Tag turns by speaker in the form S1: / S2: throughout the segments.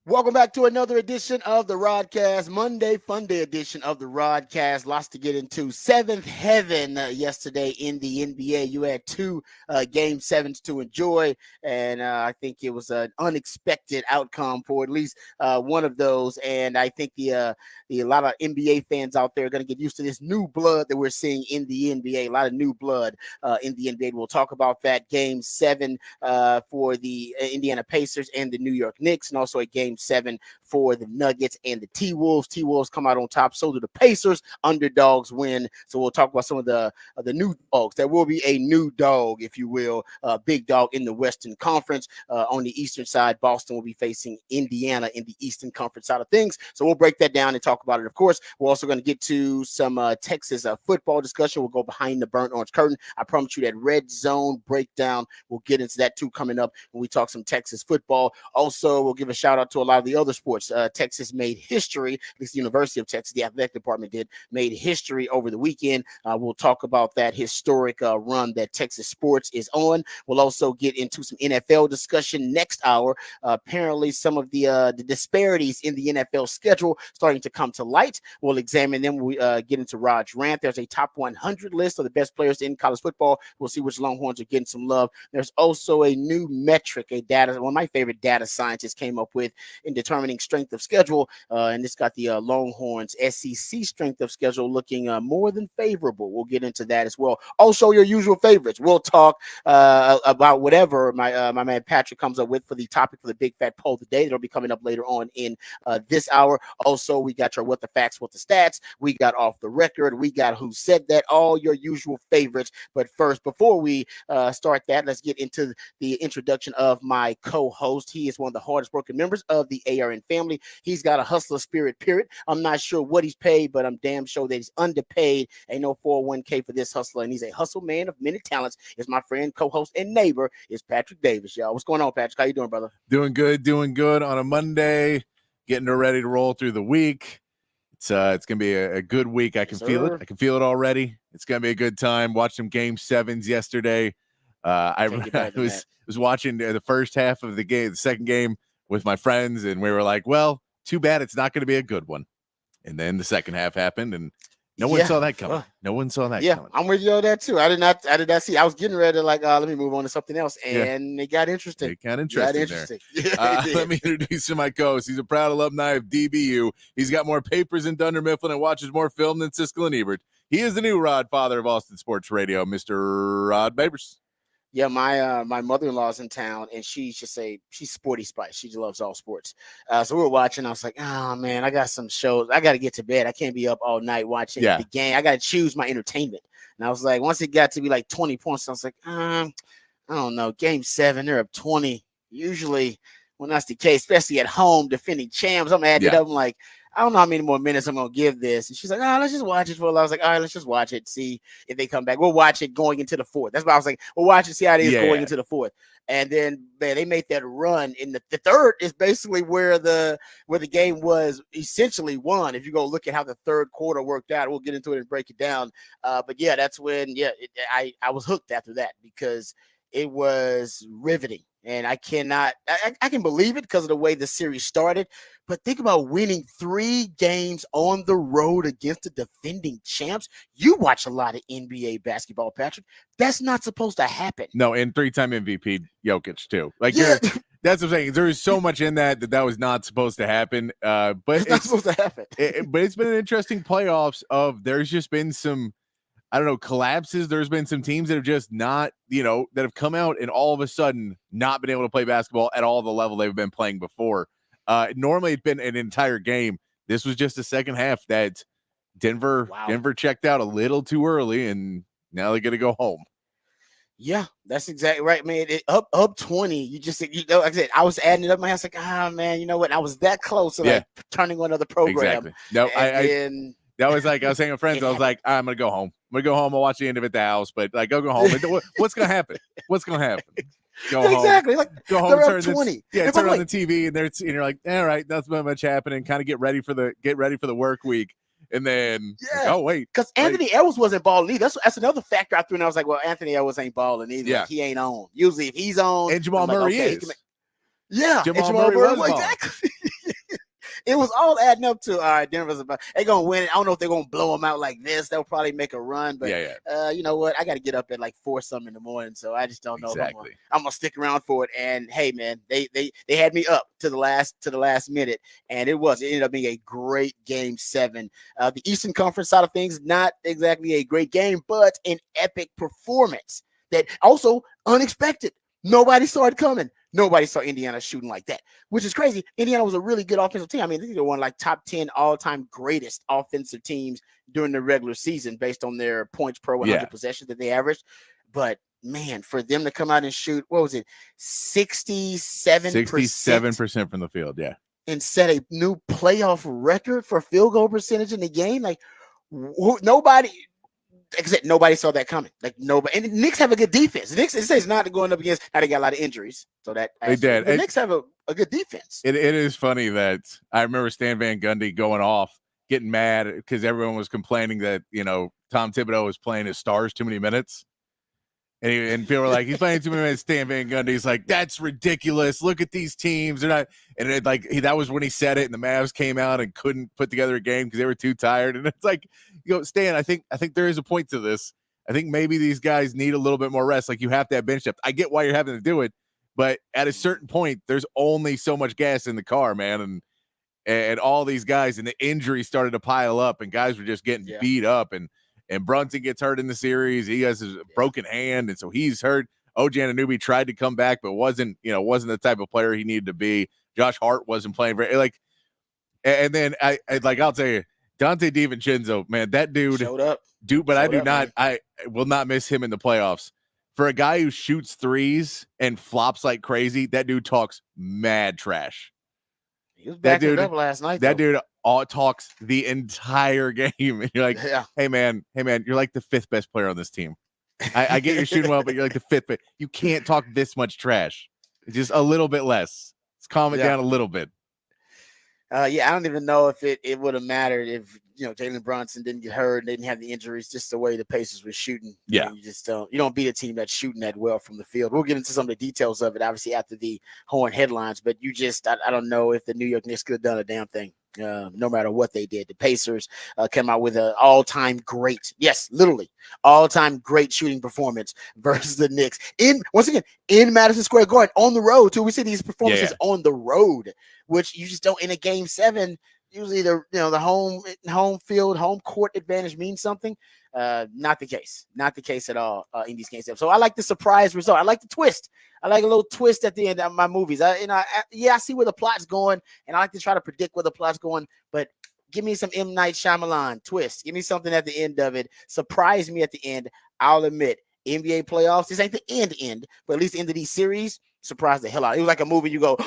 S1: Welcome back to another edition of the Rodcast, Monday Fun Day edition of the Rodcast. Lots to get into. Seventh heaven yesterday in the NBA. You had two game sevens to enjoy, and I think it was an unexpected outcome for at least one of those. And I think a lot of NBA fans out there are going to get used to this new blood that we're seeing in the NBA. A lot of new blood in the NBA. We'll talk about that game seven for the Indiana Pacers and the New York Knicks, and also a game seven for the Nuggets and the T-Wolves. T-Wolves come out on top. So do the Pacers. Underdogs win. So we'll talk about some of the new dogs. There will be a new dog, if you will, big dog in the Western Conference. On the Eastern side, Boston will be facing Indiana in the Eastern Conference side of things. So we'll break that down and talk about it. Of course, we're also going to get to some Texas football discussion. We'll go behind the burnt orange curtain. I promise you that red zone breakdown. We'll get into that too coming up when we talk some Texas football. Also, we'll give a shout out to a lot of the other sports. Texas made history, at least the University of Texas, the athletic department made history over the weekend. We'll talk about that historic run that Texas sports is on. We'll also get into some NFL discussion next hour. Apparently, some of the disparities in the NFL schedule starting to come to light. We'll examine them. We get into Rod's rant. There's a top 100 list of the best players in college football. We'll see which Longhorns are getting some love. There's also a new metric, one of my favorite data scientists came up with in determining strength of schedule, and this got the Longhorns SEC strength of schedule looking more than favorable. We'll get into that as well. Also, your usual favorites. We'll talk about whatever my man Patrick comes up with for the topic for the big fat poll today. That'll be coming up later on in this hour. Also, we got your what the facts, what the stats. We got off the record. We got who said that. All your usual favorites. But first, before we start that, let's get into the introduction of my co-host. He is one of the hardest working members of the ARN family. He's got a hustler spirit, period. I'm not sure what he's paid, but I'm damn sure that he's underpaid. Ain't no 401k for this hustler, and he's a hustle man of many talents. Is my friend, co-host, and neighbor is Patrick Davis, y'all. What's going on, Patrick? How you doing, brother?
S2: Doing good on a Monday, getting ready to roll through the week. It's gonna be a good week. I can feel it. I can feel it already. It's gonna be a good time. Watched some game sevens yesterday. I was watching the first half of the game, the second game with my friends, and we were like, well, too bad it's not going to be a good one. And then the second half happened, and no one saw that coming. No one saw that coming.
S1: I'm with you on that too. I did not see. I was getting ready to let me move on to something else, and it got interesting.
S2: It got interesting. Let me introduce you to my co-host. He's a proud alumni of DBU. He's got more papers in Dunder Mifflin and watches more film than Siskel and Ebert. He is the new Rod, father of Austin Sports Radio, Mr. Rod Babers.
S1: Yeah, my mother-in-law's in town, and she's sporty spice. She loves all sports. So we were watching. I was like, oh man, I got some shows. I got to get to bed. I can't be up all night watching the game. I got to choose my entertainment. And I was like, once it got to be like 20 points, I was like, I don't know. Game 7, they're up 20. Usually, when that's the case, especially at home, defending champs, I'm adding it up. I'm like, I don't know how many more minutes I'm going to give this. And she's like, let's just watch it for a while. I was like, all right, let's just watch it, see if they come back. We'll watch it going into the fourth. That's why I was like, we'll watch it, see how it is going into the fourth. And then they made that run in the third is basically where the game was essentially won. If you go look at how the third quarter worked out, we'll get into it and break it down. But yeah, that's when I was hooked after that because it was riveting. And I can believe it because of the way the series started. But think about winning 3 games on the road against the defending champs. You watch a lot of NBA basketball, Patrick. That's not supposed to happen.
S2: No, and 3-time MVP Jokic too. That's what I'm saying. There is so much in that was not supposed to happen. But
S1: it's not supposed to happen.
S2: But it's been an interesting playoffs there's just been some, I don't know, collapses. There's been some teams that have just not, that have come out and all of a sudden not been able to play basketball at all the level they've been playing before. Normally it's been an entire game. This was just the second half that Denver checked out a little too early, and now they're going to go home.
S1: Yeah, that's exactly right, man. Up 20. You just, like I said, I was adding it up. My house like, man, you know what? I was that close to turning on another program.
S2: Exactly. No, that was like, I was saying to friends, I was like, I'm going to go home. I'm going to go home. I'll watch the end of it at the house, but like, I'll go home. What's going to happen? What's going to happen? Go home.
S1: Exactly. Like,
S2: go home,
S1: they're up 20.
S2: Turn on the TV, and you're like, all right, that's not much happening. Kind of get ready for the work week. And then, oh, wait.
S1: Because Anthony Edwards wasn't balling either. That's another factor I threw in. I was like, well, Anthony Edwards ain't balling either.
S2: Yeah.
S1: Like, he ain't on. Usually, if he's on.
S2: And Jamal Murray is.
S1: Yeah.
S2: Jamal Murray was
S1: exactly. It was all adding up to, all right, Denver's about, they're going to win it. I don't know if they're going to blow them out like this. They'll probably make a run, but you know what? I got to get up at like 4 something in the morning, so I just don't know if I'm going to stick around for it. And hey, man, they had me up to the last minute, and it ended up being a great game 7. The Eastern Conference side of things, not exactly a great game, but an epic performance that also unexpected. Nobody saw it coming. Nobody saw Indiana shooting like that, which is crazy. Indiana was a really good offensive team. I mean, they were one like top 10 all-time greatest offensive teams during the regular season based on their points per 100 possessions that they averaged. But man, for them to come out and shoot, what was it, 67%
S2: from the field,
S1: and set a new playoff record for field goal percentage in the game. Like nobody. Like I said, nobody saw that coming. Like nobody, and the Knicks have a good defense. The Knicks, it says not going up against. Now they got a lot of injuries, so that
S2: they did.
S1: The Knicks have a good defense.
S2: It is funny that I remember Stan Van Gundy going off, getting mad because everyone was complaining that Tom Thibodeau was playing his stars too many minutes, and people were like, he's playing too many minutes. Stan Van Gundy's like, that's ridiculous. Look at these teams. They're not, and that was when he said it, and the Mavs came out and couldn't put together a game because they were too tired. And it's like, Stan, I think there is a point to this. I think maybe these guys need a little bit more rest. Like, you have to have bench depth. I get why you're having to do it, but at a certain point, there's only so much gas in the car, man. And all these guys, and the injuries started to pile up, and guys were just getting beat up. And Brunson gets hurt in the series. He has a broken hand, and so he's hurt. OG Anunoby tried to come back, but wasn't the type of player he needed to be. Josh Hart wasn't playing very like. And then I'll tell you, Dante DiVincenzo, man, that dude
S1: showed up.
S2: I will not miss him in the playoffs. For a guy who shoots threes and flops like crazy, that dude talks mad trash.
S1: He was backing it up last night.
S2: That dude talks the entire game, and you're like, hey man, you're like the 5th best player on this team. I get you're shooting well, but you're like the 5th best. You can't talk this much trash. Just a little bit less. Let's calm it down a little bit.
S1: I don't even know if it would have mattered if Jalen Brunson didn't get hurt and they didn't have the injuries. Just the way the Pacers were shooting, you just don't beat a team that's shooting that well from the field. We'll get into some of the details of it, obviously, after the Horn headlines. But I don't know if the New York Knicks could have done a damn thing. No matter what they did, the Pacers came out with an all-time great, yes, literally all-time great shooting performance versus the Knicks once again in Madison Square Garden on the road too. We see these performances on the road, which you just don't in a game 7. Usually the home field, home court advantage means something. Not the case at all in these games. So I like the surprise result. I like the twist. I like a little twist at the end of my movies. I see where the plot's going, and I like to try to predict where the plot's going. But give me some M. Night Shyamalan twist. Give me something at the end of it. Surprise me at the end. I'll admit, NBA playoffs. This ain't the end, but at least the end of these series. Surprised the hell out. It was like a movie you go,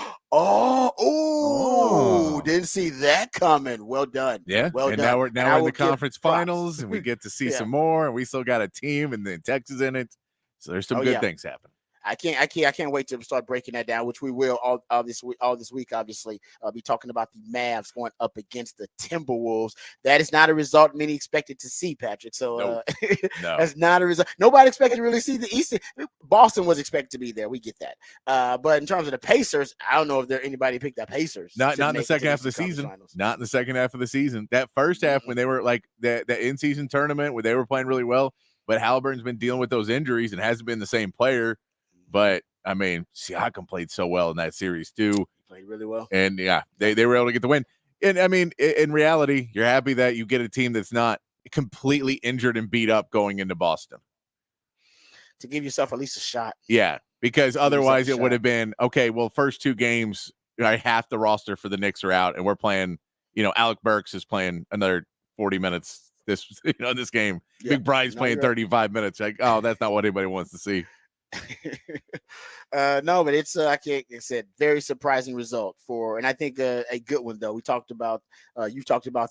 S1: didn't see that coming. Well done.
S2: Yeah.
S1: Well
S2: and
S1: done.
S2: Now we're in the conference finals, and we get to see some more, and we still got a team and then Texas in it. So there's some good things happening.
S1: I can't wait to start breaking that down, which we will all this week. Obviously, be talking about the Mavs going up against the Timberwolves. That is not a result many expected to see, Patrick. So
S2: no.
S1: That's not a result. Nobody expected to really see the East. Boston was expected to be there. We get that. But in terms of the Pacers, I don't know if anybody picked up Pacers.
S2: Not in the second half of the season. Finals. Not in the second half of the season. That first half when they were like the in-season tournament where they were playing really well, but Halliburton's been dealing with those injuries and hasn't been the same player. But I mean, Siakam played so well in that series too.
S1: He played really well,
S2: and they were able to get the win. And I mean, in reality, you're happy that you get a team that's not completely injured and beat up going into Boston
S1: to give yourself at least a shot.
S2: Yeah, because otherwise it would have been okay. Well, first 2 games, half the roster for the Knicks are out, and we're playing. Alec Burks is playing another 40 minutes this game. Yeah. Big Brian's playing 35 minutes. Like, oh, that's not what anybody wants to see.
S1: No, but it's like I said, very surprising result and I think a good one though. We talked about you talked about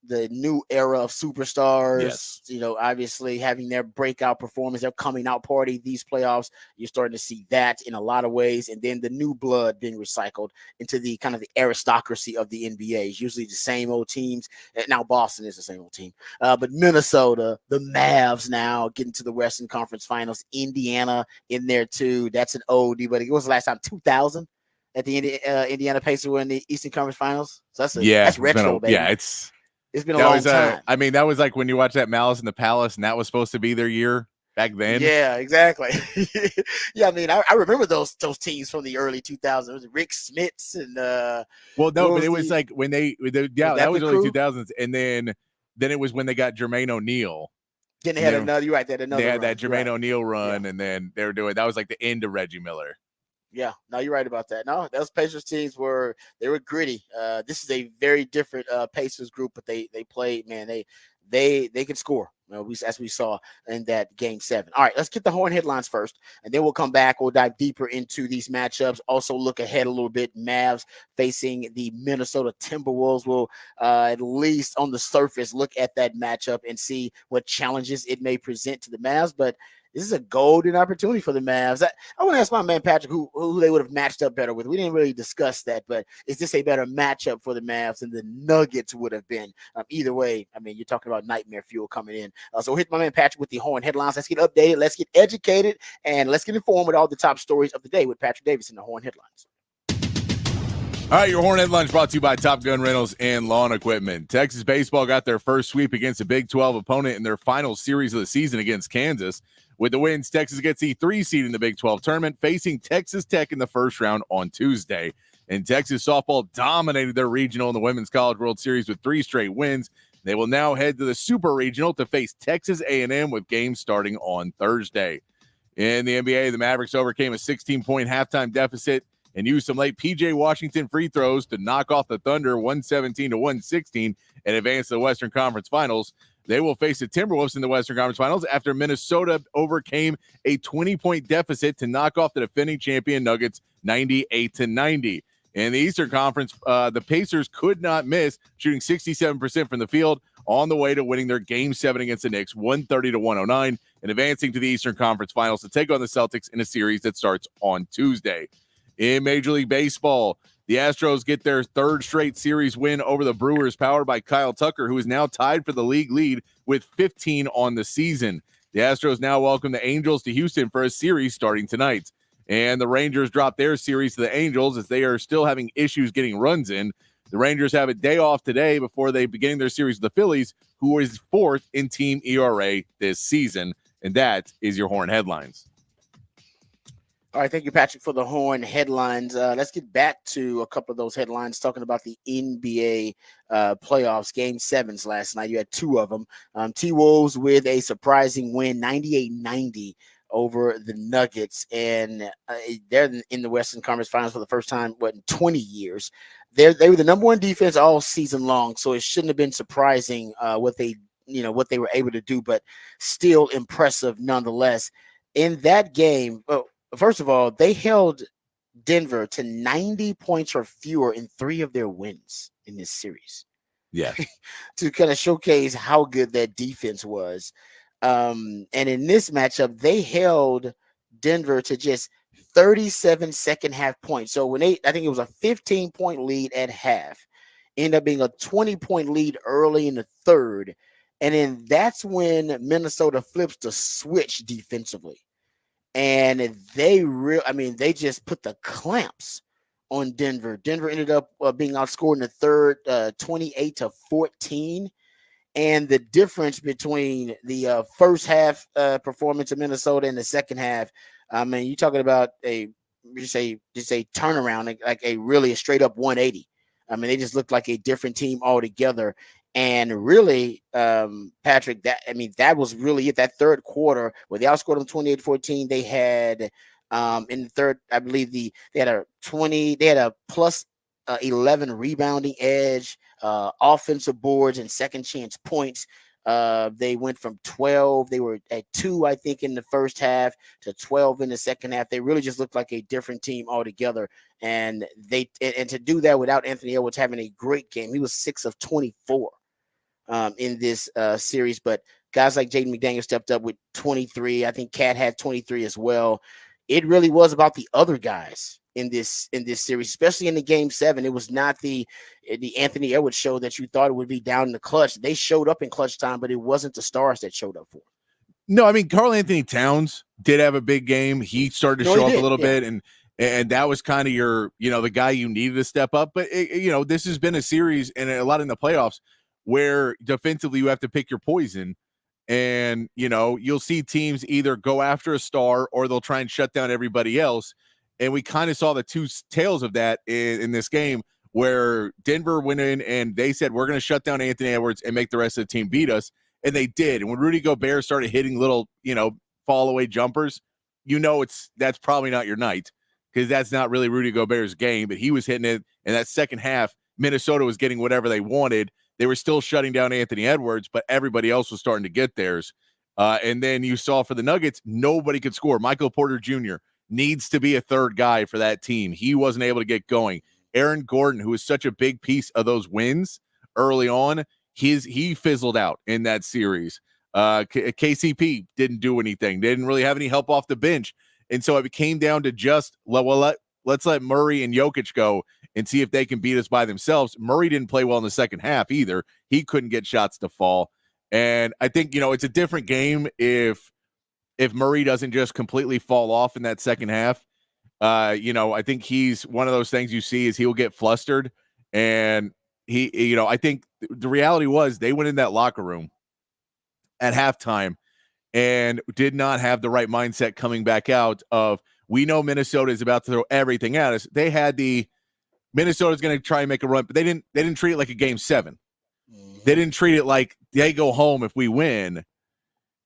S1: the new era of superstars,
S2: yes.
S1: Obviously having their breakout performance, their coming out party, these playoffs, you're starting to see that in a lot of ways. And then the new blood being recycled into the kind of the aristocracy of the NBA. It's usually the same old teams. Now Boston is the same old team, but Minnesota, the Mavs now getting to the Western Conference Finals, Indiana in there too. That's an oldie, but it was the last time 2000. at the Indiana Pacers were in the Eastern Conference Finals. So
S2: Yeah,
S1: that's retro, baby.
S2: Yeah,
S1: it's been a long time.
S2: I mean, that was like when you watch that Malice in the Palace, and that was supposed to be their year back then.
S1: Yeah, exactly. Yeah, I mean, I remember those teams from the early 2000s. It was Rick Smits and
S2: well, no, but it was like when that was early 2000s, and then it was when they got Jermaine O'Neal.
S1: Then they had another. You're right. They had another.
S2: They had
S1: run.
S2: that Jermaine O'Neal run, and then they were doing that was like the end of Reggie Miller.
S1: Yeah, no, you're right about that. No, those Pacers teams were gritty. This is a very different Pacers group, but they played, man. They can score. As we saw in that game 7. All right, let's get the horn headlines first, and then we'll come back. We'll dive deeper into these matchups. Also, look ahead a little bit. Mavs facing the Minnesota Timberwolves. We'll at least on the surface look at that matchup and see what challenges it may present to the Mavs. But this is a golden opportunity for the Mavs. I want to ask my man Patrick who they would have matched up better with. We didn't really discuss that, but is this a better matchup for the Mavs than the Nuggets would have been? Either way, I mean, you're talking about nightmare fuel coming in. So we'll hit my man Patrick with the horn headlines. Let's get updated. Let's get educated, and let's get informed with all the top stories of the day with Patrick Davis in the horn headlines.
S2: All right, your horn headlines brought to you by Top Gun Rentals and Lawn Equipment. Texas baseball got their first sweep against a Big 12 opponent in their final series of the season against Kansas. With the wins, Texas gets the 3 seed in the Big 12 tournament, facing Texas Tech in the first round on Tuesday. And Texas softball dominated their regional in the Women's College World Series with 3 straight wins. They will now head to the Super Regional to face Texas A&M with games starting on Thursday. In the NBA, the Mavericks overcame a 16-point halftime deficit and used some late P.J. Washington free throws to knock off the Thunder 117-116 and advance to the Western Conference Finals. They will face the Timberwolves in the Western Conference Finals after Minnesota overcame a 20-point deficit to knock off the defending champion Nuggets 98-90. In the Eastern Conference, the Pacers could not miss, shooting 67% from the field on the way to winning their Game 7 against the Knicks 130-109 and advancing to the Eastern Conference Finals to take on the Celtics in a series that starts on Tuesday. In Major League Baseball, the Astros get their 3rd straight series win over the Brewers, powered by Kyle Tucker, who is now tied for the league lead with 15 on the season. The Astros now welcome the Angels to Houston for a series starting tonight. And the Rangers drop their series to the Angels as they are still having issues getting runs in. The Rangers have a day off today before they begin their series with the Phillies, who is 4th in team ERA this season. And that is your Horn headlines.
S1: All right, thank you, Patrick, for the horn headlines. Let's get back to a couple of those headlines, talking about the NBA playoffs, Game 7s last night. You had 2 of them. T-Wolves with a surprising win, 98-90 over the Nuggets, and they're in the Western Conference Finals for the first time, in 20 years. They were the number 1 defense all season long, so it shouldn't have been surprising what they were able to do, but still impressive nonetheless. In that game, first of all, they held Denver to 90 points or fewer in 3 of their wins in this series.
S2: Yeah.
S1: To kind of showcase how good that defense was. And in this matchup, they held Denver to just 37 second half points. So I think it was a 15-point lead at half, ended up being a 20-point lead early in the 3rd. And then that's when Minnesota flips the switch defensively. And they just put the clamps on Denver. Denver ended up being outscored in the 3rd, 28-14. And the difference between the first half performance of Minnesota and the second half, I mean, you're talking about just a turnaround, like a straight up 180. I mean, they just looked like a different team altogether. And really, Patrick, that was really it. That 3rd quarter where they outscored them 28-14, they had in the 3rd, I believe they had a plus 11 rebounding edge, offensive boards, and second chance points. They went from 12. They were at 2, I think, in the first half to 12 in the second half. They really just looked like a different team altogether. And to do that without Anthony Edwards having a great game, he was 6 of 24 in this series. But guys like Jaden McDaniel stepped up with 23. I think Cat had 23 as well. It really was about the other guys in this series, especially in the Game 7. It was not the Anthony Edwards show that you thought it would be down in the clutch. They showed up in clutch time, but it wasn't the stars that showed up for him.
S2: No, I mean, Karl Anthony Towns did have a big game. He started to show up a little bit, and And that was kind of your, the guy you needed to step up. But, this has been a series and a lot in the playoffs where defensively you have to pick your poison. And, you'll see teams either go after a star or they'll try and shut down everybody else. And we kind of saw the two tails of that in this game where Denver went in and they said, we're going to shut down Anthony Edwards and make the rest of the team beat us. And they did. And when Rudy Gobert started hitting little, fall away jumpers, that's probably not your night because that's not really Rudy Gobert's game. But he was hitting it. In that second half, Minnesota was getting whatever they wanted. They were still shutting down Anthony Edwards, but everybody else was starting to get theirs. And then you saw for the Nuggets, nobody could score. Michael Porter Jr. needs to be a third guy for that team. He wasn't able to get going. Aaron Gordon, who was such a big piece of those wins early on, he fizzled out in that series. KCP didn't do anything. They didn't really have any help off the bench. And so it came down to just, let's let Murray and Jokic go and see if they can beat us by themselves. Murray didn't play well in the second half either. He couldn't get shots to fall. And I think, it's a different game if Murray doesn't just completely fall off in that second half. I think he's one of those things you see is he'll get flustered. And I think the reality was they went in that locker room at halftime and did not have the right mindset coming back out of, we know Minnesota is about to throw everything at us. They had Minnesota's going to try and make a run, but they didn't treat it like a game 7. They didn't treat it like they go home if we win.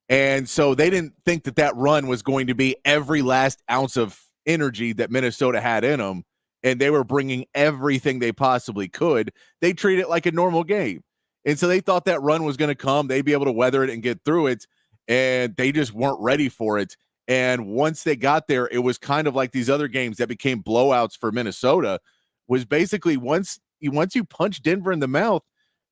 S2: And so they didn't think that run was going to be every last ounce of energy that Minnesota had in them. And they were bringing everything they possibly could. They treat it like a normal game. And so they thought that run was going to come. They'd be able to weather it and get through it. And they just weren't ready for it. And once they got there, it was kind of like these other games that became blowouts for Minnesota, was basically once you punch Denver in the mouth,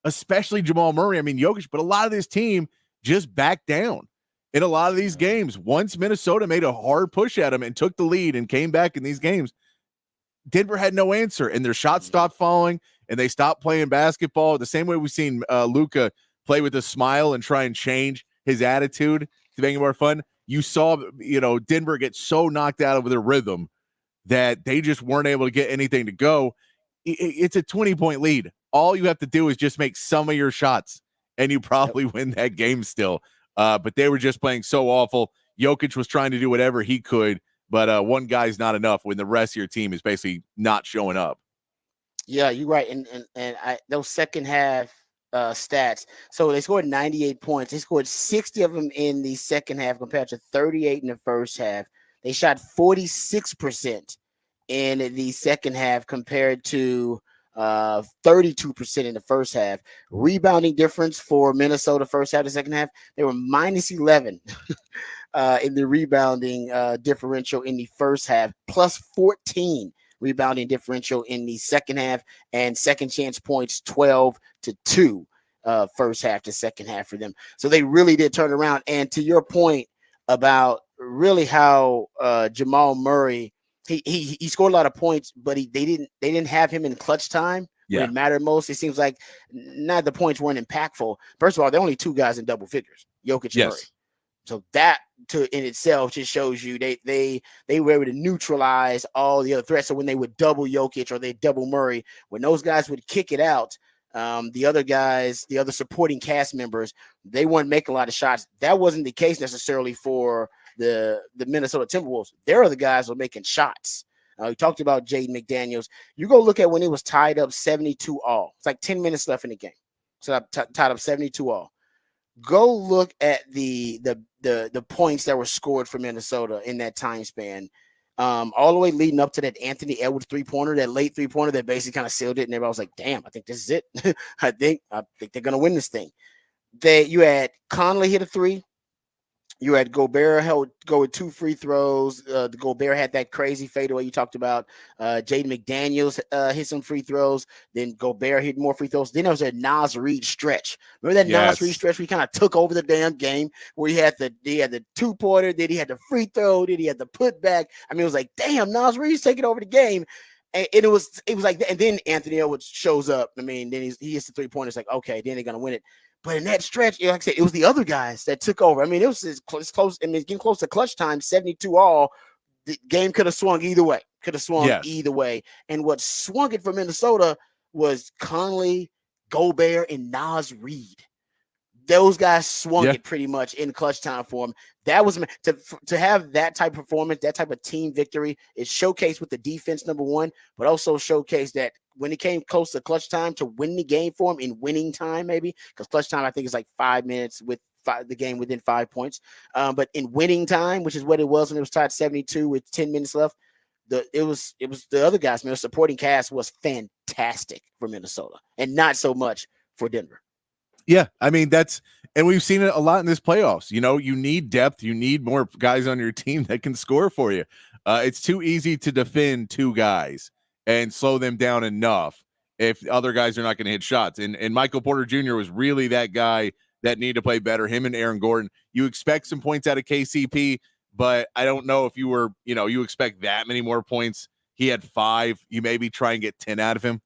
S2: especially Jamal Murray, Jokic, but a lot of this team just backed down in a lot of these games. Once Minnesota made a hard push at them and took the lead and came back in these games, Denver had no answer, and their shots stopped falling, and they stopped playing basketball the same way we've seen Luka play with a smile and try and change his attitude to make it more fun. You saw, Denver get so knocked out of their rhythm that they just weren't able to get anything to go. It's a 20-point lead. All you have to do is just make some of your shots, and you probably win that game still. But they were just playing so awful. Jokic was trying to do whatever he could, but one guy's not enough when the rest of your team is basically not showing up.
S1: Yeah, you're right. And those second half stats. So they scored 98 points. They scored 60 of them in the second half compared to 38 in the first half. They shot 46% in the second half compared to 32% in the first half. Rebounding difference for Minnesota first half to second half, they were minus 11 in the rebounding differential in the first half, plus 14 rebounding differential in the second half, and second chance points 12-2 first half to second half for them. So they really did turn around. And to your point about really how Jamal Murray, he scored a lot of points, but they didn't have him in clutch time when it mattered most. It seems like the points weren't impactful. First of all, there are only two guys in double figures, Jokic and Murray. So that in itself just shows you they were able to neutralize all the other threats. So when they would double Jokic or they double Murray, when those guys would kick it out, the other guys, the other supporting cast members, they weren't making a lot of shots. That wasn't the case necessarily for the Minnesota Timberwolves. Their other guys were making shots. We talked about Jaden McDaniels. You go look at when it was tied up 72 all. It's like 10 minutes left in the game. So tied up 72 all. Go look at the points that were scored for Minnesota in that time span, all the way leading up to that Anthony Edwards 3-pointer, that late 3-pointer that basically kind of sealed it, and everybody was like, "Damn, I think this is it. I think they're gonna win this thing." You had Conley hit a 3. You had Gobert go with 2 free throws. The Gobert had that crazy fadeaway you talked about. Jaden McDaniels hit some free throws. Then Gobert hit more free throws. Then there was a Naz Reid stretch. Remember that Naz Reid stretch where he kind of took over the damn game, where he had the 2-pointer, then he had the free throw, then he had the putback. It was like, damn, Naz Reid's taking over the game. And it was like, and then Anthony Edwards shows up. Then he hits the 3-pointer. It's like, okay, then they're gonna win it. But in that stretch, like I said, it was the other guys that took over. It was close. It's getting close to clutch time, 72 all. The game could have swung either way. Could have swung
S2: Yes.
S1: either way. And what swung it for Minnesota was Conley, Gobert, and Nas Reed. Those guys swung
S2: Yeah.
S1: it pretty much in clutch time for him. That was to have that type of performance, that type of team victory. Is showcased with the defense, number one, but also showcased that when it came close to clutch time to win the game for him in winning time, maybe because clutch time I think is like 5 minutes with the game within 5 points. But in winning time, which is what it was when it was tied 72 with 10 minutes left, it was the other guys. Man, the supporting cast was fantastic for Minnesota, and not so much for Denver.
S2: Yeah, I mean and we've seen it a lot in this playoffs. You need depth. You need more guys on your team that can score for you. It's too easy to defend two guys and slow them down enough if other guys are not going to hit shots. And Michael Porter Jr. was really that guy that needed to play better. Him and Aaron Gordon. You expect some points out of KCP, but I don't know if you expect that many more points. He had 5. You maybe try and get 10 out of him.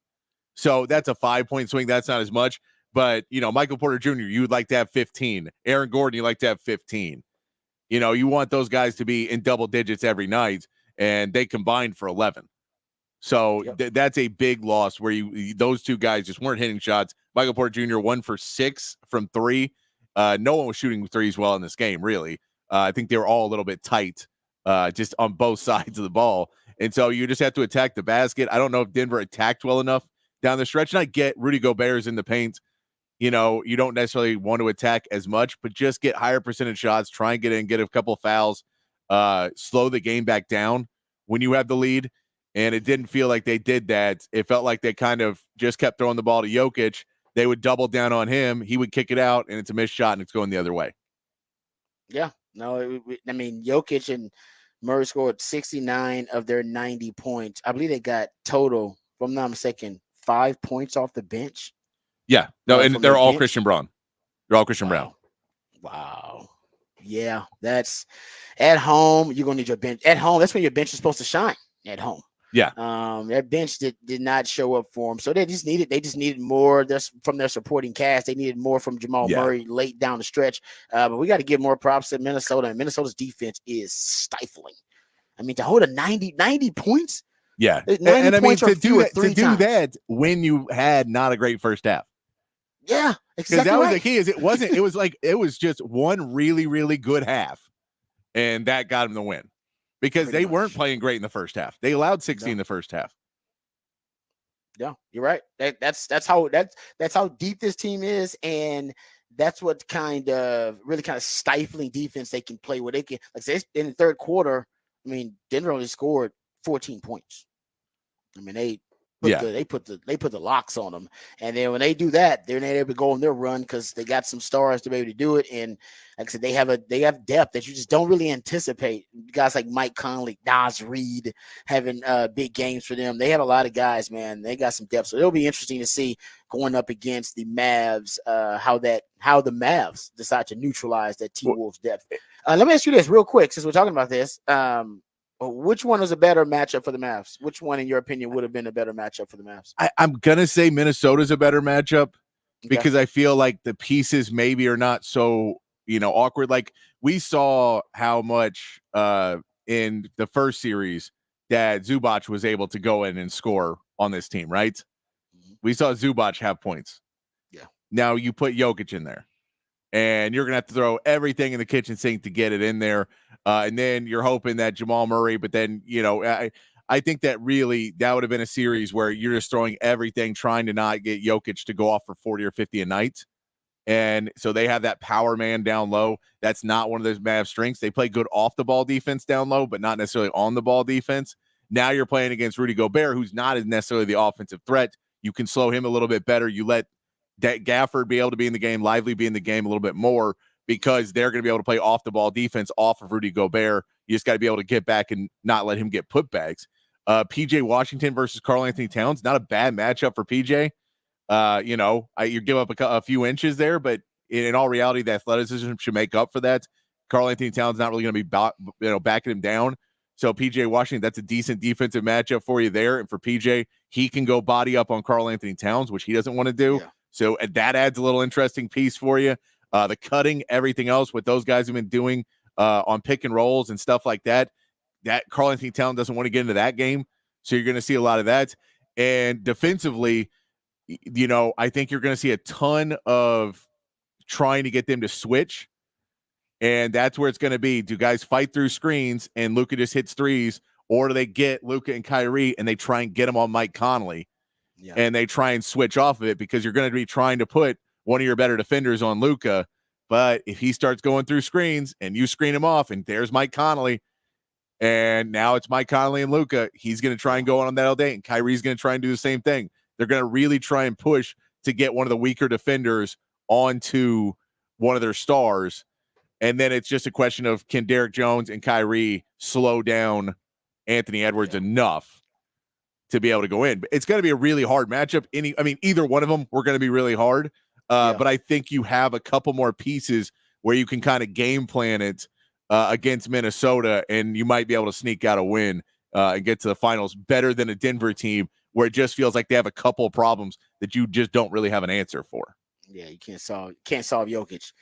S2: So that's a 5-point swing. That's not as much. But, Michael Porter Jr., you would like to have 15. Aaron Gordon, you like to have 15. You want those guys to be in double digits every night, and they combined for 11. So that's a big loss where those two guys just weren't hitting shots. Michael Porter Jr. 1 for 6 from 3. No one was shooting threes well in this game, really. I think they were all a little bit tight just on both sides of the ball. And so you just have to attack the basket. I don't know if Denver attacked well enough down the stretch. And I get Rudy Gobert's in the paint. You don't necessarily want to attack as much, but just get higher percentage shots, try and get in, get a couple of fouls, slow the game back down when you have the lead. And it didn't feel like they did that. It felt like they kind of just kept throwing the ball to Jokic. They would double down on him. He would kick it out, and it's a missed shot, and it's going the other way.
S1: Yeah. No, Jokic and Murray scored 69 of their 90 points. I believe they got total, if I'm not mistaken, 5 points off the bench.
S2: Yeah. No, and they're all Christian Braun. They're all Christian Braun.
S1: Wow. Yeah, that's at home. You're gonna need your bench at home. That's when your bench is supposed to shine at home.
S2: Yeah.
S1: That bench did not show up for them, so they just needed more from their supporting cast. They needed more from Jamal Murray late down the stretch. But we got to give more props to Minnesota, and Minnesota's defense is stifling. I mean, to hold a 90 points.
S2: Yeah, and I mean to do that when you had not a great first half.
S1: Yeah,
S2: because that was the key. It was just one really, really good half, and that got them the win because they weren't playing great in the first half. They allowed 60 in the first half.
S1: Yeah, you're right. That's how deep this team is, and that's what kind of stifling defense they can play. Where they can, like say, in the third quarter. I mean, Denver only scored 14 points. I mean, they put the locks on them, and then when they do that, they're not able to go on their run because they got some stars to be able to do it. And like I said, they have depth that you just don't really anticipate. Guys like Mike Conley, Nas Reed having big games for them. They have a lot of guys, man. They got some depth, so it'll be interesting to see going up against the Mavs how the Mavs decide to neutralize that T-Wolves depth. Let me ask you this real quick, since we're talking about this. Which one was a better matchup for the Mavs? Which one, in your opinion, would have been a better matchup for the Mavs?
S2: I'm going to say Minnesota's a better matchup because I feel like the pieces maybe are not so, awkward. Like we saw how much in the first series that Zubac was able to go in and score on this team, right? Mm-hmm. We saw Zubac have points.
S1: Yeah. Now
S2: you put Jokic in there, and you're going to have to throw everything in the kitchen sink to get it in there. And then you're hoping that Jamal Murray, but then, I think that really that would have been a series where you're just throwing everything, trying to not get Jokic to go off for 40 or 50 a night. And so they have that power man down low. That's not one of those Mavs strengths. They play good off the ball defense down low, but not necessarily on the ball defense. Now you're playing against Rudy Gobert, who's not as necessarily the offensive threat. You can slow him a little bit better. You let Gafford be able to be in the game, Lively be in the game a little bit more, because they're going to be able to play off the ball defense off of Rudy Gobert. You just got to be able to get back and not let him get putbacks. PJ Washington versus Karl Anthony Towns, not a bad matchup for PJ. You give up a few inches there, but in all reality, the athleticism should make up for that. Karl Anthony Towns not really going to be backing him down. So PJ Washington, that's a decent defensive matchup for you there. And for PJ, he can go body up on Karl Anthony Towns, which he doesn't want to do. Yeah. So that adds a little interesting piece for you. The cutting, everything else, what those guys have been doing on pick and rolls and stuff like that. that Karl Anthony Towns doesn't want to get into that game. So you're going to see a lot of that. And defensively, I think you're going to see a ton of trying to get them to switch. And that's where it's going to be. Do guys fight through screens and Luka just hits threes, or do they get Luka and Kyrie and they try and get them on Mike Conley and they try and switch off of it, because you're going to be trying to put one of your better defenders on Luka. But if he starts going through screens and you screen him off and there's Mike Conley, and now it's Mike Conley and Luka, he's going to try and go on that all day, and Kyrie's going to try and do the same thing. They're going to really try and push to get one of the weaker defenders onto one of their stars. And then it's just a question of, can Derek Jones and Kyrie slow down Anthony Edwards enough to be able to go in? But it's going to be a really hard matchup. Either one of them were going to be really hard. But I think you have a couple more pieces where you can kind of game plan it against Minnesota, and you might be able to sneak out a win and get to the finals better than a Denver team where it just feels like they have a couple of problems that you just don't really have an answer for.
S1: Yeah, you can't solve Jokic.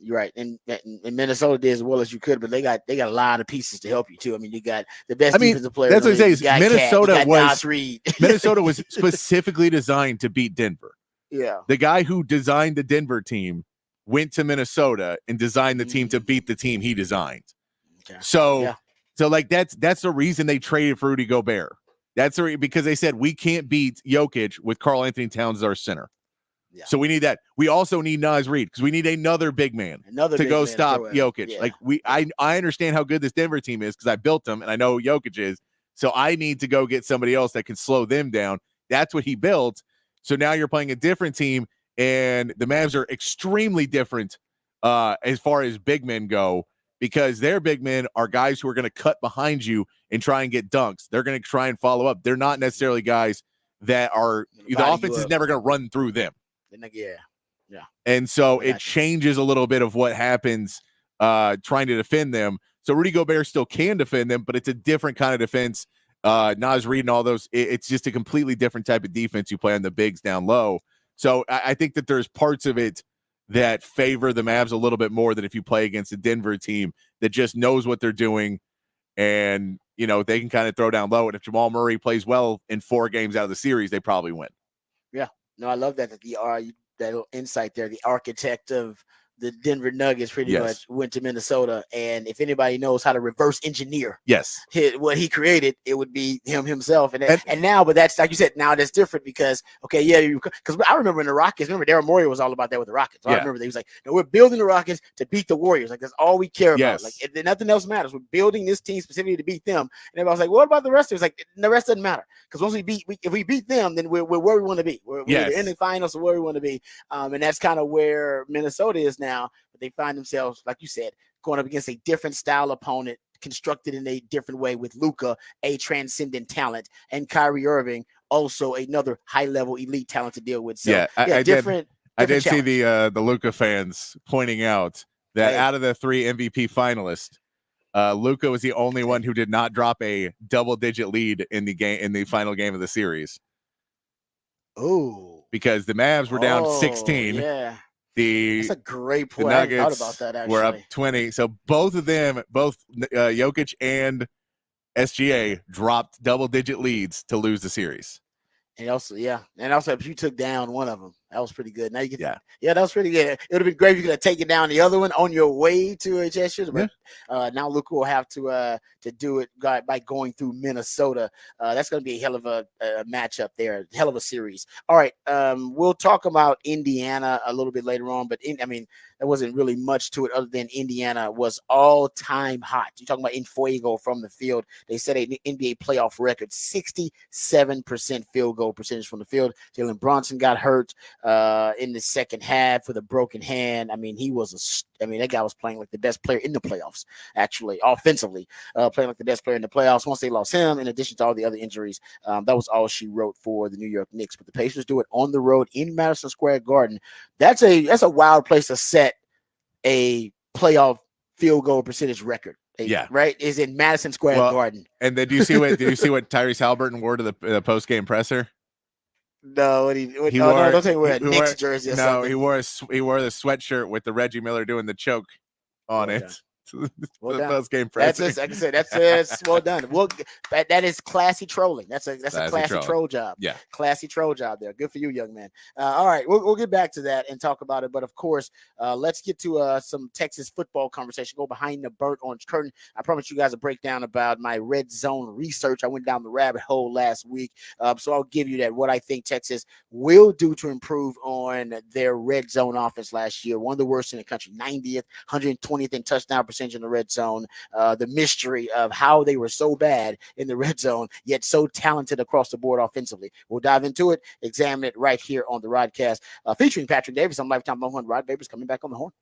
S1: You're right, and Minnesota did as well as you could, but they got a lot of pieces to help you too. I mean, you got the best defensive player.
S2: That's what I say. Is Minnesota
S1: Minnesota
S2: was specifically designed to beat Denver.
S1: Yeah,
S2: the guy who designed the Denver team went to Minnesota and designed the team to beat the team he designed. Okay. So like that's the reason they traded for Rudy Gobert. That's because they said we can't beat Jokic with Karl Anthony Towns as our center. Yeah. So we need that. We also need Naz Reid because we need another big man to go stop Jokic. Yeah. Like I understand how good this Denver team is because I built them and I know Jokic is. So I need to go get somebody else that can slow them down. That's what he built. So now you're playing a different team, and the Mavs are extremely different as far as big men go, because their big men are guys who are going to cut behind you and try and get dunks. They're going to try and follow up. They're not necessarily guys that are – the offense is never going to run through them.
S1: Yeah.
S2: And so it changes a little bit of what happens trying to defend them. So Rudy Gobert still can defend them, but it's a different kind of defense. Naz Reid and all those, it's just a completely different type of defense you play on the bigs down low. So I think that there's parts of it that favor the Mavs a little bit more than if you play against a Denver team that just knows what they're doing, and they can kind of throw down low. And if Jamal Murray plays well in 4 games out of the series, they probably win.
S1: Yeah, no, I love that that little insight there. The architect of the Denver Nuggets pretty much went to Minnesota, and if anybody knows how to reverse engineer what he created, it would be him himself. And now, but that's like you said, now that's different because because I remember in the Rockets, Daryl Morey was all about that with the Rockets. I remember they was like, no, we're building the Rockets to beat the Warriors. Like that's all we care about. Like nothing else matters. We're building this team specifically to beat them. And everybody was like, what about the rest? It was like the rest doesn't matter because once if we beat them, then we're where we want to be. We're in the finals, or where we want to be. And that's kind of where Minnesota is now. But they find themselves, like you said, going up against a different style opponent, constructed in a different way, with Luka, a transcendent talent, and Kyrie Irving, also another high-level elite talent to deal with. So, I did
S2: see the Luka fans pointing out that out of the 3 MVP finalists, Luka was the only one who did not drop a double-digit lead in the final game of the series.
S1: Oh,
S2: because the Mavs were down 16.
S1: Yeah. That's a great point.
S2: The Nuggets
S1: I thought about that, actually.
S2: were up 20. So both of them, Jokic and SGA, dropped double-digit leads to lose the series.
S1: And also, if you took down one of them, that was pretty good. Now you get, that was pretty good. It would have been great if you could have taken down the other one on your way to a championship. But now Luka will have to do it by going through Minnesota. That's going to be a hell of a matchup there, hell of a series. All right, we'll talk about Indiana a little bit later on, but there wasn't really much to it other than Indiana was all-time hot. You're talking about in fuego from the field. They set an NBA playoff record, 67% field goal percentage from the field. Jalen Brunson got hurt in the second half with a broken hand. That guy was playing like the best player in the playoffs, actually, offensively, playing like the best player in the playoffs. Once they lost him, in addition to all the other injuries, that was all she wrote for the New York Knicks. But the Pacers do it on the road in Madison Square Garden. That's a wild place to set a playoff field goal percentage record. Right? Is in Madison Square Garden.
S2: And then did you see what Tyrese Halliburton wore to the post-game presser?
S1: No, don't say he wore a Knicks jersey or something.
S2: He wore the sweatshirt with the Reggie Miller doing the choke on it.
S1: Well
S2: the
S1: done.
S2: post game
S1: That's
S2: presser.
S1: it. Like I said, that's well done. Well, that is classy trolling. That's a classy
S2: trolling.
S1: troll job.
S2: Yeah.
S1: Classy troll job there. Good for you, young man. All right, we'll get back to that and talk about it. But of course, let's get to some Texas football conversation. Go behind the burnt orange curtain. I promise you guys a breakdown about my red zone research. I went down the rabbit hole last week, so I'll give you that. What I think Texas will do to improve on their red zone offense last year. One of the worst in the country, 90th, 120th in touchdown percentage in the red zone. The mystery of how they were so bad in the red zone, yet so talented across the board offensively. We'll dive into it, examine it right here on the Rodcast, featuring Patrick Davis. I'm Lifetime Longhorn. Rod Babers coming back on the horn.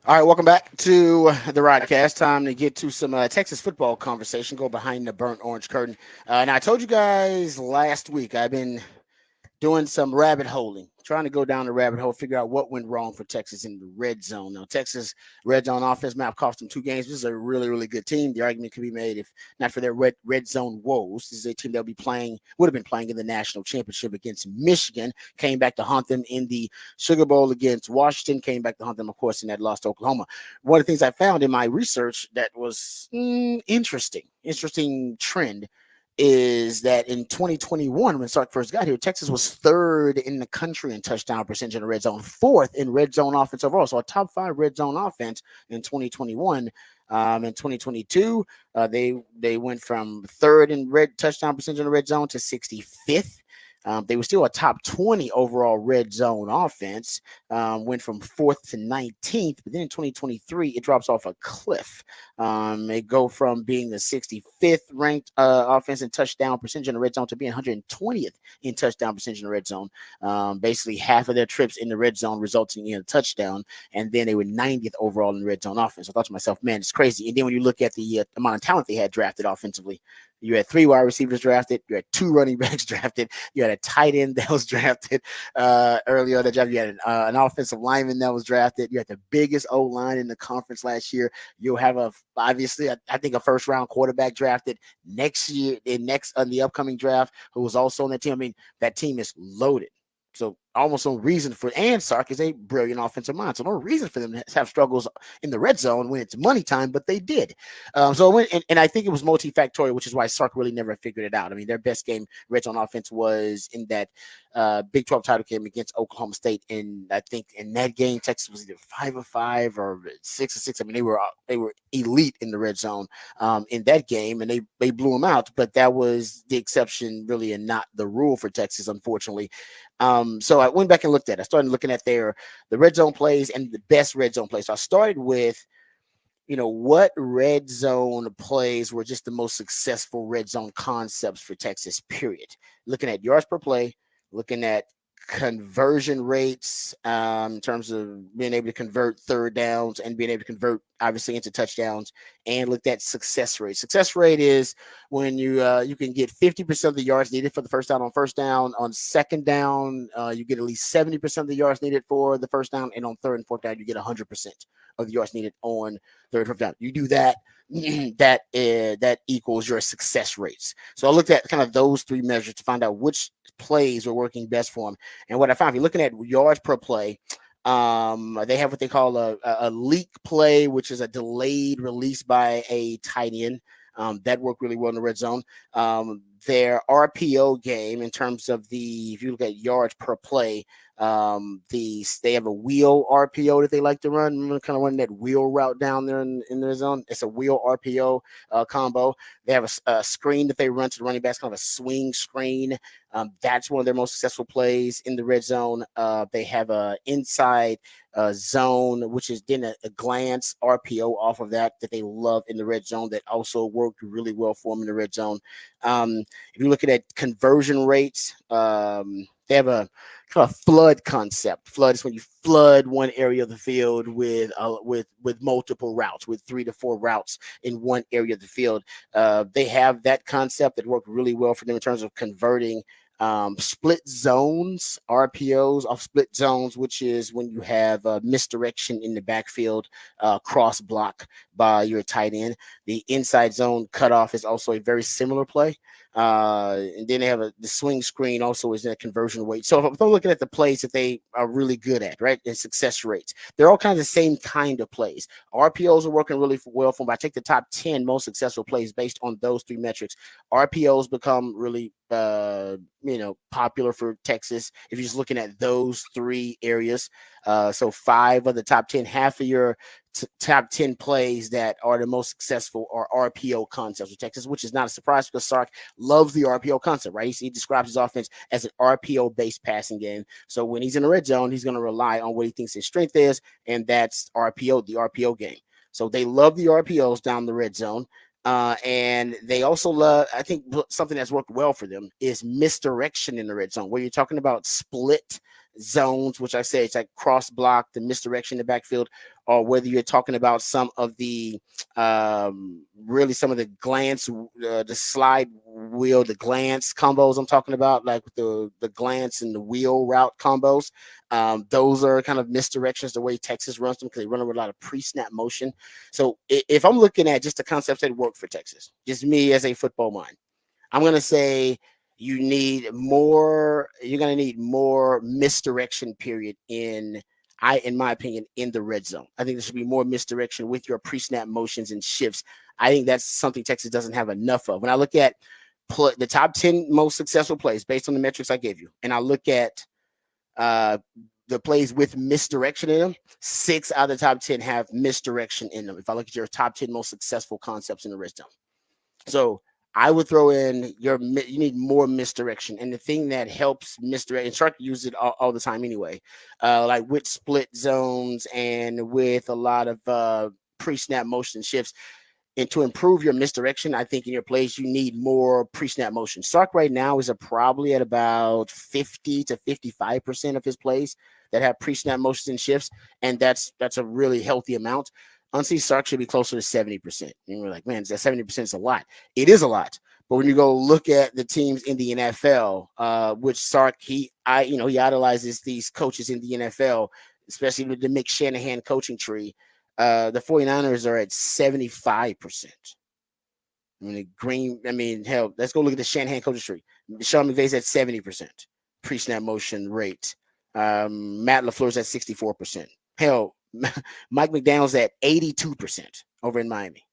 S1: All right, welcome back to the Rodcast. Time to get to some Texas football conversation. Go behind the burnt orange curtain. And I told you guys last week I've been doing some rabbit holing, trying to go down the rabbit hole, figure out what went wrong for Texas in the red zone. Now, Texas red zone offense map cost them 2 games. This is a really, really good team. The argument could be made if not for their red zone woes. This is a team that would have been playing in the national championship against Michigan. Came back to haunt them in the Sugar Bowl against Washington. Came back to haunt them, of course, in that loss to Oklahoma. One of the things I found in my research that was interesting trend is that in 2021, when Sark first got here, Texas was third in the country in touchdown percentage in the red zone, fourth in red zone offense overall. So a top 5 red zone offense in 2021. In 2022, they went from third in red touchdown percentage in the red zone to 65th. They were still a top 20 overall red zone offense, went from 4th to 19th, but then in 2023, it drops off a cliff. They go from being the 65th ranked offense in touchdown percentage in the red zone to being 120th in touchdown percentage in the red zone. Basically, half of their trips in the red zone resulting in a touchdown, and then they were 90th overall in the red zone offense. I thought to myself, man, it's crazy. And then when you look at the amount of talent they had drafted offensively, you had 3 wide receivers drafted, you had 2 running backs drafted, you had a tight end that was drafted earlier on the draft, you had an offensive lineman that was drafted, you had the biggest O line in the conference last year. You'll have obviously I think a first round quarterback drafted next year, on the upcoming draft, who was also on that team. I mean, that team is loaded. So almost no reason for, and Sark is a brilliant offensive mind. So no reason for them to have struggles in the red zone when it's money time, but they did. And I think it was multifactorial, which is why Sark really never figured it out. I mean, their best game red zone offense was in that Big 12 title game against Oklahoma State. And I think in that game, Texas was either 5-5 or 6-6. I mean, they were elite in the red zone in that game, and they blew them out. But that was the exception, really, and not the rule for Texas, unfortunately. So I went back and looked at it. I started looking at the red zone plays and the best red zone plays. So I started with, what red zone plays were just the most successful red zone concepts for Texas, period. Looking at yards per play, looking at conversion rates in terms of being able to convert third downs and being able to convert obviously into touchdowns, and looked at success rate. Success rate is when you can get 50% of the yards needed for the first down on first down. On second down, you get at least 70% of the yards needed for the first down, and on third and fourth down, you get 100% of the yards needed on third and fourth down. You do that, that equals your success rates. So I looked at kind of those 3 measures to find out which plays were working best for them. And what I found, if you're looking at yards per play, they have what they call a leak play, which is a delayed release by a tight end. That worked really well in the red zone. Their RPO game, in terms of if you look at yards per play, they have a wheel RPO that they like to run. Kind of running that wheel route down there in their zone. It's a wheel RPO combo. They have a screen that they run to the running backs, kind of a swing screen. That's one of their most successful plays in the red zone. They have a inside zone, which is then a glance RPO off of that they love in the red zone, that also worked really well for them in the red zone. If you're looking at conversion rates, they have a kind of flood concept. Flood is when you flood one area of the field with multiple routes, with 3 to 4 routes in one area of the field. They have that concept that worked really well for them in terms of converting split zones, RPOs off split zones, which is when you have misdirection in the backfield, cross block by your tight end. The inside zone cutoff is also a very similar play. And then they have the swing screen also is in a conversion rate. So if I'm looking at the plays that they are really good at, right, and success rates, they're all kind of the same kind of plays. RPOs are working really well for them. I take the top 10 most successful plays based on those 3 metrics. RPOs become really popular for Texas if you're just looking at those 3 areas. So 5 of the top 10, half of your top 10 plays that are the most successful are RPO concepts for Texas, which is not a surprise because Sark loves the RPO concept, right? He describes his offense as an RPO-based passing game. So when he's in the red zone, he's going to rely on what he thinks his strength is, and that's RPO, the RPO game. So they love the RPOs down the red zone. And they also love, I think something that's worked well for them is misdirection in the red zone, where you're talking about split zones, which I say it's like cross block, the misdirection in the backfield, or whether you're talking about some of the really some of the glance, the slide wheel, the glance combos I'm talking about, like the glance and the wheel route combos. Those are kind of misdirections the way Texas runs them because they run with a lot of pre-snap motion. So if I'm looking at just the concepts that work for Texas, just me as a football mind, I'm gonna say you're gonna need more misdirection period in my opinion, in the red zone. I think there should be more misdirection with your pre-snap motions and shifts. I think that's something Texas doesn't have enough of. When I look at the top 10 most successful plays based on the metrics I gave you, and I look at uh, the plays with misdirection in them, 6 out of the top 10 have misdirection in them. If I look at your top 10 most successful concepts in the red zone. So I would throw in you need more misdirection. And the thing that helps misdirect, and Shark uses it all the time anyway, like with split zones and with a lot of pre-snap motion shifts. And to improve your misdirection, I think in your plays, you need more pre-snap motion. Sark right now is probably at about 50 to 55% of his plays that have pre-snap motions and shifts. And that's a really healthy amount. Honestly, Sark should be closer to 70%. And we're like, man, that 70% is a lot. It is a lot. But when you go look at the teams in the NFL, which Sark, he idolizes these coaches in the NFL, especially with the Mick Shanahan coaching tree. The 49ers are at 75%. Hell, let's go look at the Shanahan coaching tree. Sean McVay's at 70% pre-snap motion rate. Matt LaFleur's at 64%. Hell, Mike McDaniel's at 82% over in Miami.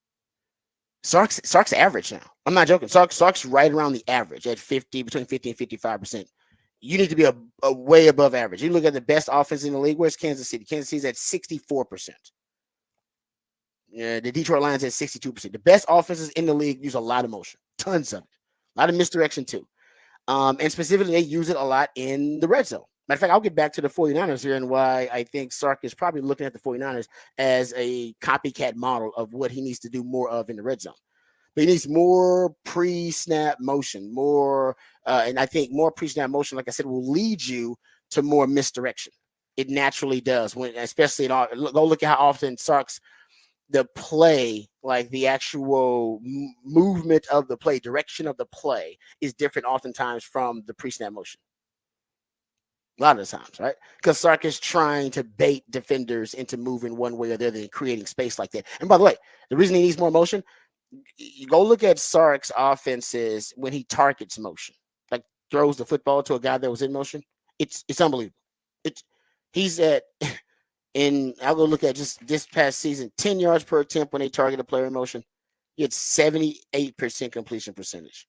S1: Sark's average now. I'm not joking. Sark's right around the average at between 50 and 55%. You need to be a way above average. You look at the best offense in the league. Where's Kansas City? Kansas City's at 64%. The Detroit Lions at 62%. The best offenses in the league use a lot of motion, tons of it, a lot of misdirection too. And specifically, they use it a lot in the red zone. Matter of fact, I'll get back to the 49ers here and why I think Sark is probably looking at the 49ers as a copycat model of what he needs to do more of in the red zone. But he needs more pre-snap motion, and I think more pre-snap motion, like I said, will lead you to more misdirection. It naturally does. Especially go look at how often Sark's the play, like the actual movement of the play, direction of the play is different oftentimes from the pre-snap motion. A lot of the times, right? Because Sark is trying to bait defenders into moving one way or the other and creating space like that. And by the way, the reason he needs more motion, you go look at Sark's offenses when he targets motion, like throws the football to a guy that was in motion. It's unbelievable. He's at I'll go look at just this past season, 10 yards per attempt when they target a player in motion. He had 78% completion percentage,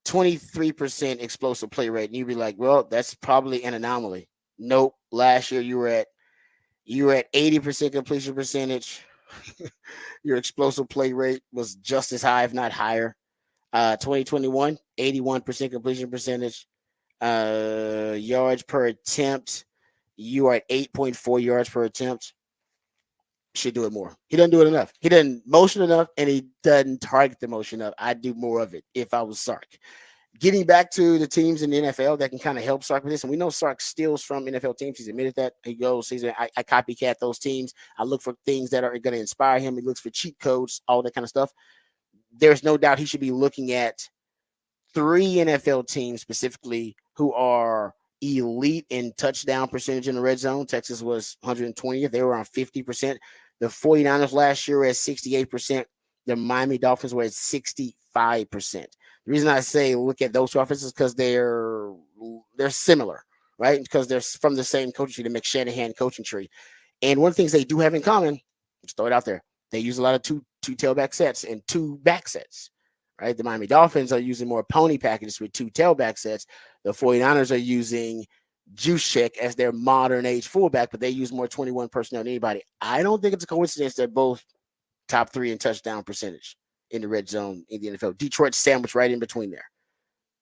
S1: 23% explosive play rate. And you'd be like, well, that's probably an anomaly. Nope. Last year you were at 80% completion percentage. Your explosive play rate was just as high, if not higher. 2021, 81% completion percentage. Yards per attempt, you are at 8.4 yards per attempt. Should do it more. He doesn't do it enough. He doesn't motion enough, and he doesn't target the motion enough. I'd do more of it if I was Sark. Getting back to the teams in the NFL that can kind of help Sark with this, and we know Sark steals from NFL teams. He's admitted that. He goes, I copycat those teams. I look for things that are going to inspire him. He looks for cheat codes, all that kind of stuff. There's no doubt he should be looking at 3 NFL teams specifically who are elite in touchdown percentage in the red zone. Texas was 120th. They were around 50%. The 49ers last year were at 68%. The Miami Dolphins were at 65%. The reason I say look at those two offenses is because they're similar, right? Because they're from the same coaching tree, the McShanahan coaching tree. And one of the things they do have in common, let's throw it out there, they use a lot of two tailback sets and 2 back sets, right? The Miami Dolphins are using more pony packages with 2 tailback sets. The 49ers are using Juice Check as their modern age fullback, but they use more 21 personnel than anybody. I don't think it's a coincidence that both top 3 in touchdown percentage in the red zone in the NFL. Detroit sandwiched right in between there.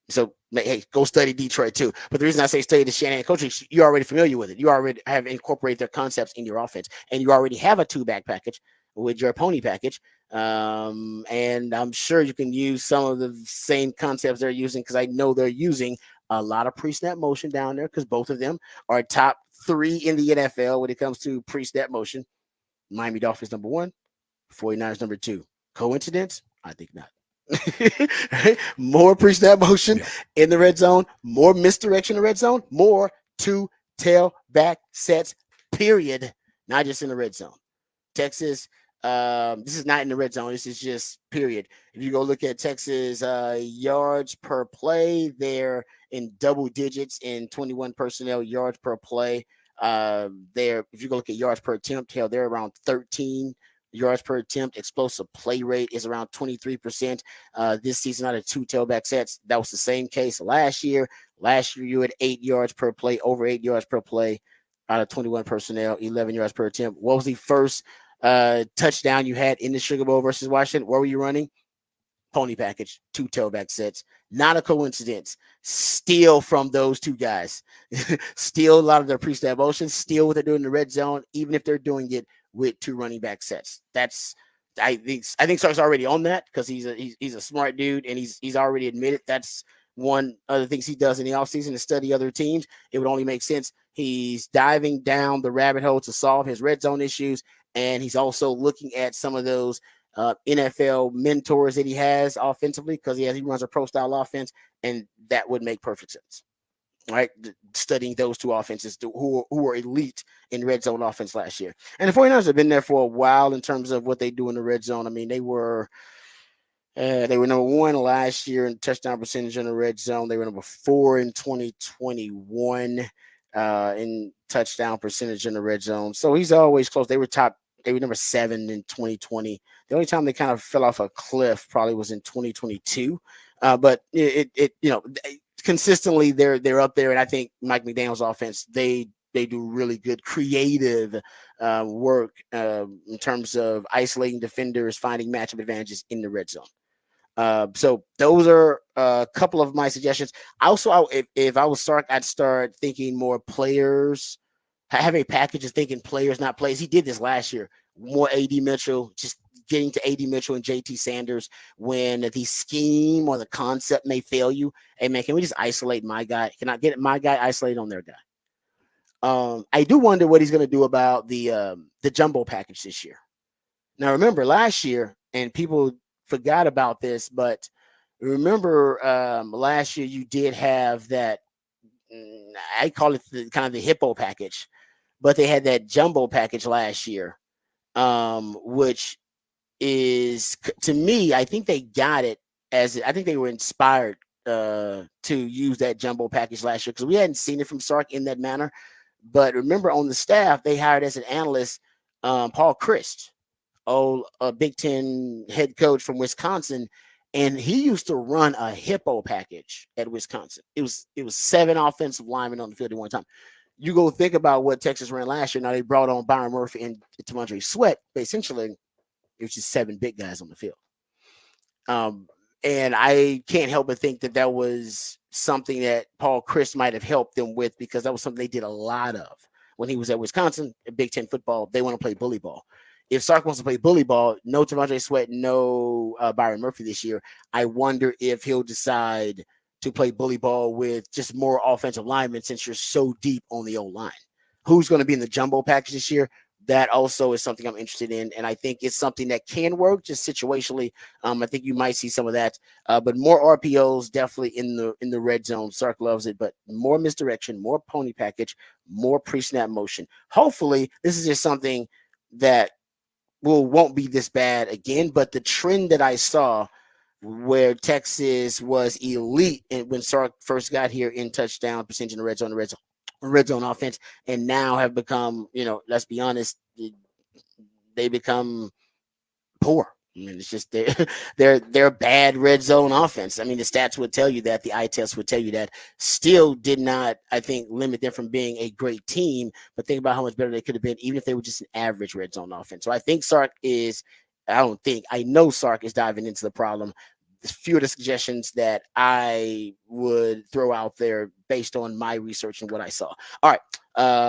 S1: So, hey, go study Detroit too. But the reason I say study the Shanahan coaching, you're already familiar with it. You already have incorporated their concepts in your offense, and you already have a 2-back package with your pony package. And I'm sure you can use some of the same concepts they're using because I know they're using A lot of pre-snap motion down there because both of them are top 3 in the NFL when it comes to pre-snap motion. Miami Dolphins number 1, 49ers number 2. Coincidence? I think not. Right? More pre-snap motion in the red zone, more misdirection in the red zone, more two tailback sets, period. Not just in the red zone. Texas, this is not in the red zone. This is just period. If you go look at Texas yards per play, they're in double digits in 21 personnel yards per play. If you go look at yards per attempt, hell, they're around 13 yards per attempt. Explosive play rate is around 23%. This season out of 2 tailback sets. That was the same case last year. Last year, you had 8 yards per play, over 8 yards per play out of 21 personnel, 11 yards per attempt. What was the first touchdown you had in the Sugar Bowl versus Washington? What were you running? Pony package, 2 tailback sets. Not a coincidence. Steal from those 2 guys. Steal a lot of their pre-snap motion. Steal what they're doing in the red zone, even if they're doing it with 2 running back sets. I think Sark's already on that because he's a smart dude and he's already admitted that's one of the things he does in the offseason to study other teams. It would only make sense. He's diving down the rabbit hole to solve his red zone issues, and he's also looking at some of those NFL mentors that he has offensively because he runs a pro style offense, and that would make perfect sense. Right, studying those 2 offenses who were elite in red zone offense last year. And the 49ers have been there for a while in terms of what they do in the red zone. I mean, they were number 1 last year in touchdown percentage in the red zone. They were number 4 in 2021 in touchdown percentage in the red zone. So he's always close. They were number 7 in 2020. The only time they kind of fell off a cliff probably was in 2022. But consistently they're up there, and I think Mike McDaniel's offense they do really good creative work in terms of isolating defenders, finding matchup advantages in the red zone. So those are a couple of my suggestions. Also, if I was Sark, I'd start thinking more players, having a package of thinking players, not plays. He did this last year. More AD Mitchell, just getting to AD Mitchell and JT Sanders when the scheme or the concept may fail you. Hey, man, can we just isolate my guy? Can I get my guy isolated on their guy? I do wonder what he's going to do about the jumbo package this year. Now, remember last year, and people forgot about this, but remember last year you did have that, I call it kind of the hippo package, but they had that jumbo package last year, which is, to me, I think they got it I think they were inspired to use that jumbo package last year because we hadn't seen it from Sark in that manner. But remember, on the staff, they hired as an analyst Paul Chryst, a Big Ten head coach from Wisconsin, and he used to run a hippo package at Wisconsin. It was 7 offensive linemen on the field at one time. You go think about what Texas ran last year. Now they brought on Byron Murphy and T'Vondre Sweat, but essentially it was just 7 big guys on the field. And I can't help but think that was something that Paul Chryst might have helped them with because that was something they did a lot of when he was at Wisconsin. Big Ten football, they want to play bully ball. If Sark wants to play bully ball, no T'Vondre Sweat, no Byron Murphy this year, I wonder if he'll decide to play bully ball with just more offensive linemen since you're so deep on the O-line. Who's going to be in the jumbo package this year? That also is something I'm interested in, and I think it's something that can work just situationally. I think you might see some of that, but more RPOs definitely in the red zone. Sark loves it, but more misdirection, more pony package, more pre-snap motion. Hopefully, this is just something that won't be this bad again. But the trend that I saw, where Texas was elite and when Sark first got here in touchdown percentage in the red zone offense, and now have become, let's be honest, they become poor. I mean, it's just they're bad red zone offense. I mean, the stats would tell you that, the eye test would tell you that. Still did not, I think, limit them from being a great team. But think about how much better they could have been, even if they were just an average red zone offense. So I think I know Sark is diving into the problem. A few of the suggestions that I would throw out there based on my research and what I saw. All right.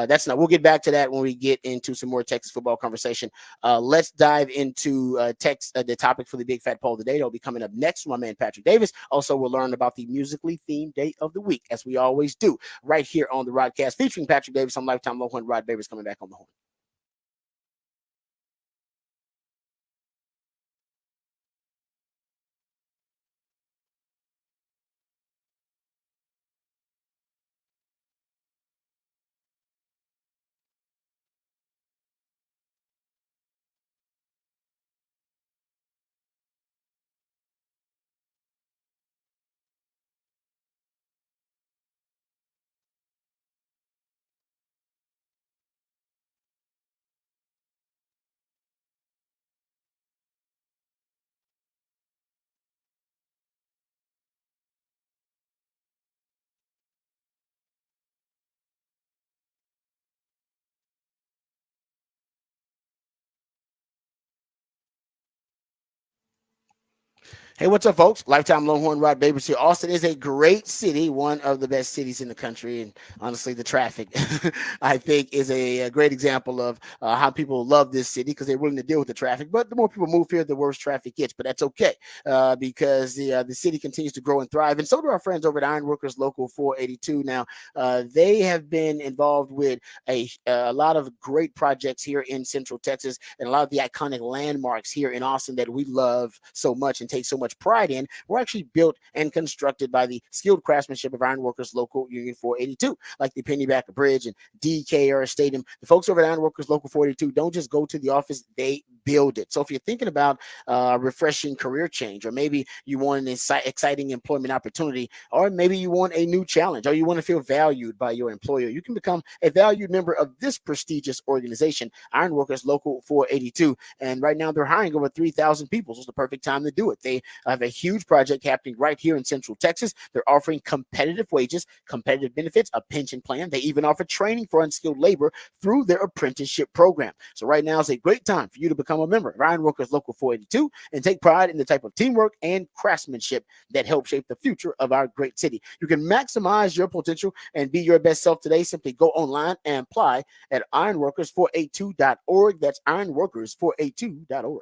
S1: That's not. We'll get back to that when we get into some more Texas football conversation. Let's dive into the topic for the Big Fat Poll of the day. That'll be coming up next from my man Patrick Davis. Also, we'll learn about the musically themed day of the week, as we always do, right here on the Rodcast, featuring Patrick Davis on Lifetime Low Horn. Rod Davis coming back on the horn. Hey, what's up, folks? Lifetime Longhorn Rod Babers here. Austin is a great city, one of the best cities in the country. And honestly, the traffic, I think, is a great example of how people love this city because they're willing to deal with the traffic. But the more people move here, the worse traffic gets. But that's okay because the city continues to grow and thrive. And so do our friends over at Ironworkers Local 482. Now, they have been involved with a lot of great projects here in Central Texas and a lot of the iconic landmarks here in Austin that we love so much and take so much pride in were actually built and constructed by the skilled craftsmanship of Ironworkers Local Union 482, like the Pennybacker Bridge and DKR Stadium. The folks over at Ironworkers Local 482 don't just go to the office, they build it. So if you're thinking about refreshing career change, or maybe you want an exciting employment opportunity, or maybe you want a new challenge, or you want to feel valued by your employer, you can become a valued member of this prestigious organization, Ironworkers Local 482. And right now they're hiring over 3,000 people. So it's the perfect time to do it. They have a huge project happening right here in Central Texas. They're offering competitive wages, competitive benefits, a pension plan. They even offer training for unskilled labor through their apprenticeship program. So right now is a great time for you to become a member of Ironworkers Local 482 and take pride in the type of teamwork and craftsmanship that help shape the future of our great city. You can maximize your potential and be your best self today. Simply go online and apply at ironworkers482.org. That's ironworkers482.org.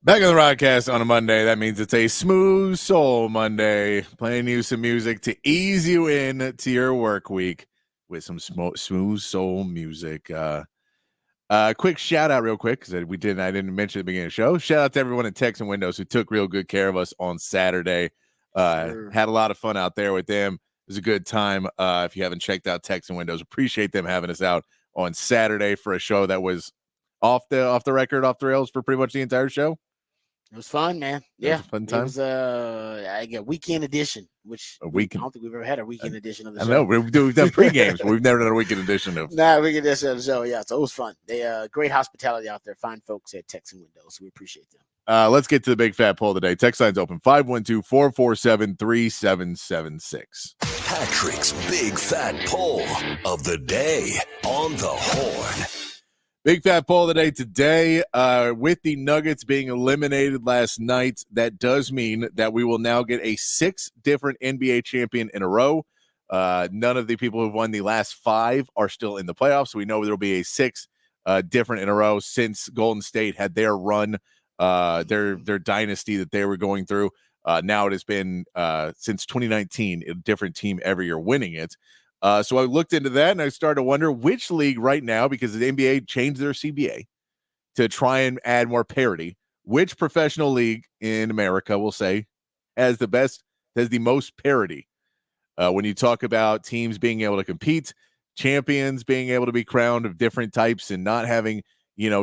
S2: Back on the Rodcast on a Monday. That means it's a smooth soul Monday. Playing you some music to ease you in to your work week with some smooth soul music. Quick shout out real quick because I didn't mention at the beginning of the show. Shout out to everyone at Tex and Windows who took real good care of us on Saturday.
S1: Sure.
S2: Had a lot of fun out there with them. It was a good time. If you haven't checked out Tex and Windows, appreciate them having us out on Saturday for a show that was off the record, off the rails for pretty much the entire show.
S1: It was fun, man.
S2: It was a fun time.
S1: It was a weekend edition, which I don't think we've ever had a weekend edition of the show.
S2: I know we've done pre-games, but we've never done a weekend edition of.
S1: Weekend edition of the show. Yeah, so it was fun. They great hospitality out there. Fine folks at Tex and Windows. So we appreciate them.
S2: Let's get to the big fat poll today. Text line's open 512-447-3776.
S3: Patrick's big fat poll of the day on the Horn.
S2: Big fat poll of the day today. With the Nuggets being eliminated last night, that does mean that we will now get a 6 different NBA champion in a row. None of the people who've won the last 5 are still in the playoffs. So we know there'll be a 6 different in a row since Golden State had their run, their dynasty that they were going through. Now it has been since 2019, a different team every year winning it. So I looked into that and I started to wonder which league right now, because the NBA changed their CBA to try and add more parity, which professional league in America, we'll say, has the most parity. When you talk about teams being able to compete, champions being able to be crowned of different types and not having,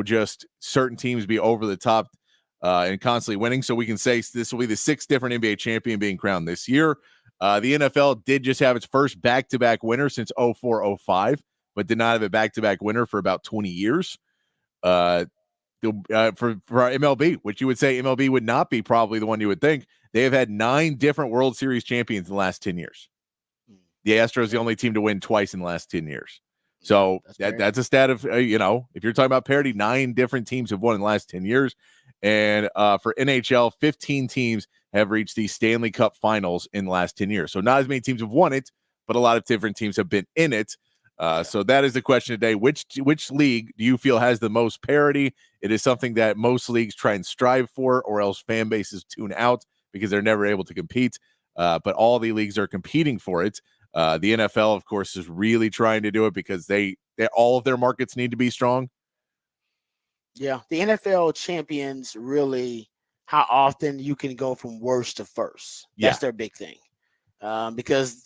S2: just certain teams be over the top and constantly winning. So we can say this will be the 6th different NBA champion being crowned this year. The NFL did just have its first back-to-back winner since 04-05, but did not have a back-to-back winner for about 20 years. For MLB, which you would say MLB would not be probably the one you would think, they have had 9 different World Series champions in the last 10 years. The Astros the only team to win twice in the last 10 years. So that's a stat of, if you're talking about parity, 9 different teams have won in the last 10 years. And for NHL, 15 teams have reached the Stanley Cup finals in the last 10 years. So not as many teams have won it, but a lot of different teams have been in it. So that is the question today. Which league do you feel has the most parity? It is something that most leagues try and strive for, or else fan bases tune out because they're never able to compete. But all the leagues are competing for it. The NFL, of course, is really trying to do it because they all of their markets need to be strong.
S1: Yeah, the NFL champions really how often you can go from worst to first. That's their big thing. Because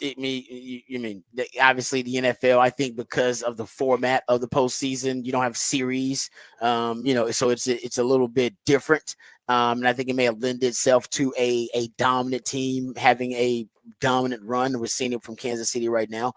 S1: obviously the NFL, I think because of the format of the postseason, you don't have series, so it's a little bit different. And I think it may have lent itself to a dominant team having a dominant run. We're seeing it from Kansas City right now,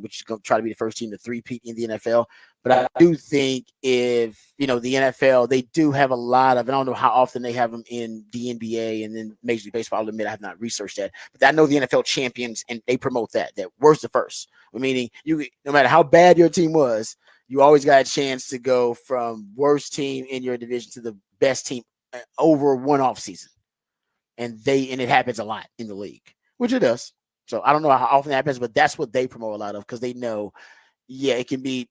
S1: which is going to try to be the first team to three-peat in the NFL. But I do think if, the NFL, they do have a lot of, I don't know how often they have them in the NBA and then Major League Baseball. I'll admit I have not researched that. But I know the NFL champions, and they promote that worst to first. Meaning, no matter how bad your team was, you always got a chance to go from worst team in your division to the best team over one off season. And it happens a lot in the league, which it does. So I don't know how often that happens, but that's what they promote a lot of because they know, it can be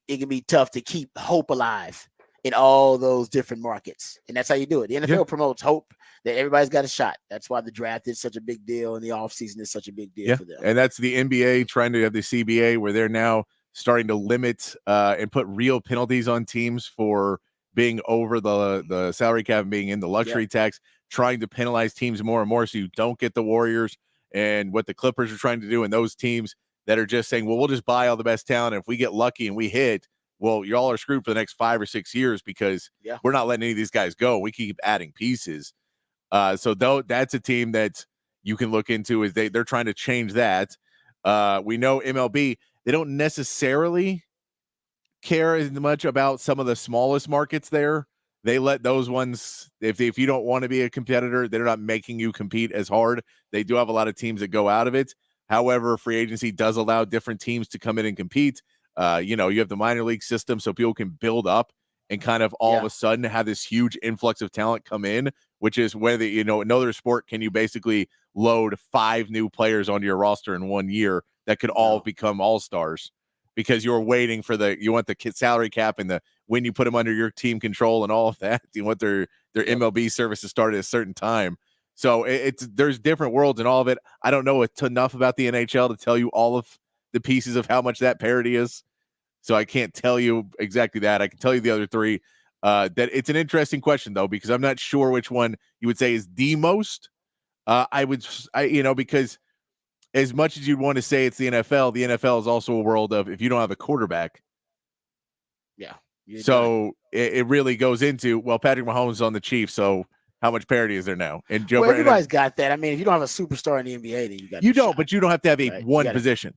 S1: tough to keep hope alive in all those different markets. And that's how you do it. The NFL promotes hope that everybody's got a shot. That's why the draft is such a big deal and the offseason is such a big deal for them.
S2: And that's the NBA trying to have the CBA where they're now starting to limit and put real penalties on teams for being over the salary cap and being in the luxury tax, trying to penalize teams more and more so you don't get the Warriors and what the Clippers are trying to do, and those teams that are just saying, well, we'll just buy all the best talent. And if we get lucky and we hit, well, y'all are screwed for the next 5 or 6 years because we're not letting any of these guys go. We keep adding pieces. So that's a team that you can look into is they're trying to change that. We know MLB, they don't necessarily care as much about some of the smallest markets there. They let those ones, if you don't want to be a competitor, they're not making you compete as hard. They do have a lot of teams that go out of it. However, free agency does allow different teams to come in and compete. You have the minor league system so people can build up and kind of all of a sudden have this huge influx of talent come in, which is whether, another sport can you basically load 5 new players onto your roster in 1 year that could all become all-stars because you're waiting for you want the salary cap and when you put them under your team control and all of that. You want their MLB service to start at a certain time. So there's different worlds in all of it. I don't know enough about the NHL to tell you all of the pieces of how much that parity is. So I can't tell you exactly that. I can tell you the other three. That it's an interesting question though, because I'm not sure which one you would say is the most. Because as much as you'd want to say it's the NFL is also a world of if you don't have a quarterback.
S1: Yeah.
S2: So it really goes into, well, Patrick Mahomes is on the Chiefs, so how much parity is there now? And Joe
S1: everybody's got that. I mean, if you don't have a superstar in the NBA, then you got
S2: but you don't have to have one position.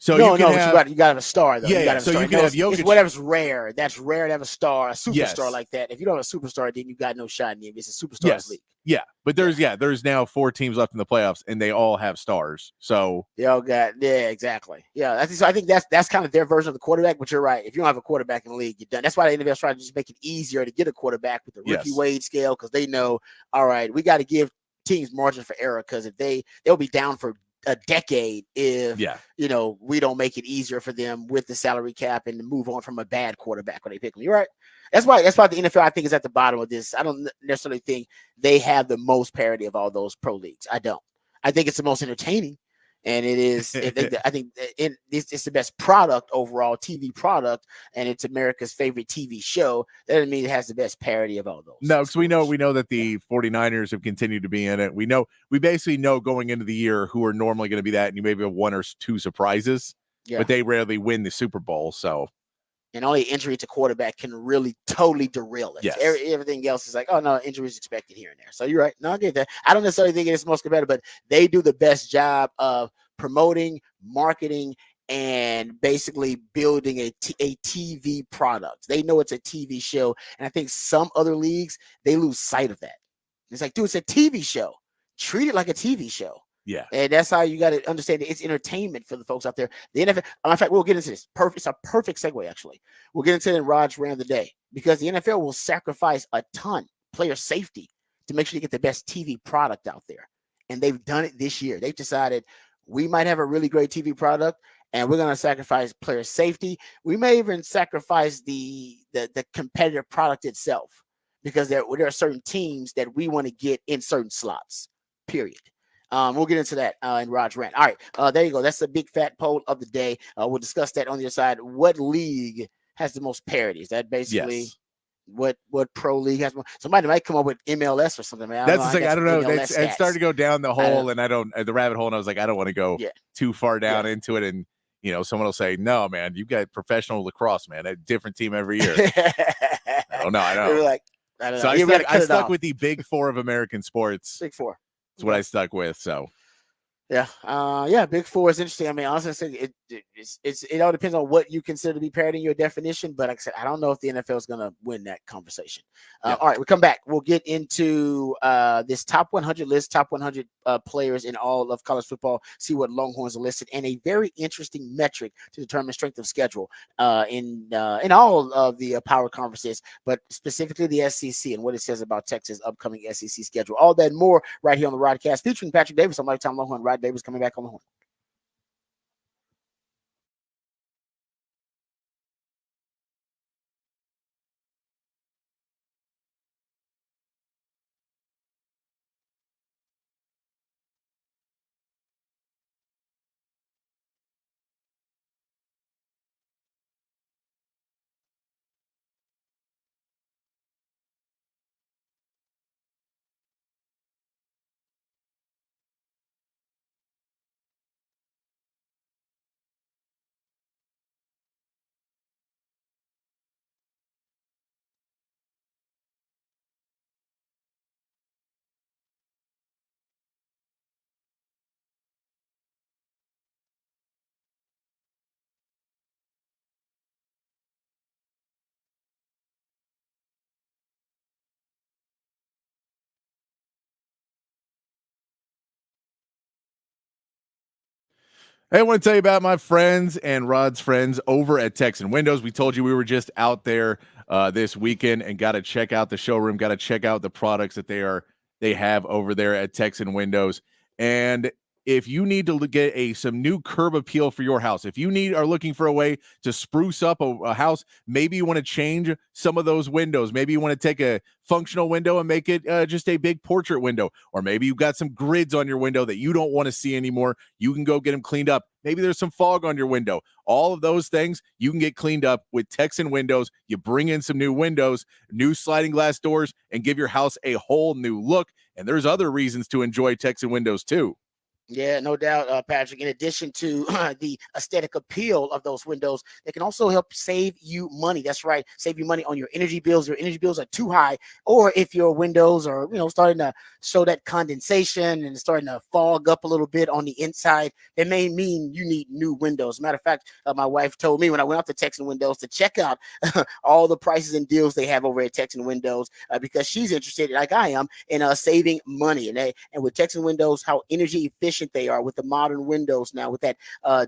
S2: So
S1: you got to have a star though.
S2: Yeah, so you can have Jokic.
S1: It's whatever's rare. That's rare to have a superstar like that. If you don't have a superstar, then you got no shot in the NBA. It's a superstars league.
S2: Yeah, but there's now 4 teams left in the playoffs, and they all have stars. So
S1: exactly. Yeah, I think that's kind of their version of the quarterback. But you're right. If you don't have a quarterback in the league, you're done. That's why the NFL's trying to just make it easier to get a quarterback with the rookie wage scale, because they know, all right, we got to give teams margin for error, because if they'll be down for a decade if we don't make it easier for them with the salary cap and to move on from a bad quarterback when they pick them. You're right. That's why the NFL, I think, is at the bottom of this. I don't necessarily think they have the most parity of all those pro leagues. I don't. I think it's the most entertaining, and it is. I think it's the best product overall, TV product, and it's America's favorite TV show. That doesn't mean it has the best parity of all those.
S2: No, because we know that the 49ers have continued to be in it. We basically know going into the year who are normally going to be that, and you maybe have 1 or 2 surprises, but they rarely win the Super Bowl. So.
S1: And only injury to quarterback can really totally derail it.
S2: Yes.
S1: Everything else is like, oh, no, injury is expected here and there. So you're right. No, I get that. I don't necessarily think it's most competitive, but they do the best job of promoting, marketing, and basically building a TV product. They know it's a TV show. And I think some other leagues, they lose sight of that. It's like, dude, it's a TV show. Treat it like a TV show.
S2: Yeah.
S1: And that's how you got to understand it. It's entertainment for the folks out there. The NFL, in fact, we'll get into this. It's a perfect segue, actually. We'll get into it in Rod's Rant of the Day, because the NFL will sacrifice a ton player safety to make sure you get the best TV product out there. And they've done it this year. They've decided we might have a really great TV product, and we're going to sacrifice player safety. We may even sacrifice the competitive product itself, because there are certain teams that we want to get in certain slots, period. We'll get into that in Rod's Rant. All right, there you go. That's the big fat poll of the day. We'll discuss that on the other side. What league has the most parity? Is that basically what pro league has more? Somebody might come up with MLS or something. Man.
S2: That's the thing. I don't know. It started to go down the hole, and the rabbit hole, and I was like, I don't want to go too far down into it. And someone will say, no, man, you've got professional lacrosse, man, a different team every year. I don't know. I know.
S1: Like, I don't know.
S2: So I stuck with the big 4 of American sports.
S1: Big 4.
S2: That's what I stuck with. So,
S1: Big 4 is interesting. I mean, honestly, it all depends on what you consider to be parity in your definition. But like I said, I don't know if the NFL is going to win that conversation. All right, we come back. We'll get into this top 100 list, top 100 players in all of college football. See what Longhorns are listed, and a very interesting metric to determine strength of schedule in all of the power conferences, but specifically the SEC and what it says about Texas' upcoming SEC schedule. All that and more right here on the Rodcast, featuring Patrick Davis on Lifetime Longhorn. Rod Davis coming back on the horn.
S2: Hey, I want to tell you about my friends and Rod's friends over at Texan Windows. We told you we were just out there this weekend and got to check out the showroom, got to check out the products that they have over there at Texan Windows. And if you need to get some new curb appeal for your house, if you are looking for a way to spruce up a house, maybe you want to change some of those windows. Maybe you want to take a functional window and make it just a big portrait window, or maybe you've got some grids on your window that you don't want to see anymore. You can go get them cleaned up. Maybe there's some fog on your window. All of those things you can get cleaned up with Texan Windows. You bring in some new windows, new sliding glass doors, and give your house a whole new look. And there's other reasons to enjoy Texan Windows too.
S1: Yeah, no doubt, Patrick. In addition to the aesthetic appeal of those windows, they can also help save you money. That's right, save you money on your energy bills. Your energy bills are too high, or if your windows are, starting to show that condensation and starting to fog up a little bit on the inside, it may mean you need new windows. Matter of fact, my wife told me when I went out to Texan Windows to check out all the prices and deals they have over at Texan Windows, because she's interested, like I am, in saving money. And with Texan Windows, how energy efficient they are with the modern windows now, with that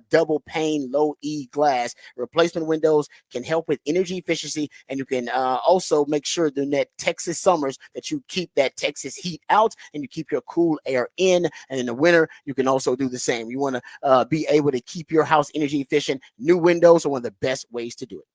S1: double pane low E glass. Replacement windows can help with energy efficiency, and you can also make sure during that Texas summers that you keep that Texas heat out and you keep your cool air in. And in the winter, you can also do the same. You want to be able to keep your house energy efficient. New windows are one of the best ways to do it.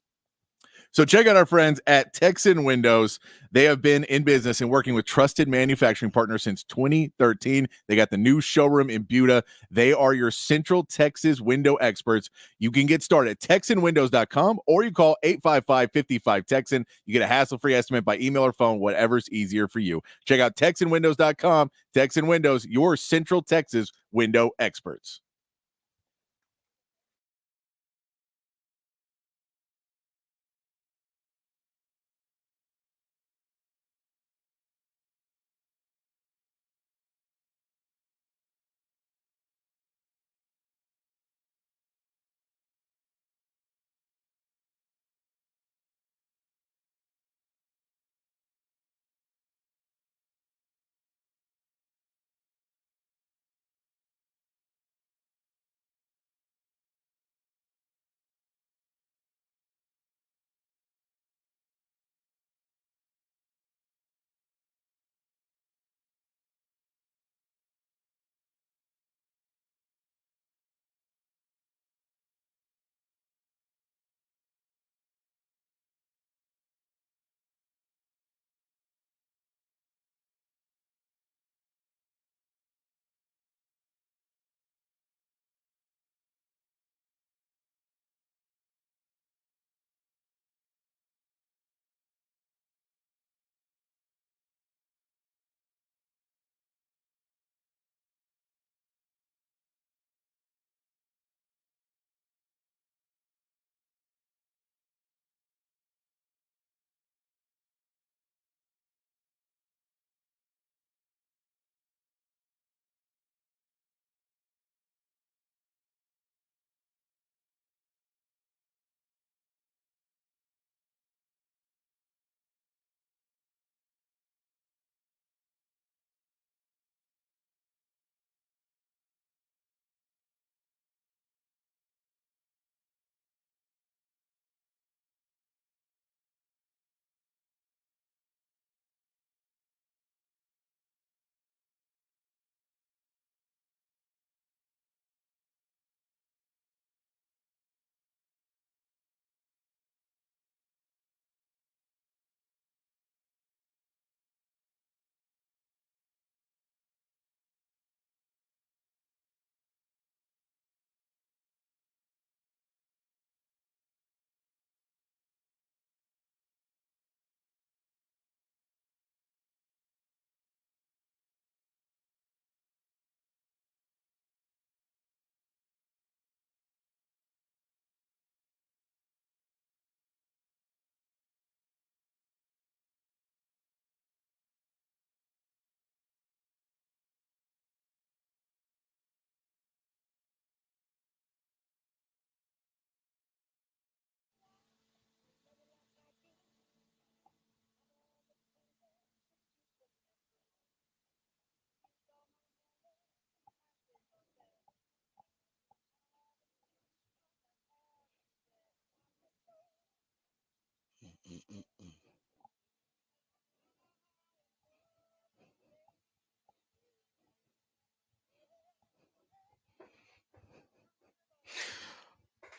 S2: So check out our friends at Texan Windows. They have been in business and working with trusted manufacturing partners since 2013. They got the new showroom in Buda. They are your Central Texas window experts. You can get started at TexanWindows.com, or you call 855-55-TEXAN. You get a hassle-free estimate by email or phone, whatever's easier for you. Check out TexanWindows.com. Texan Windows, your Central Texas window experts.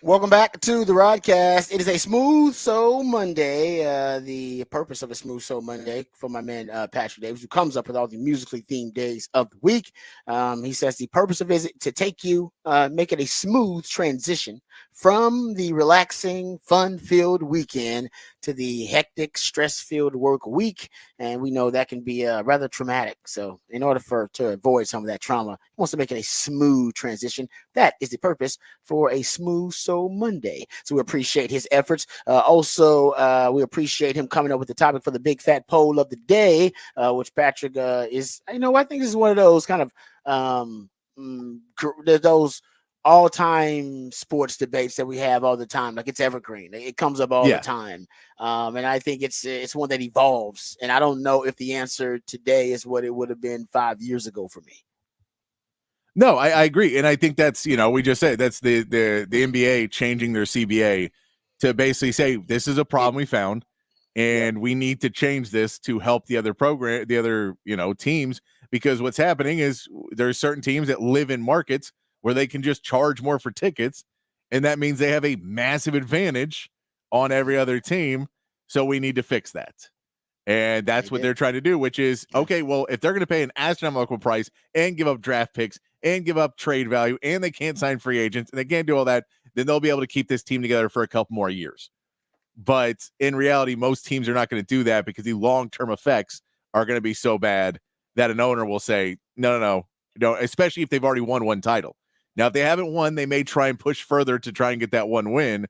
S1: Welcome back to the Rodcast. It is a Smooth Soul Monday. The purpose of a Smooth Soul Monday for my man Patrick Davis, who comes up with all the musically themed days of the week. He says the purpose of it is to take you, make it a smooth transition from the relaxing, fun-filled weekend to the hectic, stress-filled work week. And we know that can be rather traumatic. So in order to avoid some of that trauma, he wants to make it a smooth transition. That is the purpose for a Smooth Soul Monday. So we appreciate his efforts. Also, we appreciate him coming up with the topic for the big fat poll of the day, which Patrick is, I think this is one of those kind of those all-time sports debates that we have all the time. Like, it's evergreen. It comes up all the time. And I think it's one that evolves. And I don't know if the answer today is what it would have been 5 years ago for me.
S2: No, I agree. And I think that's, we just said that's the NBA changing their CBA to basically say this is a problem we found and we need to change this to help the other teams, because what's happening is there's certain teams that live in markets where they can just charge more for tickets, and that means they have a massive advantage on every other team. So we need to fix that. And that's what they're trying to do, which is, okay, well, if they're going to pay an astronomical price and give up draft picks and give up trade value, and they can't sign free agents and they can't do all that, then they'll be able to keep this team together for a couple more years. But in reality, most teams are not going to do that because the long-term effects are going to be so bad that an owner will say, no, especially if they've already won one title. Now, if they haven't won, they may try and push further to try and get that one win,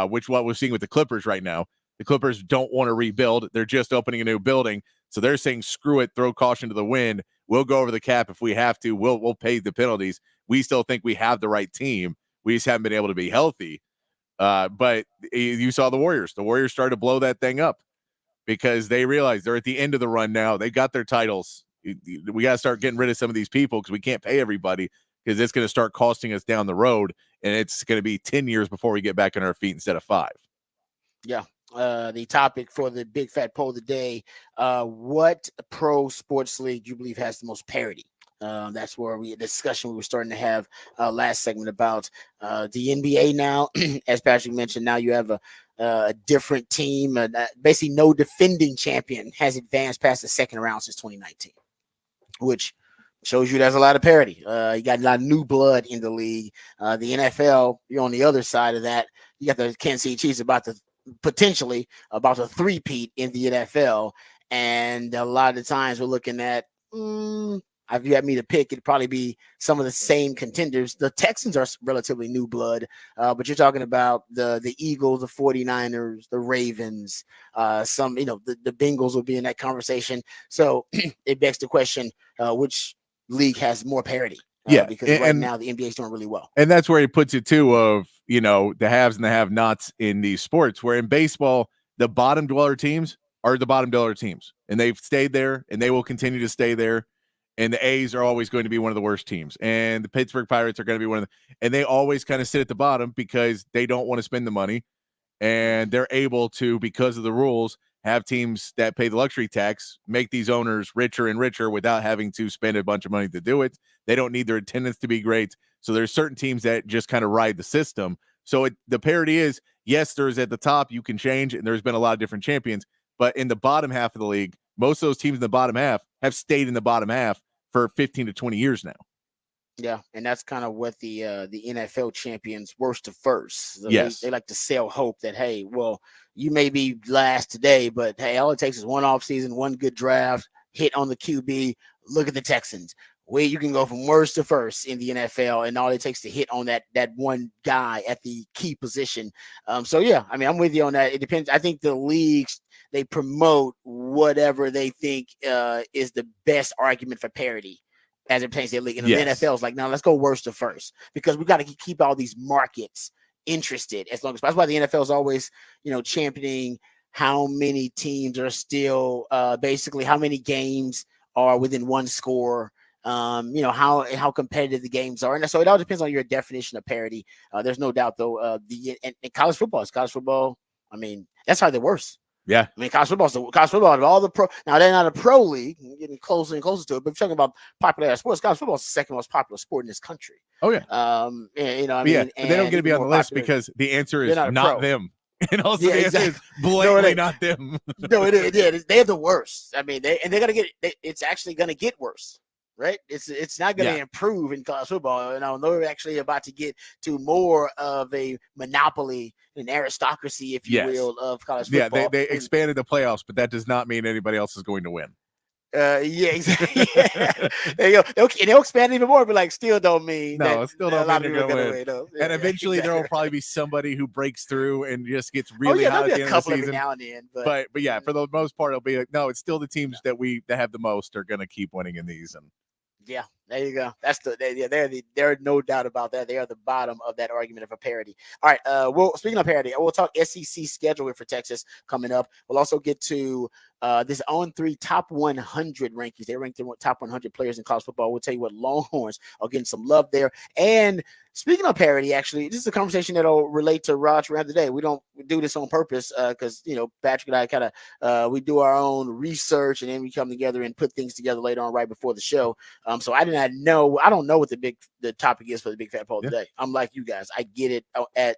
S2: which what we're seeing with the Clippers right now. The Clippers don't want to rebuild. They're just opening a new building. So they're saying, screw it, throw caution to the wind. We'll go over the cap if we have to. We'll pay the penalties. We still think we have the right team. We just haven't been able to be healthy. But you saw the Warriors. The Warriors started to blow that thing up because they realized they're at the end of the run now. They got their titles. We got to start getting rid of some of these people because we can't pay everybody, because it's going to start costing us down the road, and it's going to be 10 years before we get back on our feet instead of 5.
S1: Yeah. The topic for the big fat poll of the day: what pro sports league do you believe has the most parity? That's where the discussion we were starting to have last segment about the NBA now. As Patrick mentioned, now you have a different team. Basically, no defending champion has advanced past the second round since 2019, which shows you there's a lot of parity. You got a lot of new blood in the league. The NFL, you're on the other side of that. You got the Kansas City Chiefs potentially about to three-peat in the NFL. And a lot of the times we're looking at, if you had me to pick, it'd probably be some of the same contenders. The Texans are relatively new blood, but you're talking about the Eagles, the 49ers, the Ravens, the Bengals will be in that conversation. So it begs the question, which league has more parity? Because right now the NBA is doing really well.
S2: And that's where he puts it too, of, the haves and the have-nots in these sports, where in baseball, the bottom dweller teams are the bottom dweller teams, and they've stayed there and they will continue to stay there. And the A's are always going to be one of the worst teams, and the Pittsburgh Pirates are going to be one of the, and they always kind of sit at the bottom because they don't want to spend the money, and they're able to, because of the rules, have teams that pay the luxury tax make these owners richer and richer without having to spend a bunch of money to do it. They don't need their attendance to be great. So there's certain teams that just kind of ride the system. So the parity is, yes, there's at the top, you can change, and there's been a lot of different champions, but in the bottom half of the league, most of those teams in the bottom half have stayed in the bottom half for 15 to 20 years now.
S1: Yeah, and that's kind of what the NFL champions worst to first. So
S2: yes,
S1: they like to sell hope that, hey, well, you may be last today, but hey, all it takes is one off season, one good draft, hit on the QB. Look at the Texans, where you can go from worst to first in the NFL, and all it takes to hit on that one guy at the key position. So yeah, I mean, I'm with you on that. It depends. I think the leagues, they promote whatever they think is the best argument for parity as it pertains to the league. And the NFL is like, now let's go worst to first, because we got to keep all these markets interested as long as possible. That's why the NFL is always, championing how many teams are still basically how many games are within one score. How competitive the games are. And so it all depends on your definition of parity. There's no doubt, though, and college football, I mean, that's how they're worse.
S2: Yeah.
S1: I mean, college football of all the pro. Now they're not a pro league, getting closer and closer to it. But if you're talking about popular sports, college football is the second most popular sport in this country.
S2: Oh yeah.
S1: You know, I
S2: But
S1: mean,
S2: yeah, they don't get to be on the list
S1: popular,
S2: because the answer is
S1: not a
S2: not
S1: pro.
S2: them. And also
S1: Yeah,
S2: the answer
S1: exactly.
S2: is blatantly
S1: No,
S2: not them.
S1: No, it is. Yeah, they're the worst. I mean, they're gonna get. It's actually gonna get worse, right? It's not gonna improve in college football. And I know we're actually about to get to more of a monopoly, an aristocracy, if you will, of college football.
S2: Yeah, they expanded the playoffs, but that does not mean anybody else is going to win.
S1: Yeah, exactly. Yeah. There you go. They'll expand even more, but like still don't mean
S2: it still don't mean they're going to win.
S1: No.
S2: And eventually there will probably be somebody who breaks through and just gets
S1: Oh
S2: really
S1: yeah,
S2: hot
S1: there'll
S2: at
S1: be
S2: the
S1: a
S2: end of the
S1: couple every
S2: season.
S1: now and then,
S2: But yeah, for the most part, it'll be like, no, it's still the teams that have the most are going to keep winning in these. And
S1: yeah, there you go. That's they're no doubt about that. They are the bottom of that argument of a parity. All right. Well, speaking of parity, we'll talk SEC schedule for Texas coming up. We'll also get to this On3 top 100 rankings. They ranked the top 100 players in college football. We'll tell you what Longhorns are getting some love there. And speaking of parity, actually, this is a conversation that'll relate to Raj around today. We don't do this on purpose because, Patrick and I kind of we do our own research and then we come together and put things together later on right before the show. So I don't know what the topic is for the Big Fat Poll today. I'm like you guys. I get it as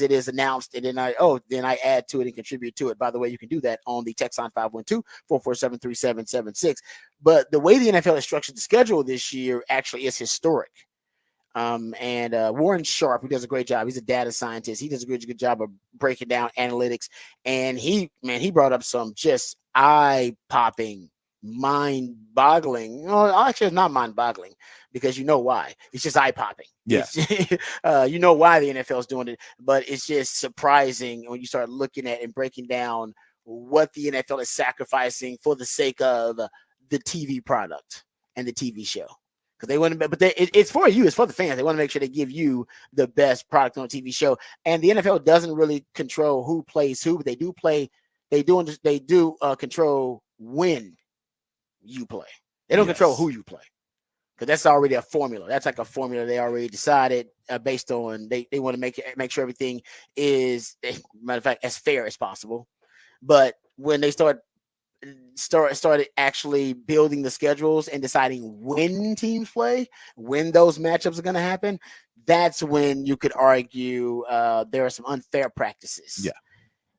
S1: it is announced, and then I add to it and contribute to it. By the way, you can do that on the text line 512-447-3776. But the way the NFL has structured the schedule this year actually is historic. And Warren Sharp, who does a great job. He's a data scientist. He does a good job of breaking down analytics. And he brought up some just eye-popping, mind-boggling. No, actually, it's not mind-boggling because you know why. It's just eye-popping.
S2: Yeah.
S1: You know why the NFL is doing it, but it's just surprising when you start looking at and breaking down what the NFL is sacrificing for the sake of the TV product and the TV show. Because they want to, but it's for you, it's for the fans. They want to make sure they give you the best product on a TV show. And the NFL doesn't really control who plays who, but they do control when you play. They don't control who you play, because that's already a formula. That's like a formula they already decided based on they want to make sure everything is, matter of fact, as fair as possible. But when they started actually building the schedules and deciding when teams play, when those matchups are going to happen, that's when you could argue there are some unfair practices. Yeah.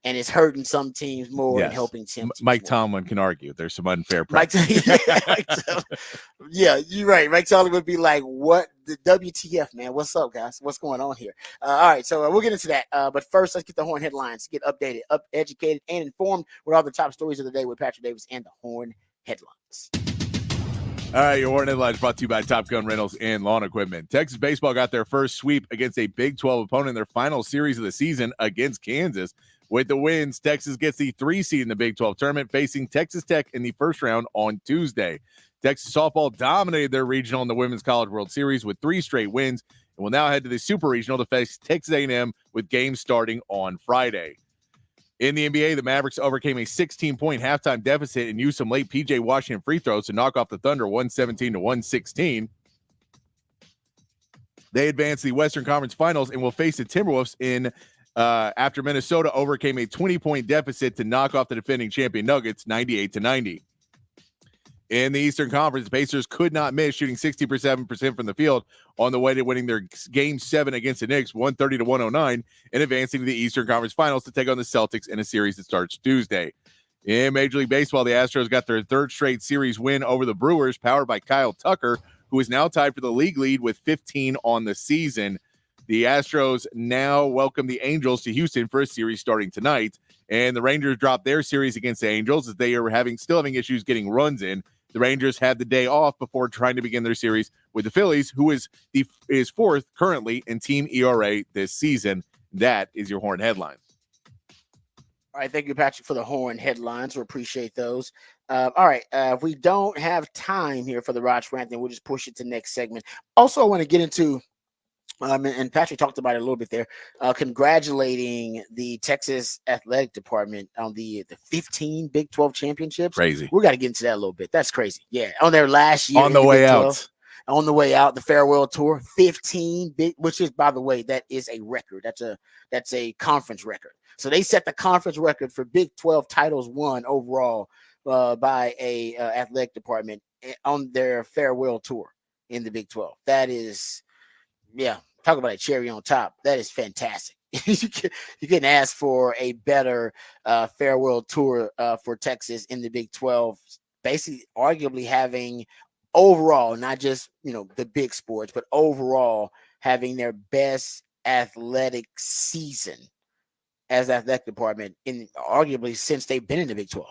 S1: And it's hurting some teams more and helping teams.
S2: Mike Tomlin can argue there's some unfair
S1: practices. Yeah, you're right. Mike Tomlin would be like, what the WTF, man? What's up, guys? What's going on here? All right, so we'll get into that. But first, let's get the Horn headlines, get updated, educated, and informed with all the top stories of the day with Patrick Davis and the Horn headlines.
S2: All right, your Horn headlines brought to you by Top Gun Rentals and Lawn Equipment. Texas baseball got their first sweep against a Big 12 opponent in their final series of the season against Kansas. With the wins, Texas gets the 3 seed in the Big 12 tournament, facing Texas Tech in the first round on Tuesday. Texas softball dominated their regional in the Women's College World Series with 3 straight wins, and will now head to the Super Regional to face Texas A&M with games starting on Friday. In the NBA, the Mavericks overcame a 16-point halftime deficit and used some late P.J. Washington free throws to knock off the Thunder 117-116. They advanced the Western Conference Finals and will face the Timberwolves after Minnesota overcame a 20-point deficit to knock off the defending champion Nuggets 98-90. In the Eastern Conference, the Pacers could not miss, shooting 67% from the field on the way to winning their Game 7 against the Knicks, 130-109, and advancing to the Eastern Conference Finals to take on the Celtics in a series that starts Tuesday. In Major League Baseball, the Astros got their 3rd straight series win over the Brewers, powered by Kyle Tucker, who is now tied for the league lead with 15 on the season. The Astros now welcome the Angels to Houston for a series starting tonight, and the Rangers dropped their series against the Angels as they are still having issues getting runs in. The Rangers had the day off before trying to begin their series with the Phillies, who is 4th currently in team ERA this season. That is your Horn headlines.
S1: All right, thank you, Patrick, for the Horn headlines. We appreciate those. All right, if we don't have time here for the Raj rant, then we'll just push it to the next segment. Also, I want to get into and Patrick talked about it a little bit there, congratulating the Texas athletic department on the 15 Big 12 championships.
S2: Crazy.
S1: We got to get into that a little bit. That's crazy. Yeah, on their last year
S2: on the way out.
S1: on the way out, the farewell tour, 15 big, which is, by the way, that is a record. That's a conference record. So they set the conference record for Big 12 titles won overall by a athletic department on their farewell tour in the Big 12. That is, yeah, talk about a cherry on top. That is fantastic. You can ask for a better farewell tour for Texas in the Big 12. Basically, arguably having overall, not just the big sports, but overall having their best athletic season as athletic department in arguably since they've been in the Big 12.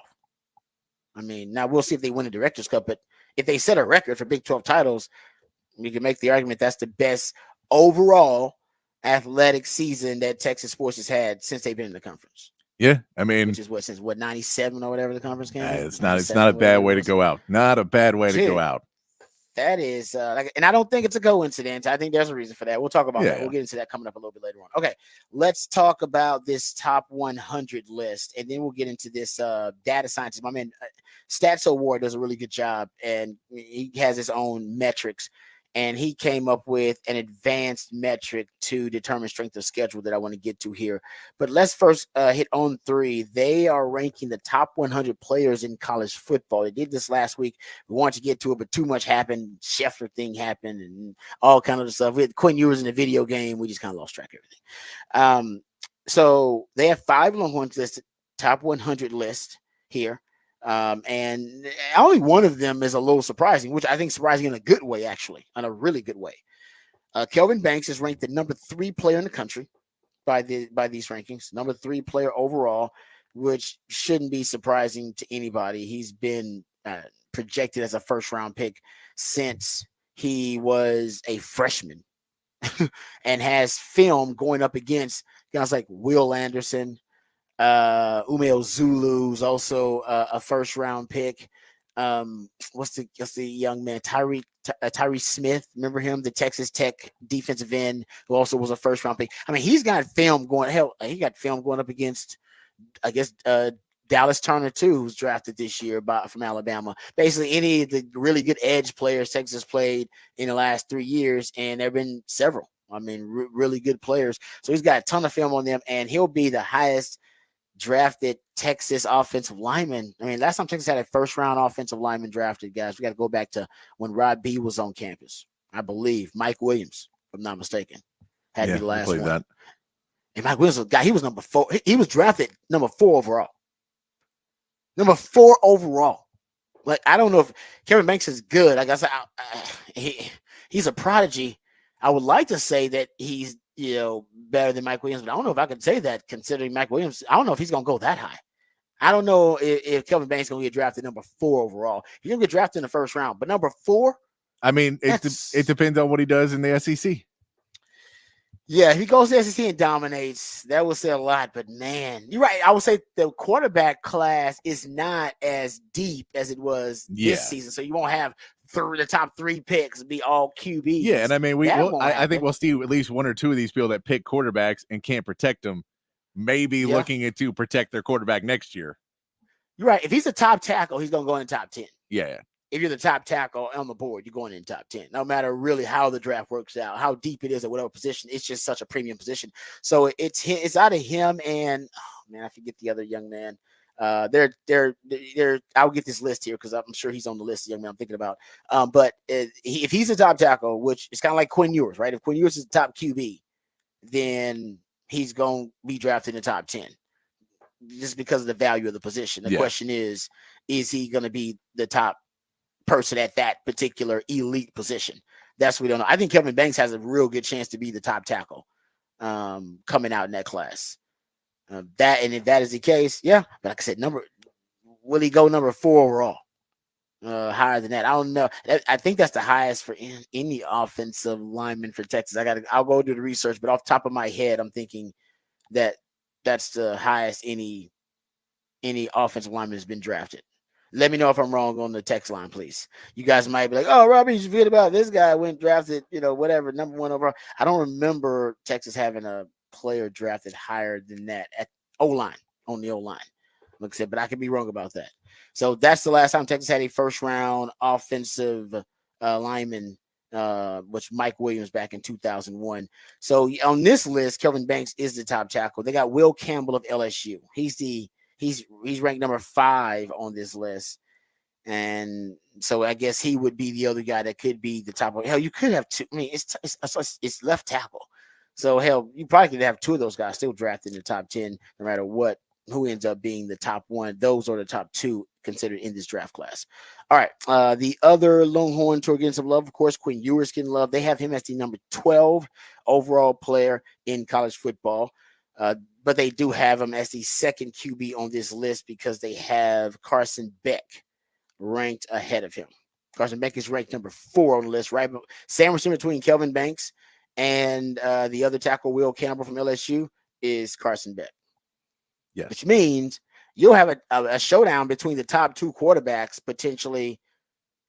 S1: I mean, now we'll see if they win the Directors Cup, but if they set a record for Big 12 titles, you can make the argument that's the best overall athletic season that Texas sports has had since they've been in the conference.
S2: Yeah, I mean,
S1: which is since 97 or whatever the conference came.
S2: It's not a bad way to go out. Not a bad way to go out.
S1: That is and I don't think it's a coincidence. I think there's a reason for that. We'll talk about that. We'll get into that coming up a little bit later on. Okay, let's talk about this top 100 list, and then we'll get into this data scientist. My man, Stats Award does a really good job, and he has his own metrics. And he came up with an advanced metric to determine strength of schedule that I want to get to here. But let's first hit on 3. They are ranking the top 100 players in college football. They did this last week. We wanted to get to it, but too much happened. Scheffler thing happened and all kind of stuff. We had Quinn Ewers in the video game. We just kind of lost track of everything. So they have 5 Longhorns listed, top 100 list here. And only one of them is a little surprising, which I think surprising in a good way, actually, in a really good way. Kelvin Banks is ranked the number 3 player in the country by these rankings, number 3 player overall, which shouldn't be surprising to anybody. He's been projected as a first-round pick since he was a freshman and has film going up against guys like Will Anderson, Umeo Zulu's also a first round pick. What's the young man? Tyree Smith. Remember him, the Texas Tech defensive end who also was a first round pick. I mean, he's got film going. Hell, he got film going up against, I guess, Dallas Turner too, who's drafted this year from Alabama. Basically, any of the really good edge players Texas played in the last 3 years, and there've been several. I mean, really good players. So he's got a ton of film on them, and he'll be the highest drafted Texas offensive lineman. I mean, last time Texas had a first round offensive lineman drafted, guys. We got to go back to when Rod B was on campus. I believe Mike Williams, if I'm not mistaken, had to be the last one. That. And Mike Williams was a guy. He was number 4. He was drafted number 4 overall. Number 4 overall. Like, I don't know if Kevin Banks is good. Like I said, he's a prodigy. I would like to say that he's better than Mike Williams, but I don't know if I can say that considering Mike Williams. I don't know if he's going to go that high. I don't know if Kelvin Banks is going to get drafted number 4 overall. He's going to get drafted in the first round, but number 4.
S2: I mean, it depends on what he does in the SEC.
S1: Yeah, if he goes to the SEC and dominates, that will say a lot. But man, you're right. I would say the quarterback class is not as deep as it was this season, so you won't have the top 3 picks be all QBs.
S2: Yeah, and I mean, I think we'll see at least 1 or 2 of these people that pick quarterbacks and can't protect them, maybe looking to protect their quarterback next year.
S1: You're right. If he's a top tackle, he's going to go in the top 10.
S2: Yeah.
S1: If you're the top tackle on the board, you're going in top 10. No matter really how the draft works out, how deep it is at whatever position, it's just such a premium position. So it's out of him and I forget the other young man. They're I'll get this list here because I'm sure he's on the list, the young man I'm thinking about. But if he's a top tackle, which is kind of like Quinn Ewers, right? If Quinn Ewers is the top QB, then he's going to be drafted in the top 10 just because of the value of the position. The question is he going to be the top person at that particular elite position? That's what we don't know. I think Kelvin Banks has a real good chance to be the top tackle coming out in that class. And if that is the case, but like I said, will he go number 4 overall? Higher than that? I don't know. I think that's the highest for any offensive lineman for Texas. I'll go do the research, but off the top of my head, I'm thinking that that's the highest any offensive lineman has been drafted. Let me know if I'm wrong on the text line, please. You guys might be like, "Oh, Robbie, you forget about this guy went drafted, whatever, number 1 overall." I don't remember Texas having a player drafted higher than that at O-line, on the O-line. Like I said, but I could be wrong about that. So that's the last time Texas had a first-round offensive lineman which Mike Williams back in 2001. So on this list, Kelvin Banks is the top tackle. They got Will Campbell of LSU. He's ranked number 5 on this list. And so I guess he would be the other guy that could be the top. Hell, you could have 2. I mean, it's left tackle. So hell, you probably could have 2 of those guys still drafted in the top 10, no matter who ends up being the top 1. Those are the top 2 considered in this draft class. All right. The other Longhorn tour getting some love, of course, Quinn Ewers getting love. They have him as the number 12 overall player in college football. But they do have him as the second QB on this list because they have Carson Beck ranked ahead of him. Carson Beck is ranked number 4 on the list, right? Sandwiched in between Kelvin Banks and the other tackle, Will Campbell from LSU, is Carson Beck.
S2: Yes.
S1: Which means you'll have a showdown between the top 2 quarterbacks potentially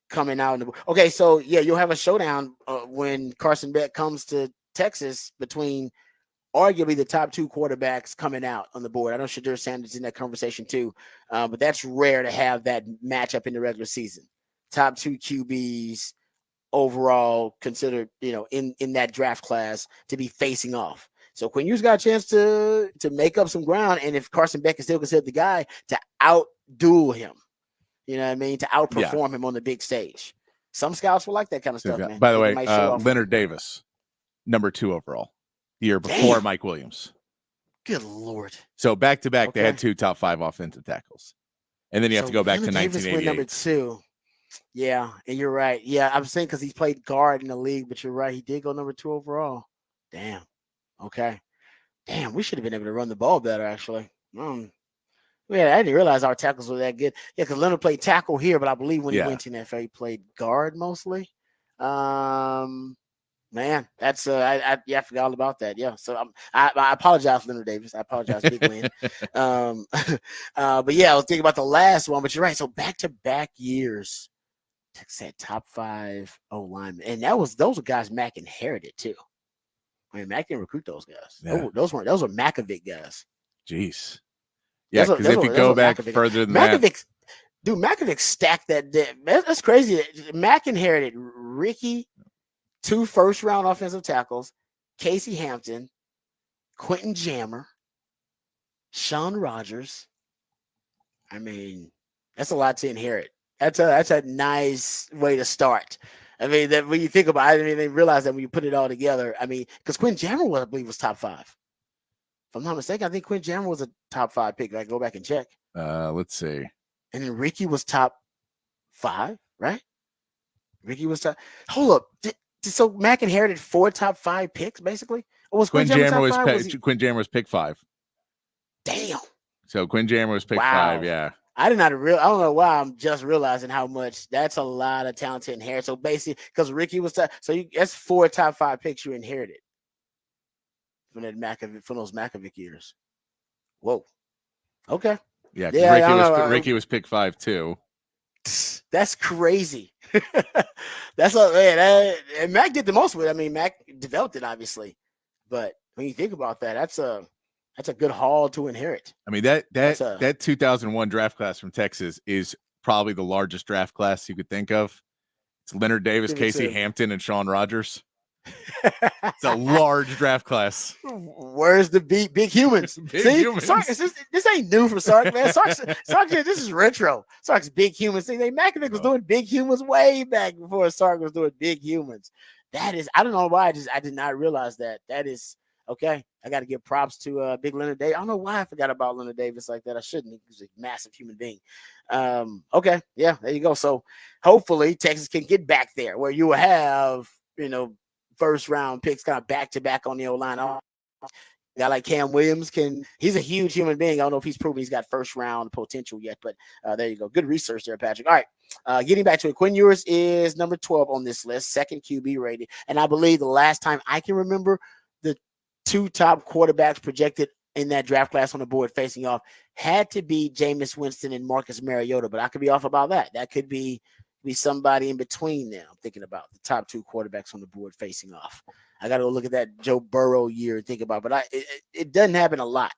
S1: coming out. Okay, so yeah, you'll have a showdown when Carson Beck comes to Texas between arguably the top 2 quarterbacks coming out on the board. I know Shadur Sanders in that conversation too, but that's rare to have that matchup in the regular season. Top 2 QBs overall considered, in that draft class to be facing off. So Quinn Ewers got a chance to make up some ground, and if Carson Beck is still considered the guy to outduel him, you know what I mean, to outperform him on the big stage. Some scouts will like that kind of stuff, man.
S2: By the way, Leonard Davis, number 2 overall, the year before Mike Williams.
S1: Good Lord.
S2: So back-to-back, they had 2 top 5 offensive tackles. And then you have to go back to 1988.
S1: Number 2. Yeah, and you're right. Yeah, I'm saying because he played guard in the league, but you're right. He did go number 2 overall. Damn. Okay. Damn, we should have been able to run the ball better, actually. Yeah, I didn't realize our tackles were that good. Yeah, because Leonard played tackle here, but I believe when he went to the NFL, he played guard mostly. Man, that's I forgot all about that. Yeah, so I apologize, Leonard Davis. I apologize, Big Lynn. But yeah, I was thinking about the last one. But you're right. So back-to-back years, Texas had top 5 O linemen, and those were guys Mac inherited too. I mean, Mac didn't recruit those guys.
S2: Yeah.
S1: Those were Makovic guys.
S2: Jeez. Yeah, because if you go back further than that.
S1: Dude, Makovic stacked that. That's crazy. Mac inherited Ricky, 2 first-round offensive tackles, Casey Hampton, Quentin Jammer, Sean Rogers. I mean, that's a lot to inherit. That's a nice way to start. I mean, that when you think about it, they realize that when you put it all together, I mean, because Quinn Jammer, I believe, was top 5. If I'm not mistaken, I think Quinn Jammer was a top 5 pick. I go back and check.
S2: Let's see.
S1: And then Ricky was top 5, right? Ricky was top. Hold up. So Mac inherited 4 top 5 picks, basically? Or was Quinn Jammer
S2: Quinn Jammer was pick 5.
S1: Damn.
S2: So Quinn Jammer was pick 5, yeah.
S1: I don't know why I'm just realizing how much. That's a lot of talent to inherit. So basically, because Ricky was that's 4 top 5 picks you inherited from those Makovic years. Whoa. Okay.
S2: Yeah, Ricky was pick 5 too.
S1: That's crazy. That's man. And Mac did the most with it. I mean, Mac developed it, obviously, but when you think about that, that's a good haul to inherit.
S2: I mean, that 2001 draft class from Texas is probably the largest draft class you could think of. It's Leonard Davis, Casey Hampton, and Sean Rogers. It's a large draft class.
S1: Where's the big humans?
S2: Humans.
S1: Sark, this ain't new for Sark, man. Sark, this is retro. Sark's big humans thing. Makovic was doing big humans way back before Sark was doing big humans. That is, I don't know why. I did not realize that. That is okay. I got to give props to Big Leonard Davis. I don't know why I forgot about Leonard Davis like that. I shouldn't. He's a massive human being. Okay, yeah, there you go. So hopefully Texas can get back there where you have, first round picks kind of back to back on the O-line. A guy like Cam Williams he's a huge human being. I don't know if he's proven he's got first round potential yet, but there you go. Good research there, Patrick. All right. Getting back to it, Quinn Ewers is number 12 on this list, second QB rated. And I believe the last time I can remember, the 2 top quarterbacks projected in that draft class on the board facing off had to be Jameis Winston and Marcus Mariota, but I could be off about that. That could be somebody in between there. I'm thinking about the top 2 quarterbacks on the board facing off. I got to go look at that Joe Burrow year and think about it, but it doesn't happen a lot.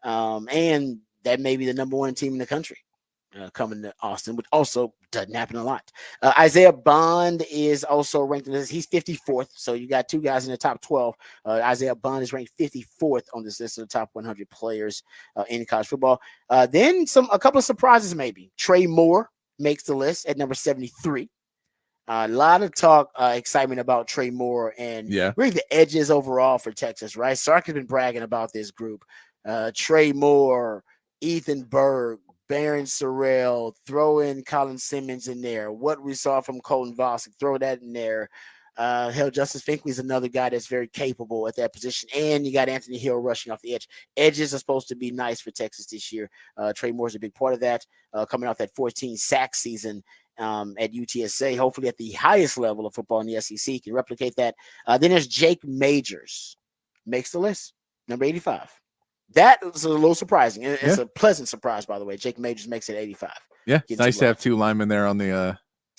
S1: And that may be the number 1 team in the country. coming to Austin, which also doesn't happen a lot. Isaiah Bond is also ranked in this. He's 54th. So you got two guys in the top 12. Isaiah Bond is ranked 54th on this list of the top 100 players in college football. Then a couple of surprises maybe. Trey Moore makes the list at number 73. A lot of talk, excitement about Trey Moore and really the edges overall for Texas, right? Sark has been bragging about this group. Trey Moore, Ethan Berg, Baron Sorrell, throw in Colin Simmons in there. What we saw from Colton Voss, throw that in there. Hell, Justice Finkley is another guy that's very capable at that position. And you got Anthony Hill rushing off the edge. Edges are supposed to be nice for Texas this year. Trey Moore's a big part of that, coming off that 14 sack season at UTSA, hopefully at the highest level of football in the SEC, can replicate that. Then there's Jake Majors, makes the list, number 85. That was a little surprising. It's a pleasant surprise, by the way. Jake Majors makes it 85.
S2: Yeah, it's nice to have two linemen there on the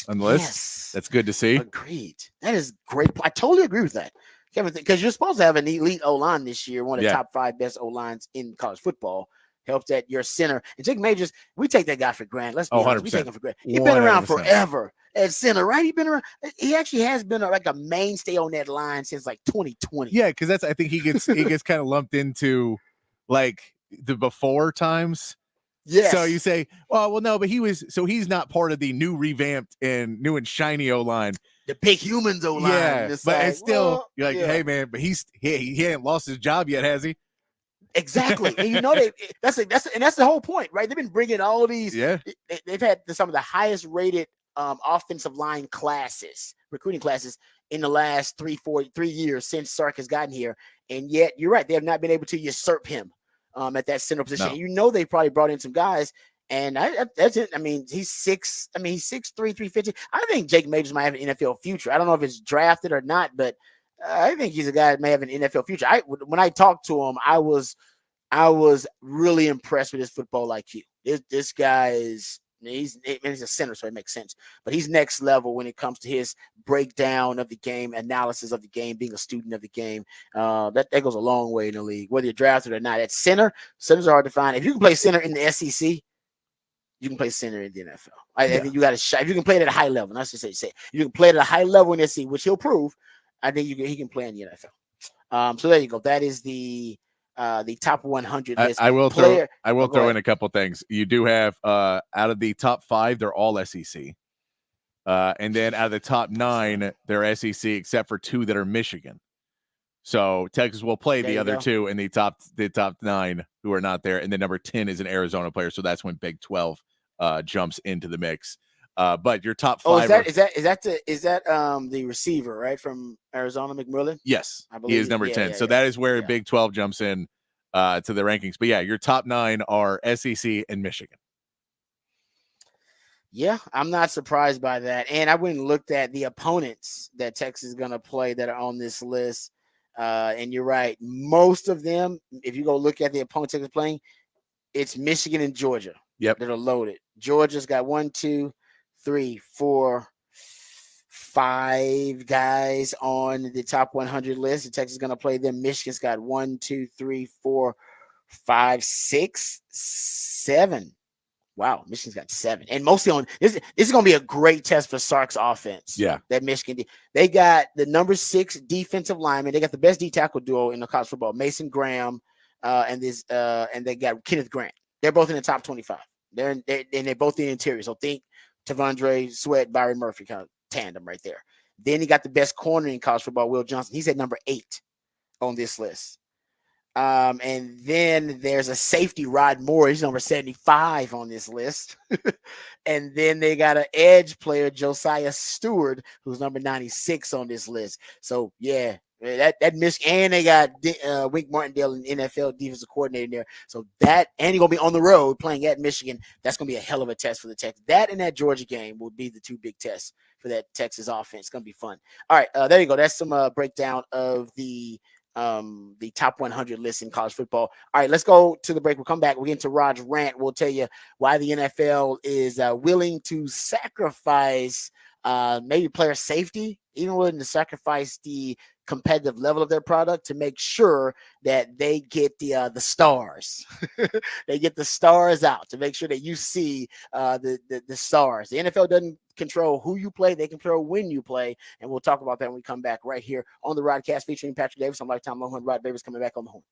S2: list.
S1: Yes.
S2: That's good to see.
S1: Agreed. That is great. I totally agree with that, Kevin, because you're supposed to have an elite O-line this year, one of the top 5 best O-lines in college football. Helps that your center. And Jake Majors, we take that guy for granted. Let's be honest. We take him for granted. He's been around forever at center, right? He's been around. He actually has been like a mainstay on that line since like 2020.
S2: Yeah, because I think he gets kind of lumped into like the before times.
S1: Yes.
S2: So you say, well, no, but he's not part of the new revamped and new and shiny O-line.
S1: The big humans O-line.
S2: Yeah, but it's still, you're like, hey man, but he hasn't lost his job yet, has he?
S1: Exactly. And you know, that's the whole point, right? They've been bringing all these.
S2: Yeah.
S1: They've had some of the highest rated offensive line classes, recruiting classes in the last 3 years since Sark has gotten here. And yet you're right. They have not been able to usurp him at that center position.
S2: No.
S1: You know, they probably brought in some guys. And that's it. I mean, he's 6'3", 350. I think Jake Majors might have an NFL future. I don't know if it's drafted or not, but I think he's a guy that may have an NFL future. When I talked to him, I was really impressed with his football IQ. This guy is he's a center, so it makes sense. But he's next level when it comes to his breakdown of the game, analysis of the game, being a student of the game. That goes a long way in the league, whether you're drafted or not. At centers are hard to find. If you can play center in the SEC, you can play center in the NFL. I think you got a shot. If you can play it at a high level, not to say you can play it at a high level in the SEC, which he'll prove. I think he can play in the NFL. So there you go. That is the top 100 list.
S2: I will throw in a couple things. You do have out of the top 5, they're all SEC. And then out of the top 9, they're SEC except for 2 that are Michigan. So Texas will play the other 2 in the top 9 who are not there. And then number 10 is an Arizona player. So that's when Big 12 jumps into the mix. But your top 5
S1: is that the receiver, right, from Arizona, McMillan?
S2: Yes, I believe he is number 10. So that is where Big 12 jumps in to the rankings. But yeah, your top 9 are SEC and Michigan.
S1: Yeah, I'm not surprised by that. And I went and looked at the opponents that Texas is going to play that are on this list. And you're right. Most of them, if you go look at the opponents Texas playing, it's Michigan and Georgia.
S2: Yep.
S1: That are loaded. Georgia's got 1, 2, 3, 4, 5 guys on the top 100 list. And Texas is going to play them. Michigan's got 1, 2, 3, 4, 5, 6, 7. Wow, Michigan's got 7. And mostly on this is going to be a great test for Sark's offense.
S2: Yeah.
S1: That Michigan, they got the number 6 defensive lineman. They got the best D tackle duo in the college football, Mason Graham, and they got Kenneth Grant. They're both in the top 25. They're both in the interior. So think Tavondre Sweat, Byron Murphy kind of tandem right there. Then he got the best corner in college football, Will Johnson. He's at number 8 on this list. And then there's a safety, Rod Moore. He's number 75 on this list. And then they got an edge player, Josiah Stewart, who's number 96 on this list. So yeah, that Michigan, and they got Wink Martindale, an NFL defensive coordinator in there. So that, and he's gonna be on the road playing at Michigan. That's gonna be a hell of a test for the Texans. That and that Georgia game will be the 2 big tests for that Texas offense. It's gonna be fun. All right, there you go. That's some breakdown of the top 100 list in college football. All right, let's go to the break. We'll come back. We'll get into Rod's rant. We'll tell you why the NFL is willing to sacrifice maybe player safety, even willing to sacrifice the competitive level of their product to make sure that they get the stars. They get the stars out to make sure that you see the stars. The NFL doesn't control who you play; they control when you play, and we'll talk about that when we come back right here on the Rodcast featuring Patrick Davis on Lifetime Longhorn. Rod Davis coming back on the horn.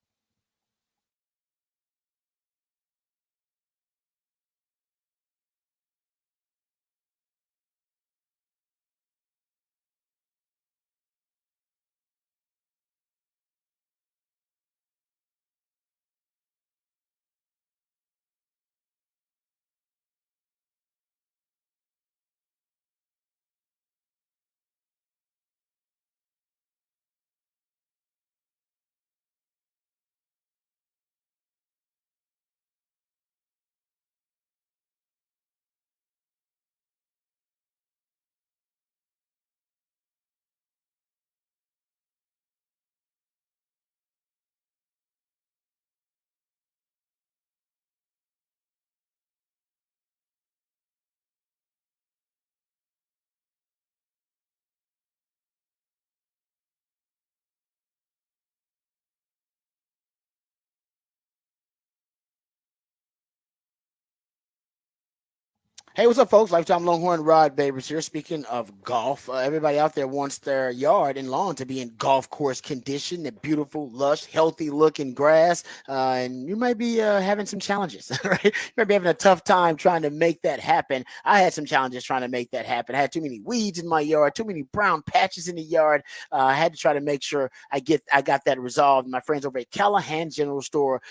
S1: Hey, what's up, folks? Lifetime Longhorn Rod Babers here. Speaking of golf, everybody out there wants their yard and lawn to be in golf course condition, the beautiful, lush, healthy-looking grass, and you might be having some challenges, right? You might be having a tough time trying to make that happen. I had some challenges trying to make that happen. I had too many weeds in my yard, too many brown patches in the yard. I had to try to make sure I got that resolved. My friends over at Callahan General Store,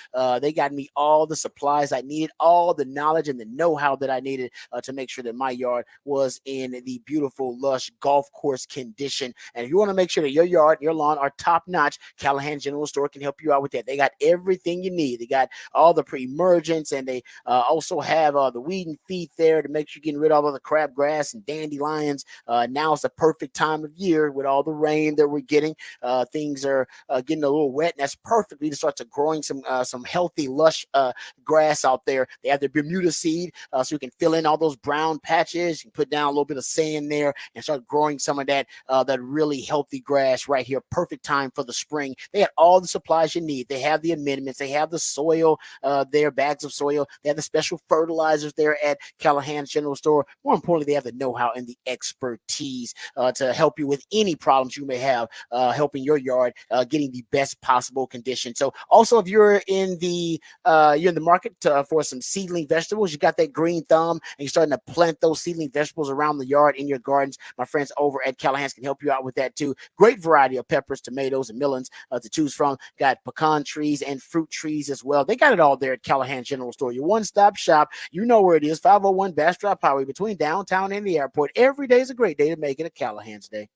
S1: they got me all the supplies I needed, all the knowledge and the know-how that I needed to make sure that my yard was in the beautiful, lush golf course condition. And if you want to make sure that your yard, your lawn are top notch, Callahan General Store can help you out with that. They got everything you need. They got all the pre-emergents, and they also have the weed and feed there to make sure you're getting rid of all the crabgrass and dandelions. Now is the perfect time of year with all the rain that we're getting. Things are getting a little wet, and that's perfect. We can start to growing some healthy, lush grass out there. They have their Bermuda seed, so you can fill in all those brown patches. You can put down a little bit of sand there and start growing some of that really healthy grass right here. Perfect time for the spring. They have all the supplies you need. They have the amendments. They have the soil there, bags of soil. They have the special fertilizers there at Callahan's General Store. More importantly, they have the know-how and the expertise to help you with any problems you may have, helping your yard getting the best possible condition. So also, if you're in the market for some seedling vegetables, you got that green thumb and you're starting to plant those seedling vegetables around the yard in your gardens, my friends over at Callahan's can help you out with that too. Great variety of peppers, tomatoes, and melons to choose from. Got pecan trees and fruit trees as well. They got it all there at Callahan General Store. Your one-stop shop. You know where it is, 501 Bastrop Highway between downtown and the airport. Every day is a great day to make it a Callahan's Day.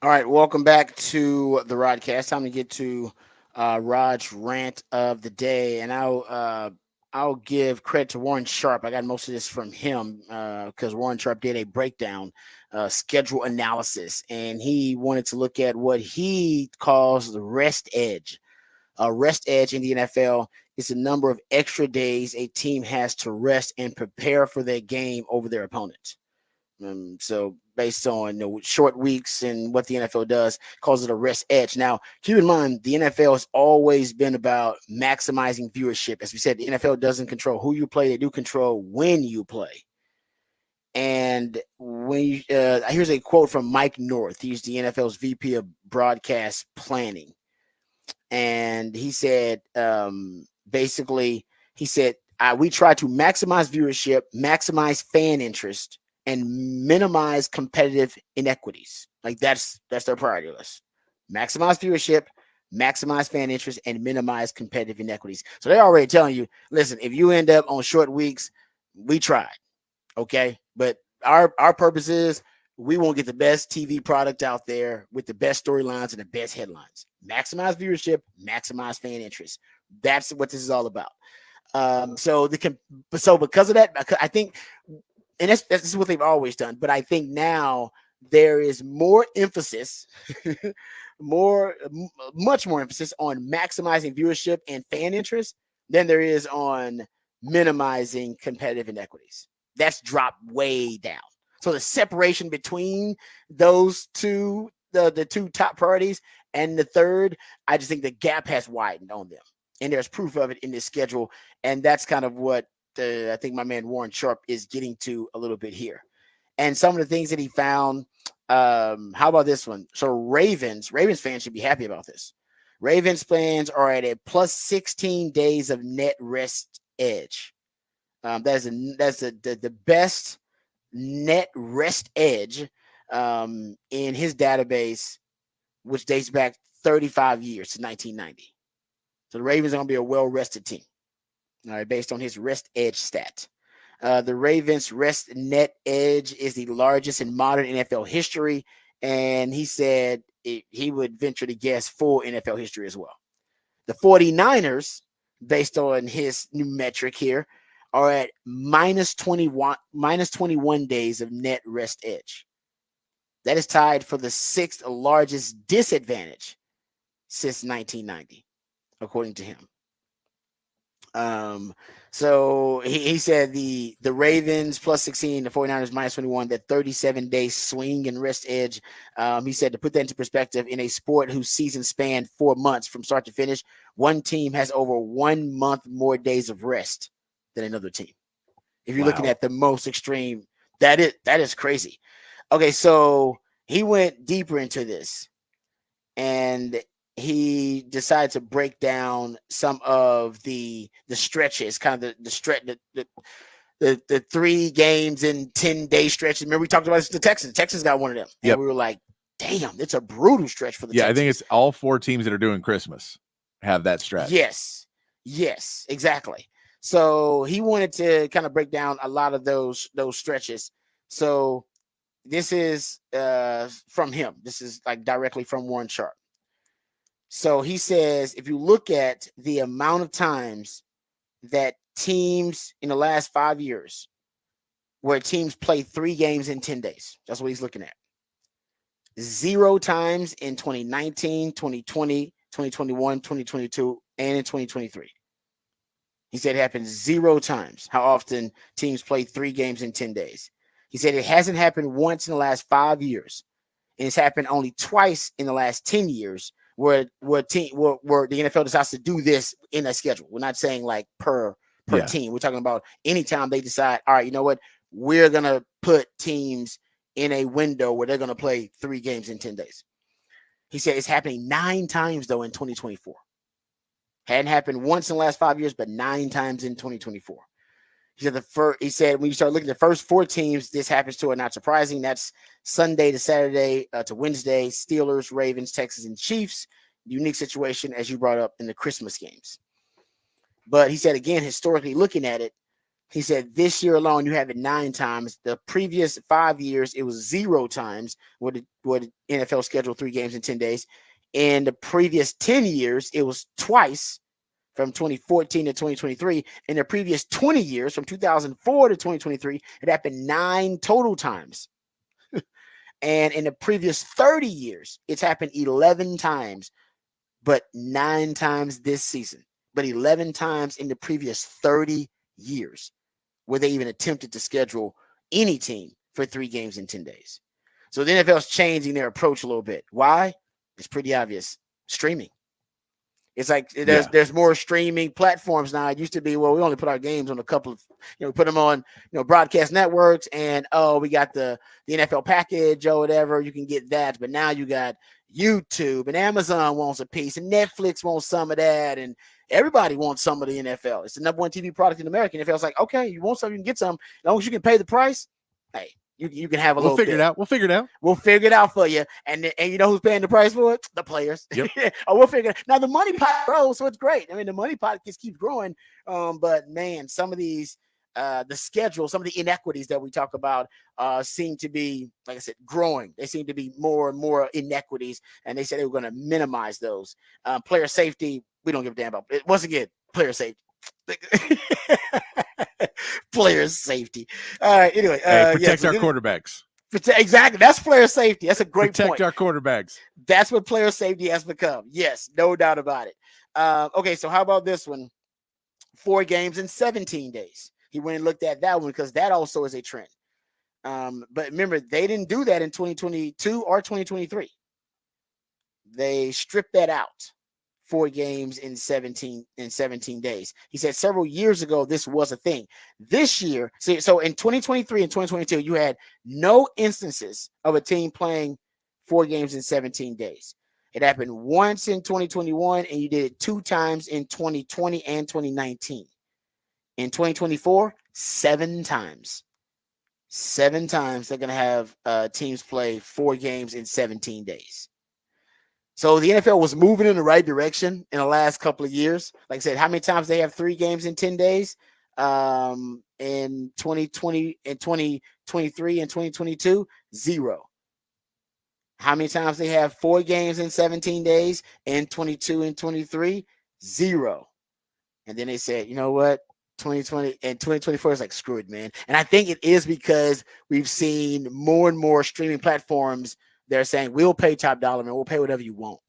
S1: All right, welcome back to the Rodcast. Time to get to Rod's rant of the day, and I'll give credit to Warren Sharp. I got most of this from him because Warren Sharp did a breakdown schedule analysis, and he wanted to look at what he calls the rest edge. Rest edge in the NFL is the number of extra days a team has to rest and prepare for their game over their opponent. So based on short weeks and what the NFL does, calls it a rest edge. Now, keep in mind, the NFL has always been about maximizing viewership. As we said, the NFL doesn't control who you play; they do control when you play. And here's a quote from Mike North. He's the NFL's VP of Broadcast Planning, and he said, basically, he said, we try to maximize viewership, maximize fan interest, and minimize competitive inequities. Like that's their priority list. Maximize viewership, maximize fan interest, and minimize competitive inequities. So they're already telling you, listen, if you end up on short weeks, we tried. Okay. But our purpose is we want to get the best TV product out there with the best storylines and the best headlines. Maximize viewership, maximize fan interest. That's what this is all about. So because of that, I think, and that's what they've always done. But I think now there is more emphasis, much more emphasis on maximizing viewership and fan interest than there is on minimizing competitive inequities. That's dropped way down. So the separation between those two, the two top priorities and the third, I just think the gap has widened on them. And there's proof of it in this schedule. And that's kind of what I think my man Warren Sharp is getting to a little bit here. And some of the things that he found, how about this one? So Ravens fans should be happy about this. Ravens fans are at a plus 16 days of net rest edge. That's the best net rest edge in his database, which dates back 35 years to 1990. So the Ravens are going to be a well-rested team. All right, based on his rest edge stat. The Ravens rest net edge is the largest in modern NFL history, and he said he would venture to guess full NFL history as well. The 49ers, based on his new metric here, are at minus 21 days of net rest edge. That is tied for the sixth largest disadvantage since 1990, according to him. So he said the Ravens plus 16, the 49ers minus 21, that 37-day swing and rest edge. He said, to put that into perspective, in a sport whose season spanned 4 months from start to finish, one team has over 1 month more days of rest than another team. If you're looking at the most extreme, that is crazy. Okay, so he went deeper into this, and he decided to break down some of the stretches, kind of the stretch, the 3 games in 10-day stretches. Remember we talked about this to Texans. Texans got one of them, and we were like, "Damn, it's a brutal stretch for the Texans."
S2: I think it's all 4 teams that are doing Christmas have that stretch.
S1: Yes, exactly. So he wanted to kind of break down a lot of those stretches. So this is from him. This is like directly from Warren Sharp. So he says, if you look at the amount of times that teams in the last 5 years where teams play 3 games in 10 days, that's what he's looking at. 0 times in 2019, 2020, 2021, 2022, and in 2023. He said it happened 0 times. How often teams play 3 games in 10 days. He said it hasn't happened once in the last 5 years. And it's happened only twice in the last 10 years where the NFL decides to do this in a schedule. We're not saying like per team. We're talking about anytime they decide, all right, you know what? We're going to put teams in a window where they're going to play 3 games in 10 days. He said it's happening 9 times, though, in 2024. Hadn't happened once in the last 5 years, but 9 times in 2024. He said when you start looking at the first 4 teams, this happens to, are not surprising. That's Sunday to Saturday to Wednesday, Steelers, Ravens, Texans, and Chiefs. Unique situation, as you brought up, in the Christmas games. But he said, again, historically looking at it, He said this year alone, you have it 9 times. The previous 5 years, it was 0 times where the NFL scheduled 3 games in 10 days. In the previous 10 years, it was twice from 2014 to 2023. In the previous 20 years, from 2004 to 2023, it happened 9 total times. And in the previous 30 years, it's happened 11 times, but 9 times this season, but 11 times in the previous 30 years where they even attempted to schedule any team for 3 games in 10 days. So the NFL is changing their approach a little bit. Why? It's pretty obvious. Streaming. It's like there's more streaming platforms now. It used to be, well, we only put our games on a couple of, we put them on, broadcast networks, and we got the NFL package or whatever. You can get that, but now you got YouTube, and Amazon wants a piece, and Netflix wants some of that, and everybody wants some of the NFL. It's the number 1 TV product in America. NFL's like, okay, you want some, you can get some. As long as you can pay the price, hey, you can have a little bit.
S2: We'll figure it out.
S1: We'll figure it out for you. And you know who's paying the price for it? The players.
S2: Yep.
S1: We'll figure it out. Now, the money pot grows, so it's great. I mean, the money pot just keeps growing. But, man, some of these, the schedule, some of the inequities that we talk about seem to be, like I said, growing. They seem to be more and more inequities, and they said they were going to minimize those. Player safety, we don't give a damn about it. Once again, player safety. Player safety. All right. Anyway,
S2: protect our quarterbacks.
S1: Exactly. That's player safety. That's a great point.
S2: Protect our quarterbacks.
S1: That's what player safety has become. Yes, no doubt about it. Okay, so how about this one? 4 games in 17 days. He went and looked at that one because that also is a trend. But remember, they didn't do that in 2022 or 2023. They stripped that out. 4 games in 17 days. He said several years ago this was a thing. This year, so in 2023 and 2022, you had no instances of a team playing 4 games in 17 days. It happened once in 2021, and you did it 2 times in 2020 and 2019. In 2024, 7 times. 7 times they're going to have teams play 4 games in 17 days. So the NFL was moving in the right direction in the last couple of years. Like I said, how many times they have 3 games in 10 days? In 2020 and 2023 and 2022, 0. How many times they have 4 games in 17 days in 22 and 23? 0. And then they said, you know what? 2020 and 2024 is like, screw it, man. And I think it is because we've seen more and more streaming platforms. They're saying, we'll pay top dollar, man. We'll pay whatever you want.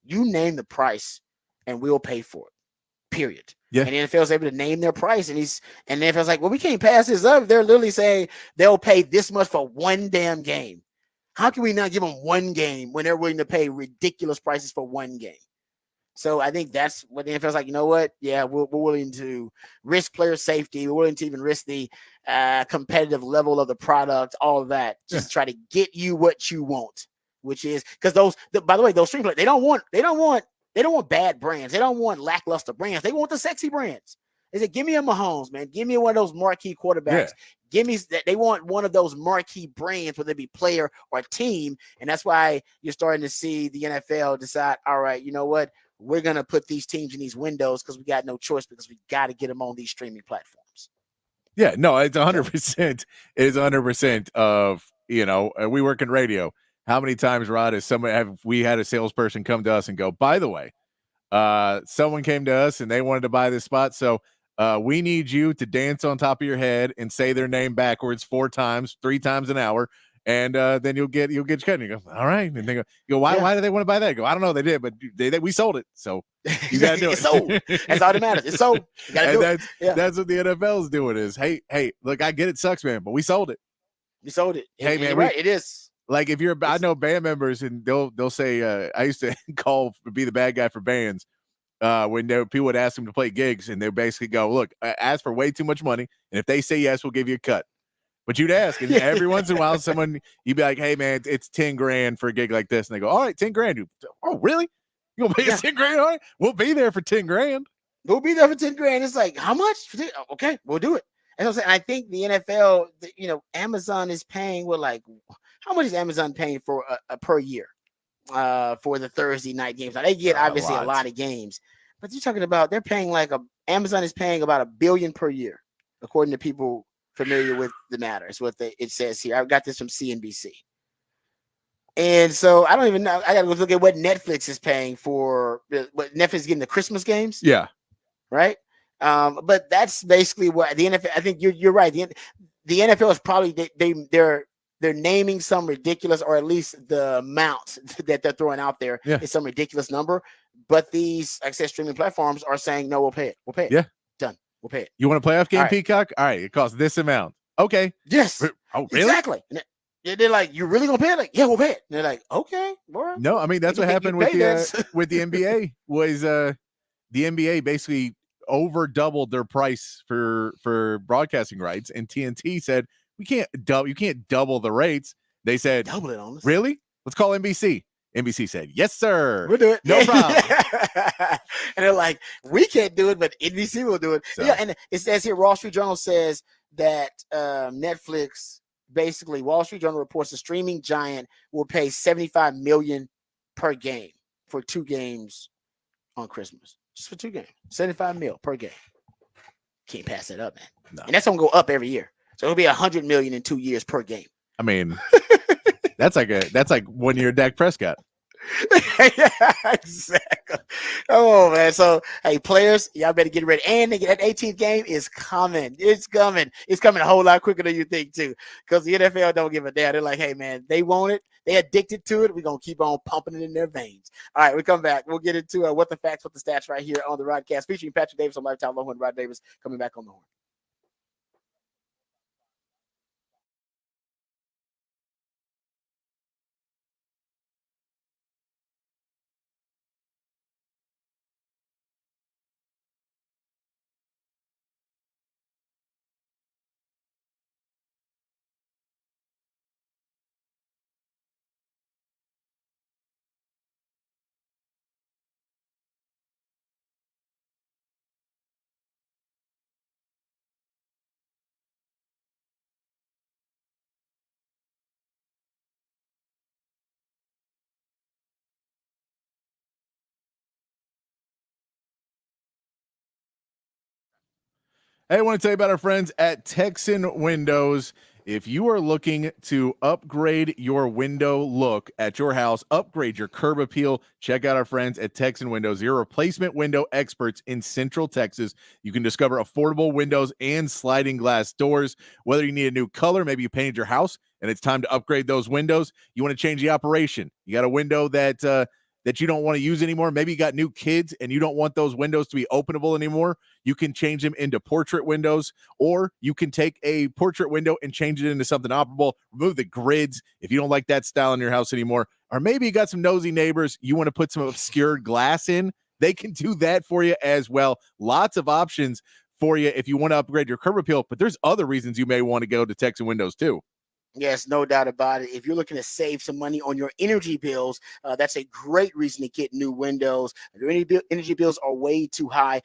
S1: You name the price and we'll pay for it, period.
S2: Yeah.
S1: And the NFL is able to name their price. And the NFL's like, well, we can't pass this up. They're literally saying they'll pay this much for 1 damn game. How can we not give them 1 game when they're willing to pay ridiculous prices for 1 game? So I think that's what the NFL's like, you know what? Yeah, we're willing to risk player safety. We're willing to even risk the competitive level of the product, all of that. Just try to get you what you want, which is because by the way, those stream players, they don't want bad brands. They don't want lackluster brands. They want the sexy brands. They said, give me a Mahomes, man. Give me one of those marquee quarterbacks. Yeah. Give me that. They want one of those marquee brands, whether it be player or team. And that's why you're starting to see the NFL decide, all right, you know what? We're going to put these teams in these windows because we got no choice because we got to get them on these streaming platforms.
S2: Yeah, no, it's 100%. It is 100% of, we work in radio. How many times, Rod, we had a salesperson come to us and go, by the way, someone came to us and they wanted to buy this spot. So we need you to dance on top of your head and say their name backwards 4 times, 3 times an hour. And then you'll get your cut. And you go, all right. And they go, why do they want to buy that? I go, I don't know. They did, but we sold it. So you got to do it.
S1: It's sold. That's all that matters. It's sold. You got to do it.
S2: That's what the NFL is doing is, hey, look, I get it sucks, man, but we sold it.
S1: We sold it.
S2: Hey, man.
S1: Right. It is.
S2: Like I know band members and they'll say, I used to be the bad guy for bands when people would ask them to play gigs and they basically go, look, ask for way too much money. And if they say yes, we'll give you a cut. But you'd ask, and every once in a while, you'd be like, hey, man, it's $10,000 for a gig like this. And they go, all right, $10,000. Oh, really? You going to pay us $10,000? All right. We'll be there for $10,000.
S1: We'll be there for $10,000. It's like, how much? Okay, we'll do it. And I'm saying, I think the NFL, Amazon is paying how much is Amazon paying for per year for the Thursday night games? Now, they get obviously a lot of games, but you're talking about Amazon is paying about $1 billion per year according to people familiar with the matter. Is what it says here. I got this from CNBC. And so I don't even know. I got to look at what Netflix is paying for. What Netflix is getting the Christmas games.
S2: Yeah.
S1: Right. But that's basically what the NFL. I think you're right. The NFL is probably they're naming some ridiculous, or at least the amount that they're throwing out there is some ridiculous number. But these, like I said, streaming platforms are saying, no, we'll pay it. We'll pay it.
S2: Yeah.
S1: Done. We'll pay it.
S2: You want a playoff game,
S1: All right.
S2: Peacock? All right. It costs this amount. Okay.
S1: Yes.
S2: Oh, really?
S1: Exactly. And they're like, you're really going to pay it? Like, yeah, we'll pay it. And they're like, okay. Boy,
S2: no, I mean, that's what happened with with the NBA was the NBA basically over doubled their price for broadcasting rights, and TNT said you can't double the rates. They said
S1: double it on us.
S2: Really? Let's call NBC. NBC said, yes, sir.
S1: We'll do it.
S2: No problem.
S1: And they're like, we can't do it, but NBC will do it. So. Yeah, and it says here, Wall Street Journal says that Netflix, basically, Wall Street Journal reports the streaming giant will pay $75 million per game for 2 games on Christmas. Just for 2 games. $75 million per game. Can't pass that up, man. No. And that's gonna go up every year. So it'll be $100 million in 2 years per game.
S2: I mean, that's like 1 year Dak Prescott.
S1: Yeah, exactly. Oh man. So hey, players, y'all better get ready. And that 18th game is coming. It's coming. It's coming a whole lot quicker than you think too. Because the NFL don't give a damn. They're like, hey man, they want it. They addicted to it. We're gonna keep on pumping it in their veins. All right, we come back. We'll get into what the facts, what the stats right here on the Rodcast, featuring Patrick Davis on Lifetime Low and Rod Davis coming back on the horn.
S2: Hey, I want to tell you about our friends at Texan Windows. If you are looking to upgrade your window look at your house, upgrade your curb appeal, check out our friends at Texan Windows. Your replacement window experts in Central Texas. You can discover affordable windows and sliding glass doors. Whether you need a new color, maybe you painted your house and it's time to upgrade those windows. You want to change the operation. You got a window that you don't want to use anymore. Maybe you got new kids and you don't want those windows to be openable anymore. You can change them into portrait windows, or you can take a portrait window and change it into something operable. Remove the grids if you don't like that style in your house anymore. Or maybe you got some nosy neighbors. You want to put some obscured glass in. They can do that for you as well. Lots of options for you if you want to upgrade your curb appeal, but there's other reasons you may want to go to Texan Windows too.
S1: Yes, no doubt about it. If you're looking to save some money on your energy bills, that's a great reason to get new windows. Your energy bills are way too high.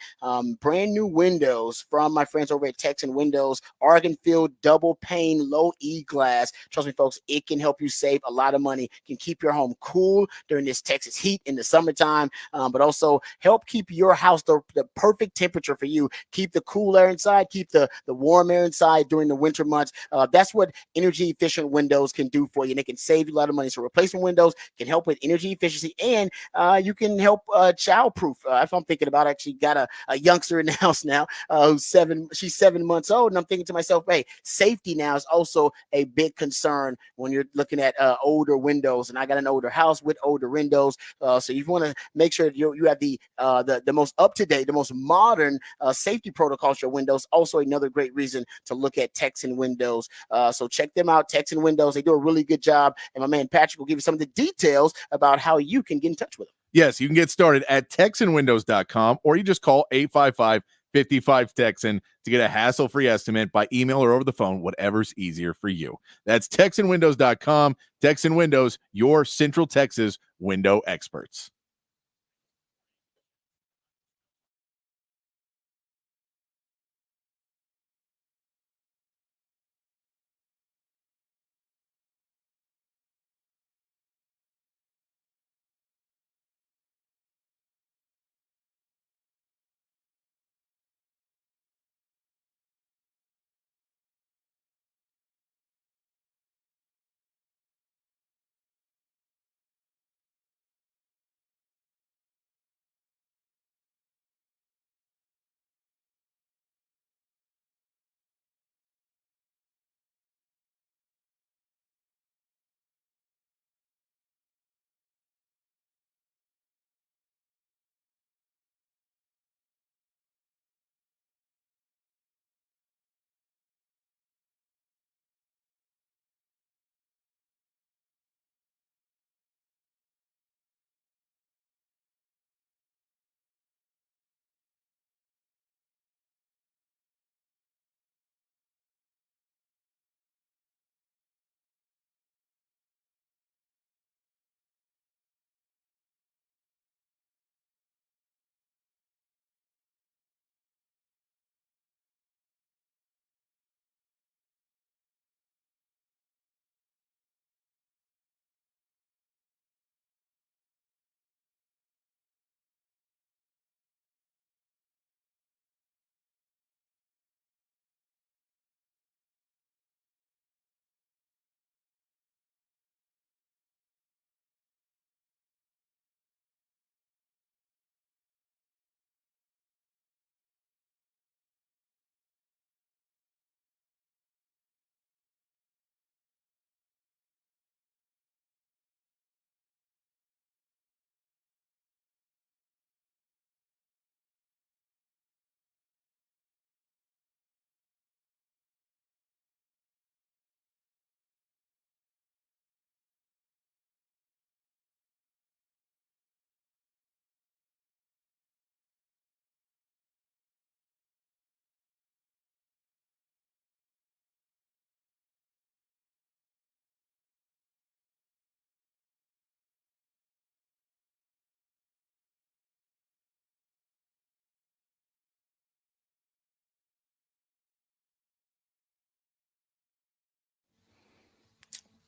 S1: Brand new windows from my friends over at Texan Windows, Argon Field double pane low E glass. Trust me, folks, it can help you save a lot of money. Can keep your home cool during this Texas heat in the summertime, but also help keep your house the perfect temperature for you. Keep the cool air inside, keep the warm air inside during the winter months. That's what energy efficient windows can do for you, and they can save you a lot of money. So replacement windows can help with energy efficiency, and you can help child-proof. If I'm thinking about, actually got a youngster in the house now who's 7. She's 7 months old, and I'm thinking to myself, hey, safety now is also a big concern when you're looking at older windows. And I got an older house with older windows, so you want to make sure you have the most up-to-date, the most modern safety protocols for your windows. Also, another great reason to look at Texan Windows. So check them out. Texan Windows, they do a really good job, and my man Patrick will give you some of the details about how you can get in touch with them.
S2: Yes, you can get started at TexanWindows.com, or you just call 855-55-TEXAN to get a hassle-free estimate by email or over the phone, whatever's easier for you. That's TexanWindows.com. Texan Windows, your Central Texas window experts.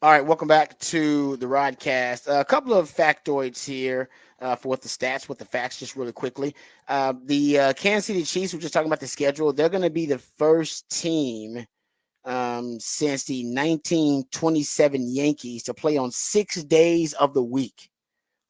S1: All right, welcome back to the Rodcast. A couple of factoids here for what the stats, what the facts, just really quickly. The Kansas City Chiefs, we're just talking about the schedule. They're going to be the first team since the 1927 Yankees to play on 6 days of the week.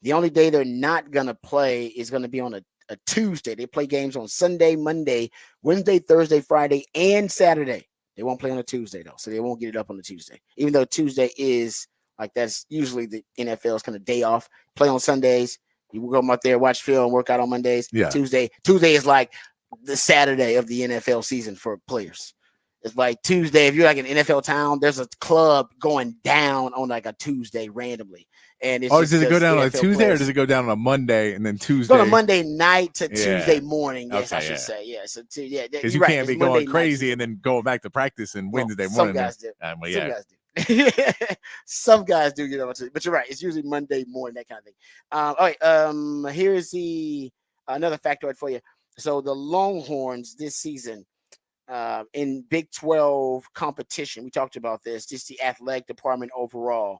S1: The only day they're not going to play is going to be on a Tuesday. They play games on Sunday, Monday, Wednesday, Thursday, Friday, and Saturday. They won't play on a Tuesday, though, so they won't get it up on a Tuesday, even though Tuesday is like that's usually the NFL's kind of day off. Play on Sundays. You will go out there, watch film, work out on Mondays.
S2: Yeah.
S1: Tuesday is like the Saturday of the NFL season for players. It's like Tuesday. If you're like an NFL town, there's a club going down on like a Tuesday randomly. And it's
S2: does it go down on a
S1: NFL
S2: Tuesday
S1: players.
S2: or does it go down on a Monday and then Tuesday?
S1: It's on a Monday night to Tuesday morning. Yes,
S2: Okay,
S1: I should say. Yeah. So
S2: because you
S1: right.
S2: can't be
S1: It's
S2: going
S1: Monday
S2: crazy
S1: night.
S2: and then going back to practice and Wednesday
S1: Some
S2: morning.
S1: guys do.
S2: Well,
S1: Some guys do. Some guys do get on to, but you're right. It's usually Monday morning, that kind of thing. All right. Here's another factoid for you. So the Longhorns this season in Big 12 competition, we talked about this. Just the athletic department overall.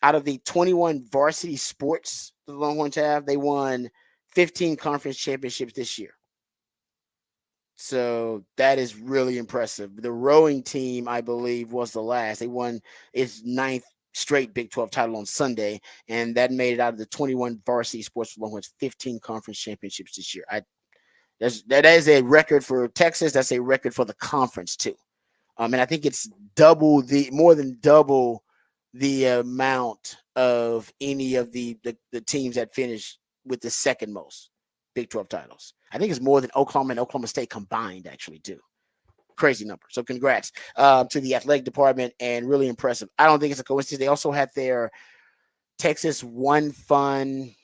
S1: Out of the 21 varsity sports the Longhorns have, they won 15 conference championships this year. So that is really impressive. The rowing team, I believe, was the last. They won its 9th straight Big 12 title on Sunday, and that made it out of the 21 varsity sports for Longhorns, 15 conference championships this year. That is a record for Texas. That's a record for the conference too. And I think it's more than double the amount of any of the teams that finished with the second most Big 12 titles. I think it's more than Oklahoma and Oklahoma State combined, actually, too. Crazy number. So congrats to the athletic department, and really impressive. I don't think it's a coincidence. They also had their Texas One Fun.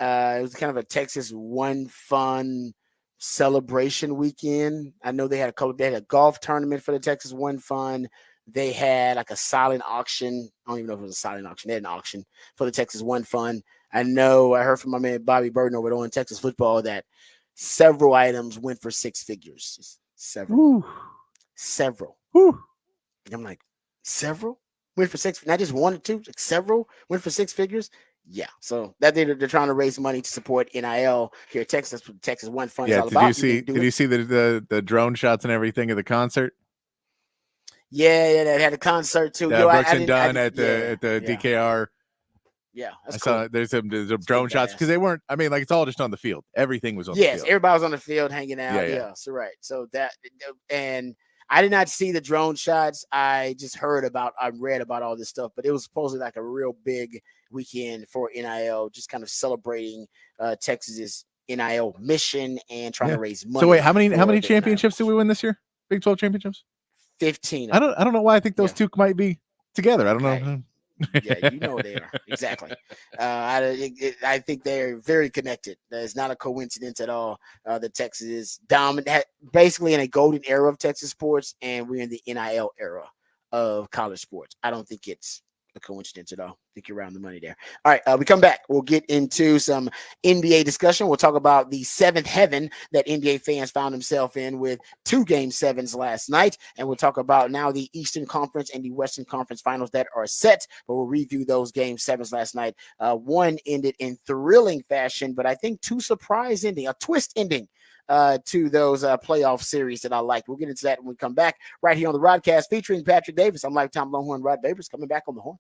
S1: It was kind of a Texas One Fun celebration weekend. I know they had a golf tournament for the Texas One Fun. They had like a silent auction. I don't even know if it was a silent auction. They had an auction for the Texas One Fun. I heard from my man Bobby Burton over on Texas Football that several items went for 6 figures. Just several.
S2: Woo.
S1: And I'm like, several went for 6, not just 1 or 2, like several went for 6 figures. Yeah, so that they're trying to raise money to support NIL here at Texas. That's what Texas One Fund is all about.
S2: Did you see the drone shots and everything of the concert?
S1: Yeah, they had a concert too.
S2: Brooks and Dunn at the DKR.
S1: Yeah,
S2: I saw there's some drone shots because they weren't. I mean, like it's all just on the field. Everything was on the field.
S1: Yes, everybody was on the field hanging out. Yeah, so right. So that, and I did not see the drone shots. I just read about all this stuff, but it was supposedly like a real big weekend for NIL, just kind of celebrating Texas's NIL mission and trying to raise money.
S2: So wait, how many championships did we win this year? Big 12 championships?
S1: 15.
S2: I don't know why I think those two might be together. I don't know.
S1: Yeah, you know they are. Exactly. I think they're very connected. It's not a coincidence at all. The Texas is dominant, basically in a golden era of Texas sports, and we're in the NIL era of college sports. I don't think it's a coincidence at all. I think you're around the money there. All right, we come back. We'll get into some NBA discussion. We'll talk about the 7th heaven that NBA fans found himself in with 2 Game 7s last night. And we'll talk about now the Eastern Conference and the Western Conference finals that are set. But we'll review those Game 7s last night. One ended in thrilling fashion, but I think 2 surprise ending, a twist ending to those playoff series that I liked. We'll get into that when we come back right here on the Rodcast featuring Patrick Davis. I'm lifetime Longhorn Rod Babers coming back on the horn.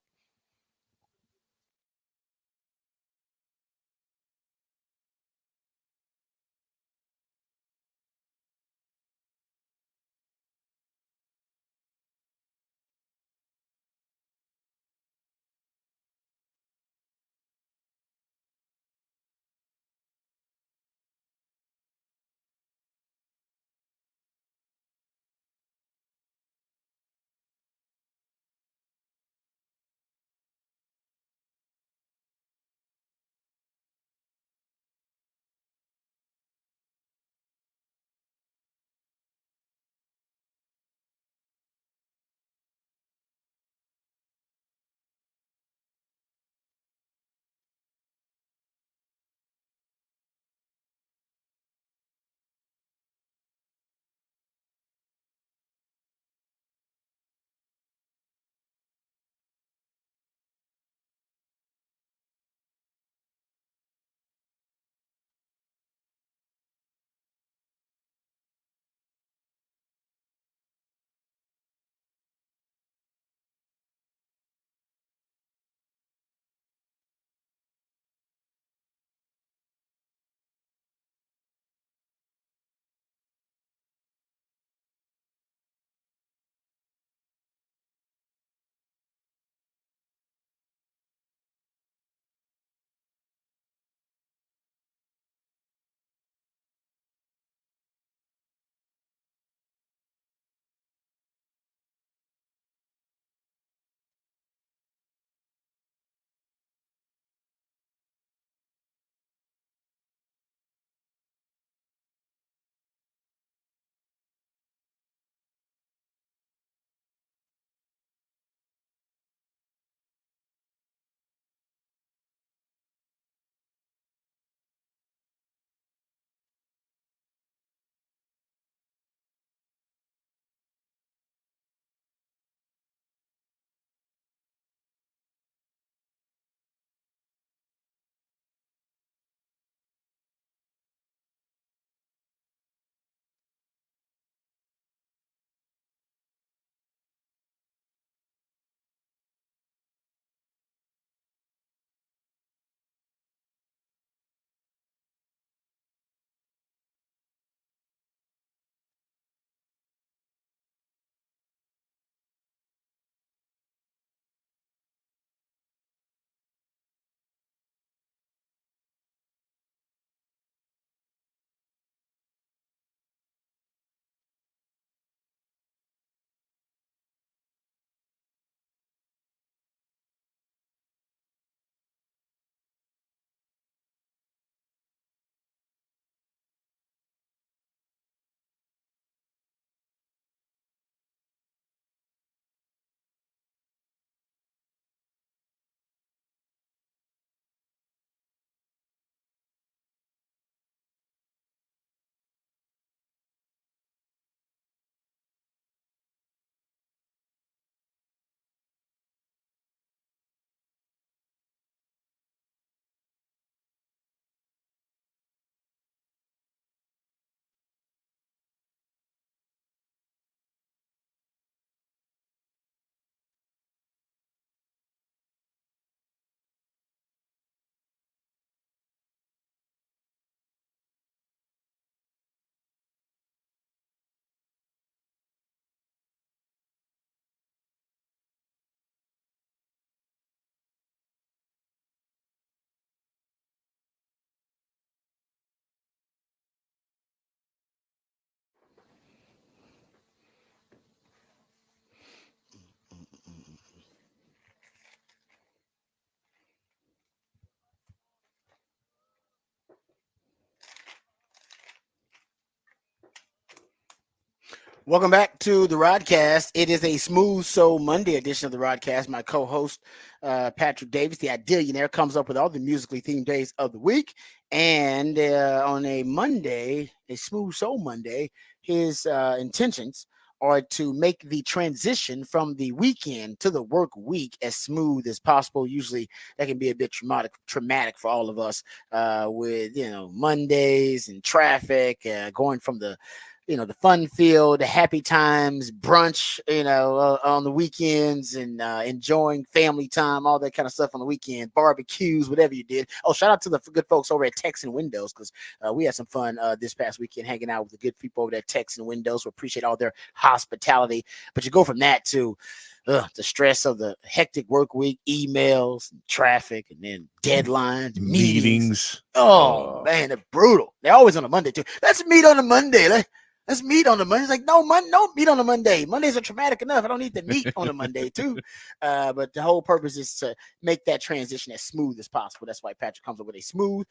S1: Welcome back to the Rodcast. It is a Smooth Soul Monday edition of the Rodcast. My co-host, Patrick Davis, the Idillionaire, comes up with all the musically themed days of the week. And on a Monday, a Smooth Soul Monday, his intentions are to make the transition from the weekend to the work week as smooth as possible. Usually that can be a bit traumatic for all of us with, Mondays and traffic, going from the fun field, the happy times, brunch, on the weekends, and enjoying family time, all that kind of stuff on the weekend, barbecues, whatever you did. Oh, shout out to the good folks over at Texan Windows, because we had some fun this past weekend hanging out with the good people over there at Texan Windows. We appreciate all their hospitality. But you go from that to the stress of the hectic work week, emails, traffic, and then deadlines, meetings. Oh, man, they're brutal. They're always on a Monday, too. Let's meet on a Monday. Let's meet on the Monday. It's like, no meet on a Monday. Mondays are traumatic enough. I don't need to meet on a Monday, too. But the whole purpose is to make that transition as smooth as possible. That's why Patrick comes up with a smooth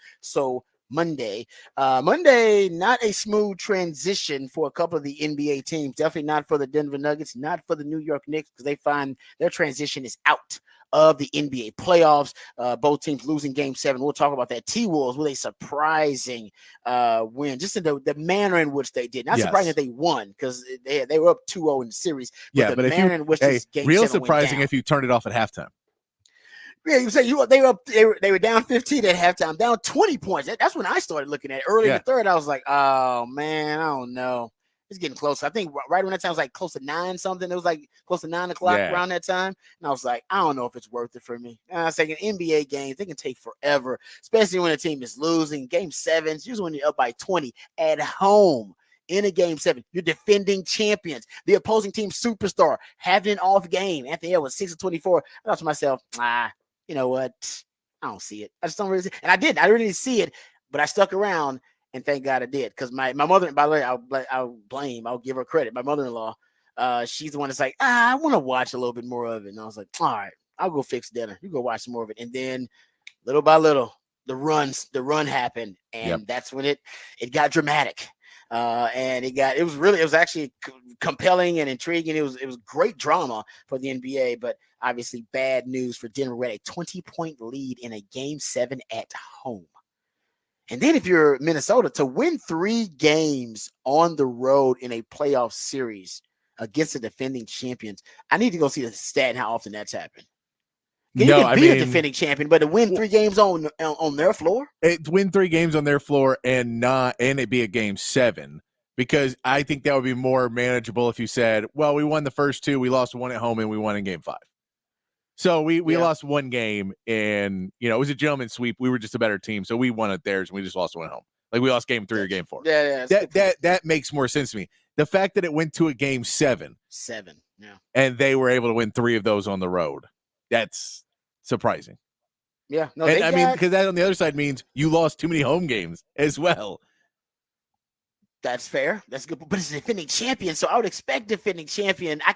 S1: Monday. Monday, not a smooth transition for a couple of the NBA teams. Definitely not for the Denver Nuggets, not for the New York Knicks, because they find their transition is out of the NBA playoffs. Both teams losing game 7. We'll talk about that. T-Wolves with a surprising win, just in the manner in which they did. Not surprising that they won, because they were up 2-0 in the series.
S2: But
S1: the manner in which this game
S2: real
S1: 7
S2: surprising
S1: went down.
S2: if you turned it off at halftime.
S1: Yeah, you say they were down 15 at halftime, down 20 points. That's when I started looking at it. Early in the third. I was like, oh man, I don't know. It's getting close. I think right when that time was like close to 9 something. It was like close to 9 o'clock around that time. And I was like, I don't know if it's worth it for me. And I was thinking NBA games, they can take forever, especially when a team is losing. Game 7s, usually when you're up by 20 at home. In a game 7, you're defending champions. The opposing team superstar having an off game. Anthony Edwards 6 of 24. I thought to myself, you know what? I don't see it. I just don't really see it. And I didn't. I really didn't see it, but I stuck around, and thank God I did. Because my mother, by the way, I'll give her credit. My mother-in-law, she's the one that's like, I want to watch a little bit more of it. And I was like, all right, I'll go fix dinner. You go watch some more of it. And then little by little, the run happened. And that's when it got dramatic. And it was actually compelling and intriguing. It was great drama for the NBA, but obviously bad news for Denver. We had a 20-point lead in a game 7 at home. And then if you're Minnesota, to win 3 games on the road in a playoff series against the defending champions, I need to go see the stat and how often that's happened. You can be a defending champion, but to win 3 games on their floor?
S2: Win 3 games on their floor and it be a game 7, because I think that would be more manageable if you said, well, we won the first 2, we lost 1 at home, and we won in game 5. So we lost 1 game, and it was a gentleman's sweep. We were just a better team, so we won at theirs, and we just lost 1 at home. Like we lost game 3 or game 4.
S1: Yeah.
S2: That makes more sense to me. The fact that it went to a game 7, and they were able to win 3 of those on the road, that's surprising.
S1: Yeah, no,
S2: because that on the other side means you lost too many home games as well.
S1: That's fair. That's good. But it's a defending champion, so I would expect defending champion. I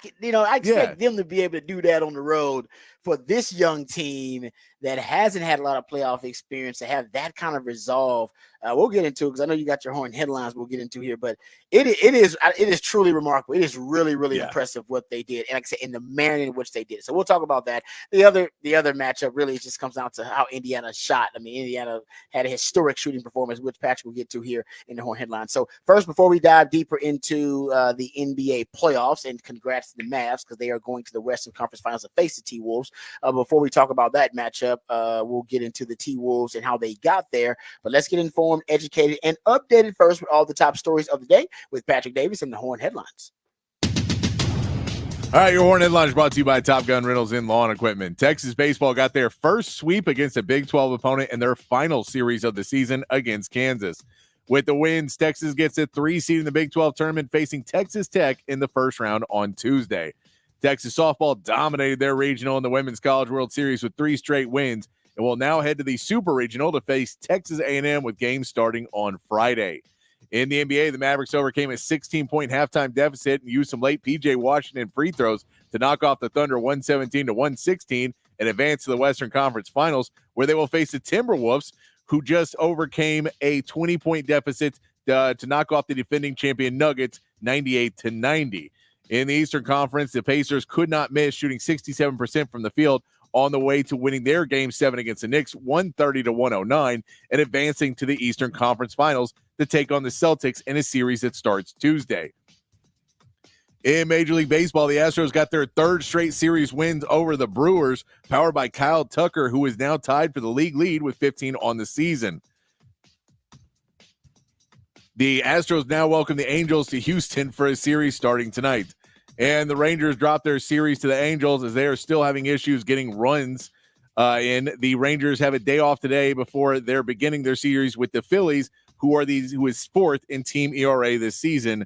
S1: expect them to be able to do that on the road for this young team that hasn't had a lot of playoff experience to have that kind of resolve. We'll get into it because I know you got your horn headlines we'll get into here, but it is truly remarkable. It is really, really impressive what they did. And like I said, in the manner in which they did it. So we'll talk about that. The other matchup really just comes down to how Indiana shot. I mean, Indiana had a historic shooting performance, which Patrick will get to here in the horn headlines. So first, before we dive deeper into the NBA playoffs, and congrats to the Mavs because they are going to the Western Conference Finals to face the T-Wolves. Before we talk about that matchup, we'll get into the T-Wolves and how they got there. But let's get informed, educated, and updated first with all the top stories of the day with Patrick Davis and the Horn Headlines.
S2: All right, your Horn Headlines brought to you by Top Gun Rentals and Lawn Equipment. Texas baseball got their first sweep against a Big 12 opponent in their final series of the season against Kansas. With the wins, Texas gets a 3 seed in the Big 12 tournament, facing Texas Tech in the first round on Tuesday. Texas softball dominated their regional in the Women's College World Series with 3 straight wins, and will now head to the Super Regional to face Texas A&M with games starting on Friday. In the NBA, the Mavericks overcame a 16-point halftime deficit and used some late P.J. Washington free throws to knock off the Thunder 117-116 and advance to the Western Conference Finals, where they will face the Timberwolves, who just overcame a 20-point deficit to knock off the defending champion Nuggets 98-90. In the Eastern Conference, the Pacers could not miss, shooting 67% from the field on the way to winning their Game 7 against the Knicks, 130-109, and advancing to the Eastern Conference Finals to take on the Celtics in a series that starts Tuesday. In Major League Baseball, the Astros got their third straight series wins over the Brewers, powered by Kyle Tucker, who is now tied for the league lead with 15 on the season. The Astros now welcome the Angels to Houston for a series starting tonight. And the Rangers dropped their series to the Angels as they are still having issues getting runs. And the Rangers have a day off today before they're beginning their series with the Phillies, who is fourth in team ERA this season.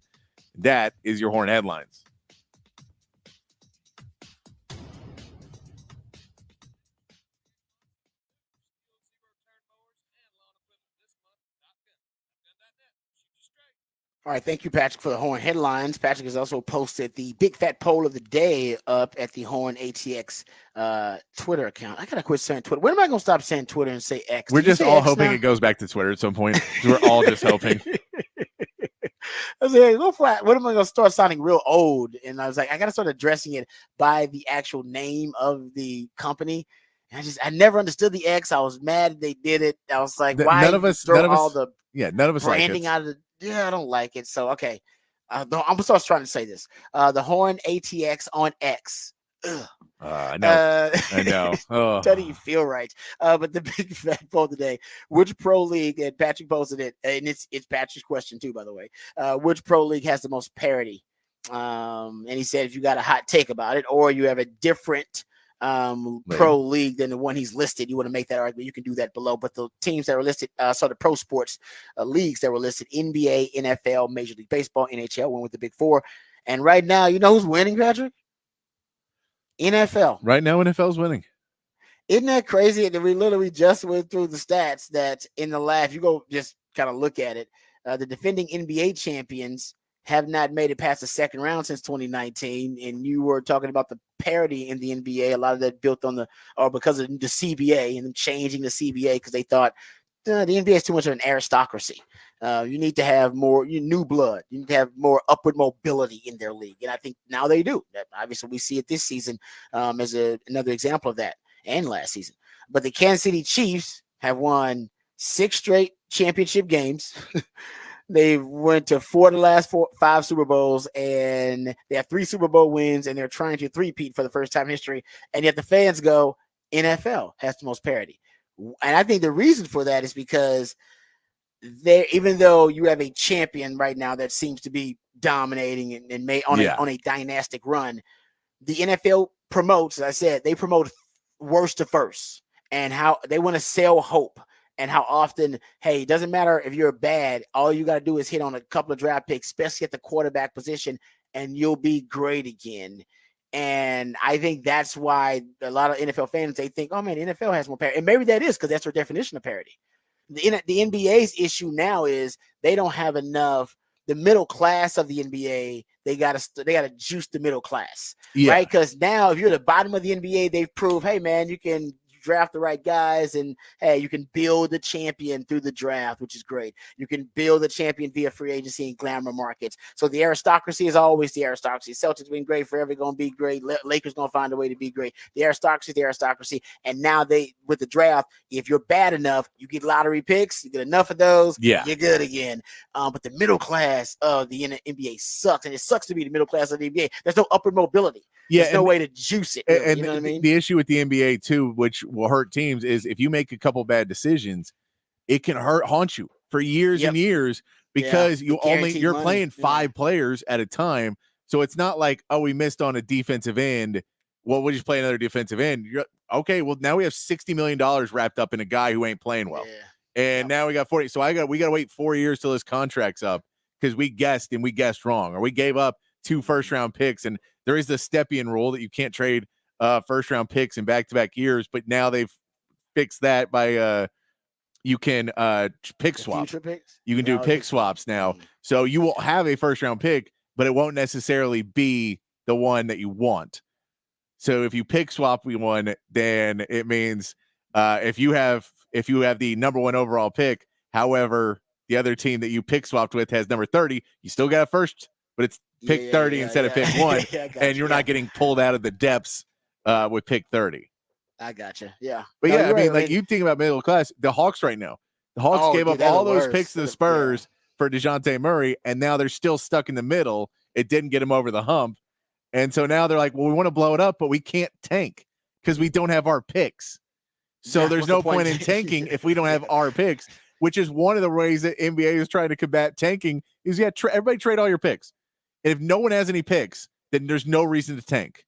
S2: That is your Horn headlines.
S1: All right, thank you, Patrick, for the Horn headlines. Patrick has also posted the big fat poll of the day up at the Horn ATX Twitter account. I gotta quit saying Twitter. When am I gonna stop saying Twitter and say X?
S2: We're just all hoping it goes back to Twitter at some point. We're all just hoping.
S1: I was like, no flat. When am I gonna start sounding real old? And I was like, I gotta start addressing it by the actual name of the company. And I never understood the X. I was mad they did it. I was like, why
S2: none of us
S1: branding out of the I don't like it. So okay. I'm gonna start trying to say this. The Horn ATX on X.
S2: I know. I know. Oh.
S1: Doesn't even feel right. But the big fat poll today: which pro league? And Patrick posted it, and it's Patrick's question too, by the way. Which pro league has the most parity? And he said, if you got a hot take about it, or you have a different pro league than the one he's listed, you want to make that argument, you can do that below. But the teams that are listed, the pro sports leagues that were listed: NBA, NFL, Major League Baseball, NHL, went with the big four. And right now, you know who's winning, Patrick? NFL.
S2: Right now, NFL's winning.
S1: Isn't that crazy? And we literally just went through the stats that in the last, you go just kind of look at it. The defending NBA champions have not made it past the second round since 2019. And you were talking about the parity in the NBA. A lot of that built on because of the CBA and them changing the CBA because they thought the NBA is too much of an aristocracy. You need to have more new blood. You need to have more upward mobility in their league. And I think now they do. Obviously, we see it this season as another example of that, and last season. But the Kansas City Chiefs have won 6 straight championship games. They went to 4 of the last 5 Super Bowls, and they have 3 Super Bowl wins, and they're trying to three-peat for the first time in history. And yet the fans go, NFL has the most parity. And I think the reason for that is because even though you have a champion right now that seems to be dominating and may on a dynastic run, the NFL promotes, as I said, they promote worst to first, and how they want to sell hope, and how often, hey, it doesn't matter if you're bad, all you got to do is hit on a couple of draft picks, especially at the quarterback position, and you'll be great again. And I think that's why a lot of NFL fans, they think, oh man, the NFL has more parity. And maybe that is because that's their definition of parity. The NBA's issue now is they don't have enough. The middle class of the NBA, they gotta juice the middle class, right? Because now if you're the bottom of the NBA, they've proved, hey man, you can draft the right guys, and hey, you can build a champion through the draft, which is great. You can build a champion via free agency and glamour markets. So the aristocracy is always the aristocracy. Celtics been great forever, going to be great. Lakers going to find a way to be great. The aristocracy. And now with the draft, if you're bad enough, you get lottery picks, you get enough of those, you're good again. But the middle class of the NBA sucks, and it sucks to be the middle class of the NBA. There's no upward mobility. There's no way to juice it. Really,
S2: and you know what I mean? The issue with the NBA too, which will hurt teams, is if you make a couple bad decisions, it can haunt you for years and years, because you're playing 5 players at a time. So it's not like, oh, we missed on a defensive end. Well, we'll just play another defensive end. Okay, well, now we have $60 million wrapped up in a guy who ain't playing well. And now we got 40. So we got to wait 4 years till his contract's up because we guessed wrong, or we gave up 2 first-round picks. And there is the Stepien rule that you can't trade first-round picks in back-to-back years, but now they've fixed that by you can pick swap. You can do pick swaps now. So you will have a first-round pick, but it won't necessarily be the one that you want. So if you pick swap one, then it means if you have the number 1 overall pick, however, the other team that you pick swapped with has number 30, you still got a first, but it's pick 30 instead of pick 1, and you're not getting pulled out of the depths with pick 30.
S1: I gotcha. Yeah.
S2: But
S1: no,
S2: I mean,
S1: right.
S2: you think about middle class, the Hawks right now. The Hawks gave up all those picks to the Spurs for DeJounte Murray, and now they're still stuck in the middle. It didn't get them over the hump. And so now they're like, well, we want to blow it up, but we can't tank because we don't have our picks. So there's no point in tanking if we don't have our picks, which is one of the ways that NBA is trying to combat tanking is, everybody trade all your picks. And if no one has any picks, then there's no reason to tank.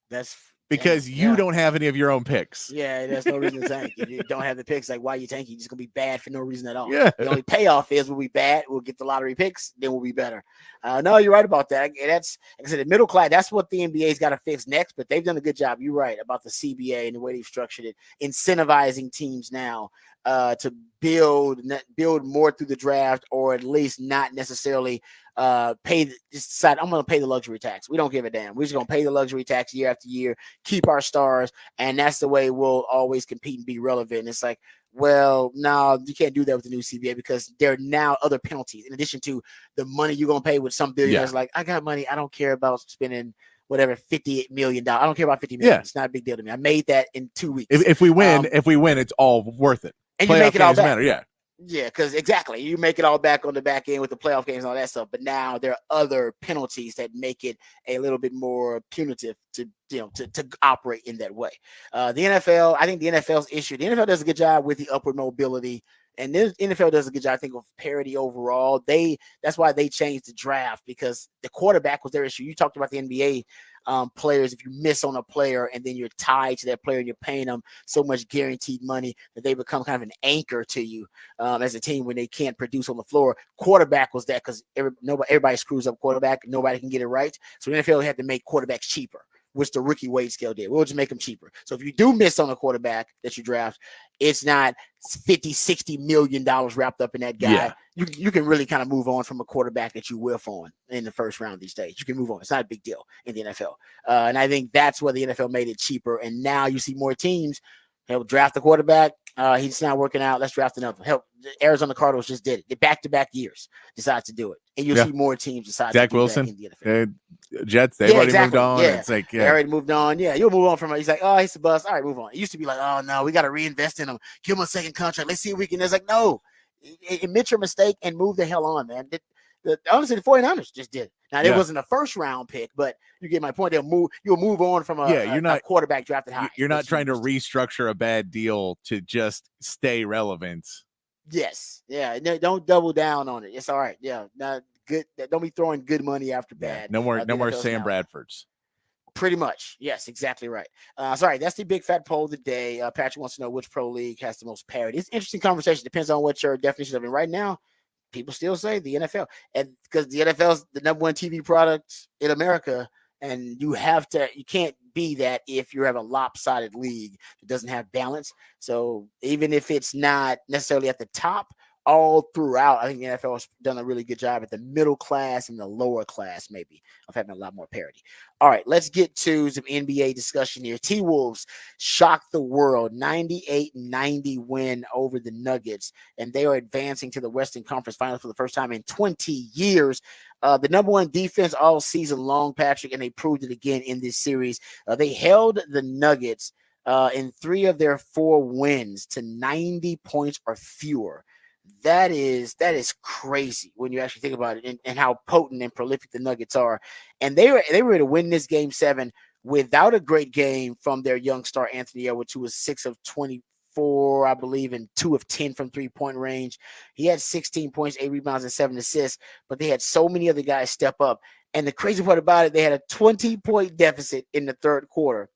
S1: That's
S2: because you don't have any of your own picks.
S1: Yeah, there's no reason to tank. If you don't have the picks, like, why are you tanking? You're just going to be bad for no reason at all.
S2: Yeah.
S1: The only payoff is we'll be bad. We'll get the lottery picks. Then we'll be better. No, you're right about that. That's, like I said, the middle class, that's what the NBA's got to fix next, but they've done a good job. You're right about the CBA and the way they've structured it, incentivizing teams now to build more through the draft, or at least not necessarily just decide, I'm going to pay the luxury tax. We don't give a damn. We're just going to pay the luxury tax year after year, keep our stars, and that's the way we'll always compete and be relevant. And it's like, well, no, you can't do that with the new CBA because there are now other penalties in addition to the money you're going to pay with some billionaires. Like, I got money. I don't care about spending whatever, $58 million. I don't care about $50 million. It's not a big deal to me. I made that in 2 weeks.
S2: If we win, it's all worth it.
S1: And you make it all back.
S2: Matter,
S1: Yeah, because exactly. You make it all back on the back end with the playoff games and all that stuff. But now there are other penalties that make it a little bit more punitive to operate in that way. The NFL, I think the NFL's issue, the NFL does a good job with the upward mobility. And the NFL does a good job, I think, of parity overall. That's why they changed the draft, because the quarterback was their issue. You talked about the NBA players. If you miss on a player and then you're tied to that player and you're paying them so much guaranteed money that they become kind of an anchor to you as a team when they can't produce on the floor. Quarterback was that, because everybody screws up quarterback. Nobody can get it right. So the NFL had to make quarterbacks cheaper, which the rookie wage scale did. We'll just make them cheaper. So if you do miss on a quarterback that you draft, it's not $50-60 million wrapped up in that guy.
S2: Yeah.
S1: You can really kind of move on from a quarterback that you whiff on in the first round these days. You can move on. It's not a big deal in the NFL. And I think that's where the NFL made it cheaper. And now you see more teams draft the quarterback. He's not working out. Let's draft another. Arizona Cardinals just did it. They back-to-back years decide to do it. And you'll see more teams decide
S2: Zach
S1: to do
S2: Wilson,
S1: that in the NFL.
S2: Jets, they've already moved on.
S1: Yeah.
S2: It's like,
S1: they already moved on. Yeah, you'll move on from it. He's like, oh, he's a bust. All right, move on. It used to be like, oh, no, we got to reinvest in him. Give him a second contract. Let's see if we can. It's like, no. Admit your mistake and move the hell on, man. Honestly, the 49ers just did it. Now, it wasn't a first-round pick, but you get my point. You'll move on from a quarterback drafted high.
S2: You're not trying to restructure a bad deal to just stay relevant.
S1: Yes. Yeah. Don't double down on it. It's all right. Yeah. Not good. Don't be throwing good money after bad.
S2: No more Sam Bradfords.
S1: Pretty much. Yes, exactly right. Sorry, that's the big fat poll of the day. Patrick wants to know which pro league has the most parity. It's an interesting conversation. Depends on what your definition of it. Right now, people still say the NFL, and because the NFL is the number one TV product in America, and you can't be that if you have a lopsided league that doesn't have balance. So even if it's not necessarily at the top, all throughout, I think the NFL has done a really good job at the middle class and the lower class, maybe, of having a lot more parity. All right, let's get to some NBA discussion here. T-Wolves shocked the world, 98-90 win over the Nuggets, and they are advancing to the Western Conference Finals for the first time in 20 years. The number one defense all season long, Patrick, and they proved it again in this series. They held the Nuggets in 3 of their 4 wins to 90 points or fewer. That is crazy when you actually think about it, and how potent and prolific the Nuggets are. And they were able to win this game 7 without a great game from their young star Anthony Edwards, who was 6 of 24, I believe, and 2 of 10 from 3-point range. He had 16 points, 8 rebounds, and 7 assists, but they had so many other guys step up. And the crazy part about it, they had a 20-point deficit in the third quarter.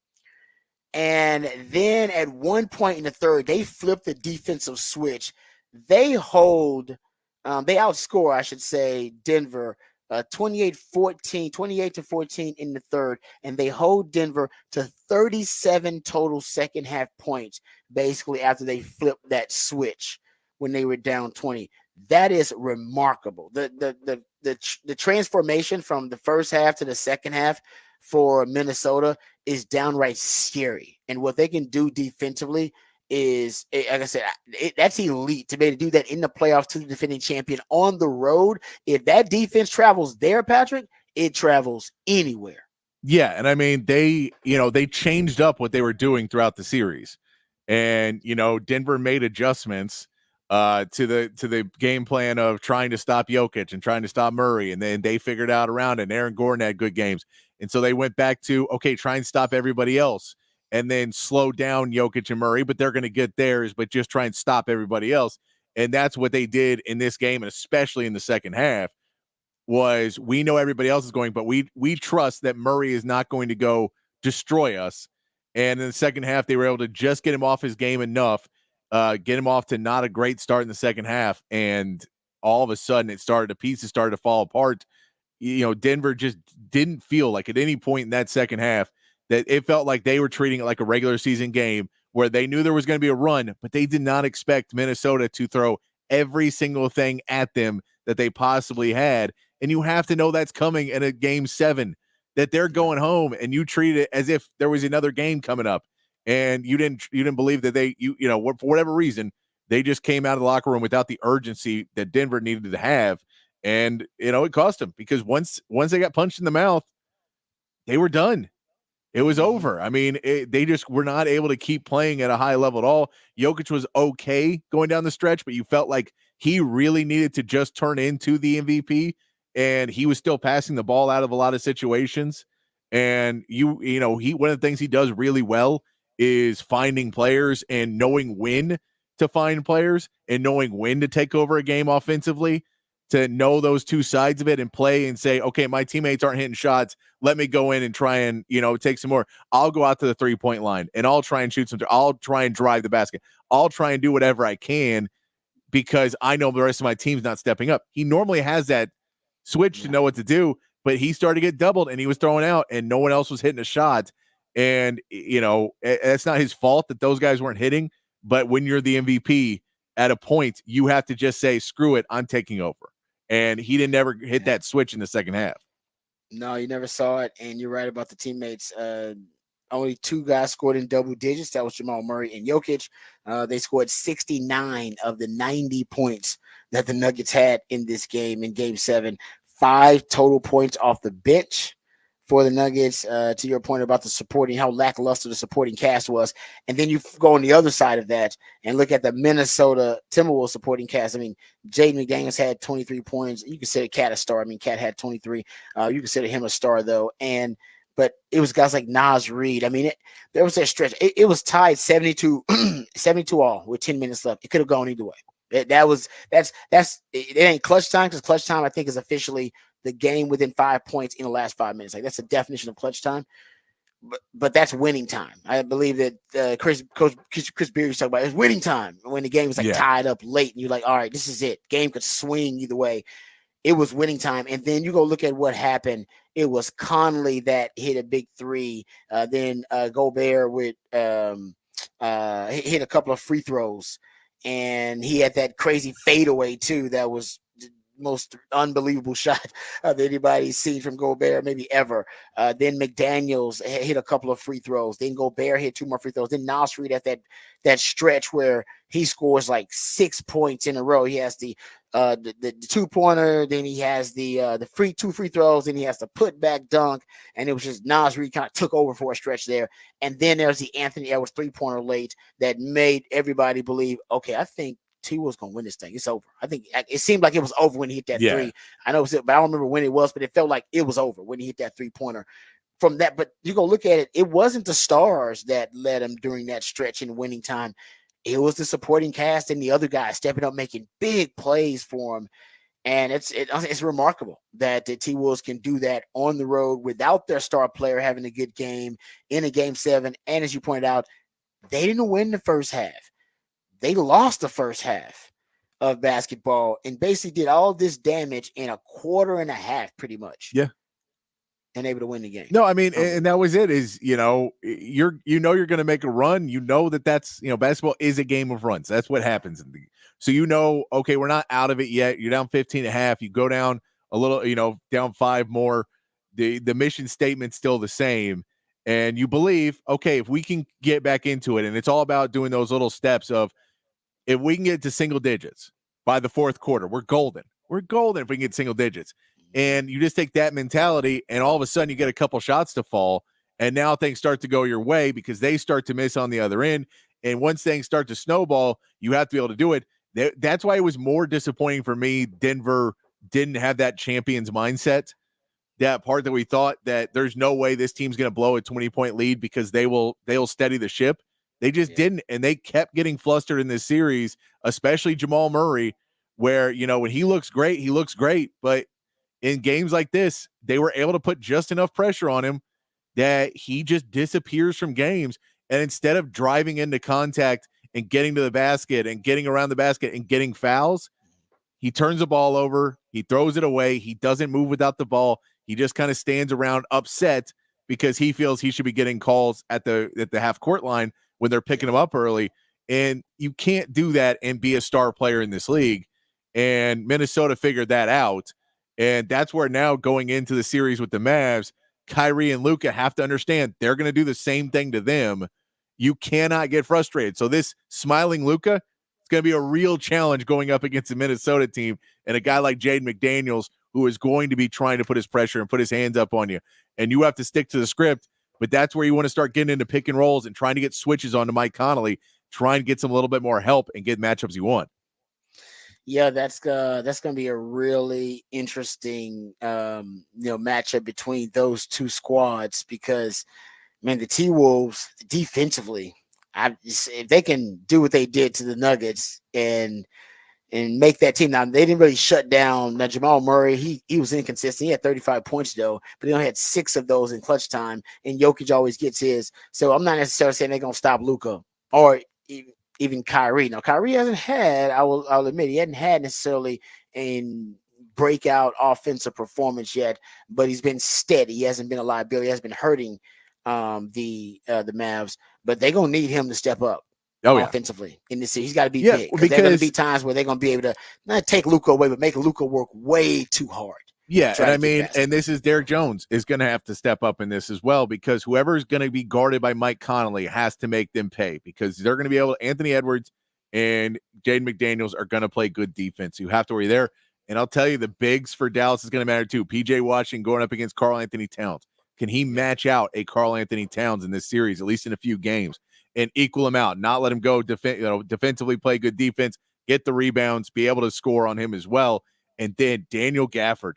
S1: And then at one point in the third, they flipped the defensive switch. They outscore, I should say, Denver 28-14 in the third, and they hold Denver to 37 total second half points, basically after they flipped that switch when they were down 20. That is remarkable. The transformation from the first half to the second half for Minnesota is downright scary, and what they can do defensively is, like I said, that's elite to be able to do that in the playoffs to the defending champion on the road. If that defense travels there, Patrick, it travels anywhere.
S2: Yeah, and I mean they changed up what they were doing throughout the series. And Denver made adjustments to the game plan of trying to stop Jokic and trying to stop Murray, and then they figured out around it. And Aaron Gordon had good games. And so they went back to, okay, try and stop everybody else and then slow down Jokic and Murray, but they're going to get theirs, but just try and stop everybody else. And that's what they did in this game, and especially in the second half. Was we know everybody else is going, but we trust that Murray is not going to go destroy us. And in the second half, they were able to just get him off his game enough, get him off to not a great start in the second half, and all of a sudden the pieces started to fall apart. Denver just didn't feel like at any point in that second half that it felt like they were treating it like a regular season game where they knew there was going to be a run, but they did not expect Minnesota to throw every single thing at them that they possibly had. And you have to know that's coming in a game 7, that they're going home, and you treat it as if there was another game coming up. And you didn't believe that for whatever reason, they just came out of the locker room without the urgency that Denver needed to have. And, it cost them, because once they got punched in the mouth, they were done. It was over. I mean, they just were not able to keep playing at a high level at all. Jokic was okay going down the stretch, but you felt like he really needed to just turn into the MVP, and he was still passing the ball out of a lot of situations. And one of the things he does really well is finding players and knowing when to find players and knowing when to take over a game offensively, to know those two sides of it and play and say, okay, my teammates aren't hitting shots. Let me go in and try and, take some more. I'll go out to the 3-point line and I'll try and shoot some. I'll try and drive the basket. I'll try and do whatever I can because I know the rest of my team's not stepping up. He normally has that switch to know what to do, but he started to get doubled and he was throwing out and no one else was hitting a shot. And, it's not his fault that those guys weren't hitting, but when you're the MVP at a point, you have to just say, screw it, I'm taking over. And he didn't ever hit that switch in the second half.
S1: No, you never saw it. And you're right about the teammates. Only 2 guys scored in double digits. That was Jamal Murray and Jokic. They scored 69 of the 90 points that the Nuggets had in this game, in game 7. 5 total points off the bench for the Nuggets, to your point about how lackluster the supporting cast was. And then you go on the other side of that and look at the Minnesota Timberwolves supporting cast. I mean, Jaden McDaniels had 23 points. You consider Cat a star. I mean, Cat had 23. You consider him a star, though. But it was guys like Naz Reid. I mean, there was that stretch. It was tied 72 all with 10 minutes left. It could have gone either way. It ain't clutch time, because clutch time, I think, is officially the game within 5 points in the last 5 minutes. Like, that's the definition of clutch time. But that's winning time. I believe that Chris Beard was talking about it's winning time when the game was tied up late and you're like, all right, this is it. Game could swing either way. It was winning time. And then you go look at what happened. It was Conley that hit a big 3. Then Gobert hit a couple of free throws. And he had that crazy fadeaway too. That was the most unbelievable shot that anybody's seen from Gobert, maybe ever. Then McDaniels hit a couple of free throws. Then Gobert hit 2 more free throws. Then Naz Reid at that stretch where he scores like 6 points in a row. He has the 2-pointer, then he has the 2 free throws, then he has the put back dunk, and it was just Naz Reid kind of took over for a stretch there. And then there's the Anthony Edwards 3-pointer late that made everybody believe, okay, I think T was gonna win this thing. It's over. I think it seemed like it was over when he hit that 3. I know, but I don't remember when it was, but it felt like it was over when he hit that 3-pointer. From that, but you go look at it, it wasn't the stars that led him during that stretch in winning time. It was the supporting cast and the other guys stepping up, making big plays for him. And it's remarkable that the T-Wolves can do that on the road without their star player having a good game in a game 7. And as you pointed out, they didn't win the first half. They lost the first half of basketball and basically did all this damage in a quarter and a half, pretty much.
S2: Yeah.
S1: And able to win the game.
S2: No, I mean, and that was it. Is you're going to make a run. That's basketball is a game of runs. That's what happens so okay, we're not out of it yet. You're down 15.5. You go down a little, down 5 more. The mission statement's still the same, and you believe, okay, if we can get back into it, and it's all about doing those little steps of, if we can get to single digits by the fourth quarter, we're golden. We're golden if we can get single digits. And you just take that mentality, and all of a sudden you get a couple shots to fall, and now things start to go your way because they start to miss on the other end. And once things start to snowball, you have to be able to do it. That's why it was more disappointing for me. Denver didn't have that champions mindset, that part that we thought that there's no way this team's going to blow a 20-point lead because they'll steady the ship. They just didn't, and they kept getting flustered in this series, especially Jamal Murray, where, when he looks great, but in games like this, they were able to put just enough pressure on him that he just disappears from games. And instead of driving into contact and getting to the basket and getting around the basket and getting fouls, he turns the ball over, he throws it away, he doesn't move without the ball. He just kind of stands around upset because he feels he should be getting calls at the half court line when they're picking him up early. And you can't do that and be a star player in this league. And Minnesota figured that out. And that's where now going into the series with the Mavs, Kyrie and Luka have to understand they're going to do the same thing to them. You cannot get frustrated. So this smiling Luka, it's going to be a real challenge going up against a Minnesota team and a guy like Jaden McDaniels, who is going to be trying to put his pressure and put his hands up on you. And you have to stick to the script, but that's where you want to start getting into pick and rolls and trying to get switches onto Mike Conley, trying to get some a little bit more help and get matchups you want.
S1: Yeah, that's gonna be a really interesting matchup between those two squads, because man, the T-Wolves defensively, if they can do what they did to the Nuggets and make that team. Now, they didn't really shut down. Now, Jamal Murray, he was inconsistent. He had 35 points, though, but he only had 6 of those in clutch time, and Jokic always gets his. So I'm not necessarily saying they're going to stop Luka or even Kyrie. Now, Kyrie hasn't had, I'll admit, he hadn't had necessarily a breakout offensive performance yet, but he's been steady. He hasn't been a liability. He hasn't been hurting the Mavs, but they're going to need him to step up. Offensively in this series. He's got to be big, because there are going to be times where they're going to be able to not take Luka away, but make Luka work way too hard.
S2: Yeah, and I mean, and this is Derrick Jones is going to have to step up in this as well, because whoever is going to be guarded by Mike Conley has to make them pay, because they're going to be able to, Anthony Edwards and Jaden McDaniels are going to play good defense. You have to worry there. And I'll tell you, the bigs for Dallas is going to matter too. PJ Washington going up against Karl Anthony Towns. Can he match out a Karl Anthony Towns in this series, at least in a few games, and equal him out, not let him go defensively, play good defense, get the rebounds, be able to score on him as well. And then Daniel Gafford.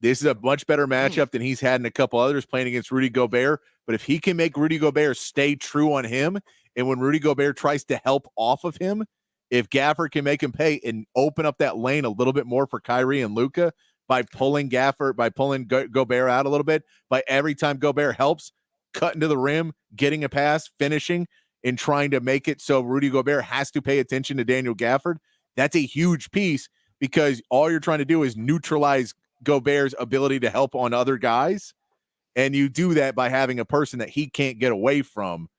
S2: This is a much better matchup than he's had in a couple others, playing against Rudy Gobert. But if he can make Rudy Gobert stay true on him, and when Rudy Gobert tries to help off of him, if Gafford can make him pay and open up that lane a little bit more for Kyrie and Luka by pulling Gobert out a little bit, by every time Gobert helps, cutting to the rim, getting a pass, finishing, and trying to make it so Rudy Gobert has to pay attention to Daniel Gafford, that's a huge piece, because all you're trying to do is neutralize Gobert's ability to help on other guys, and you do that by having a person that he can't get away from.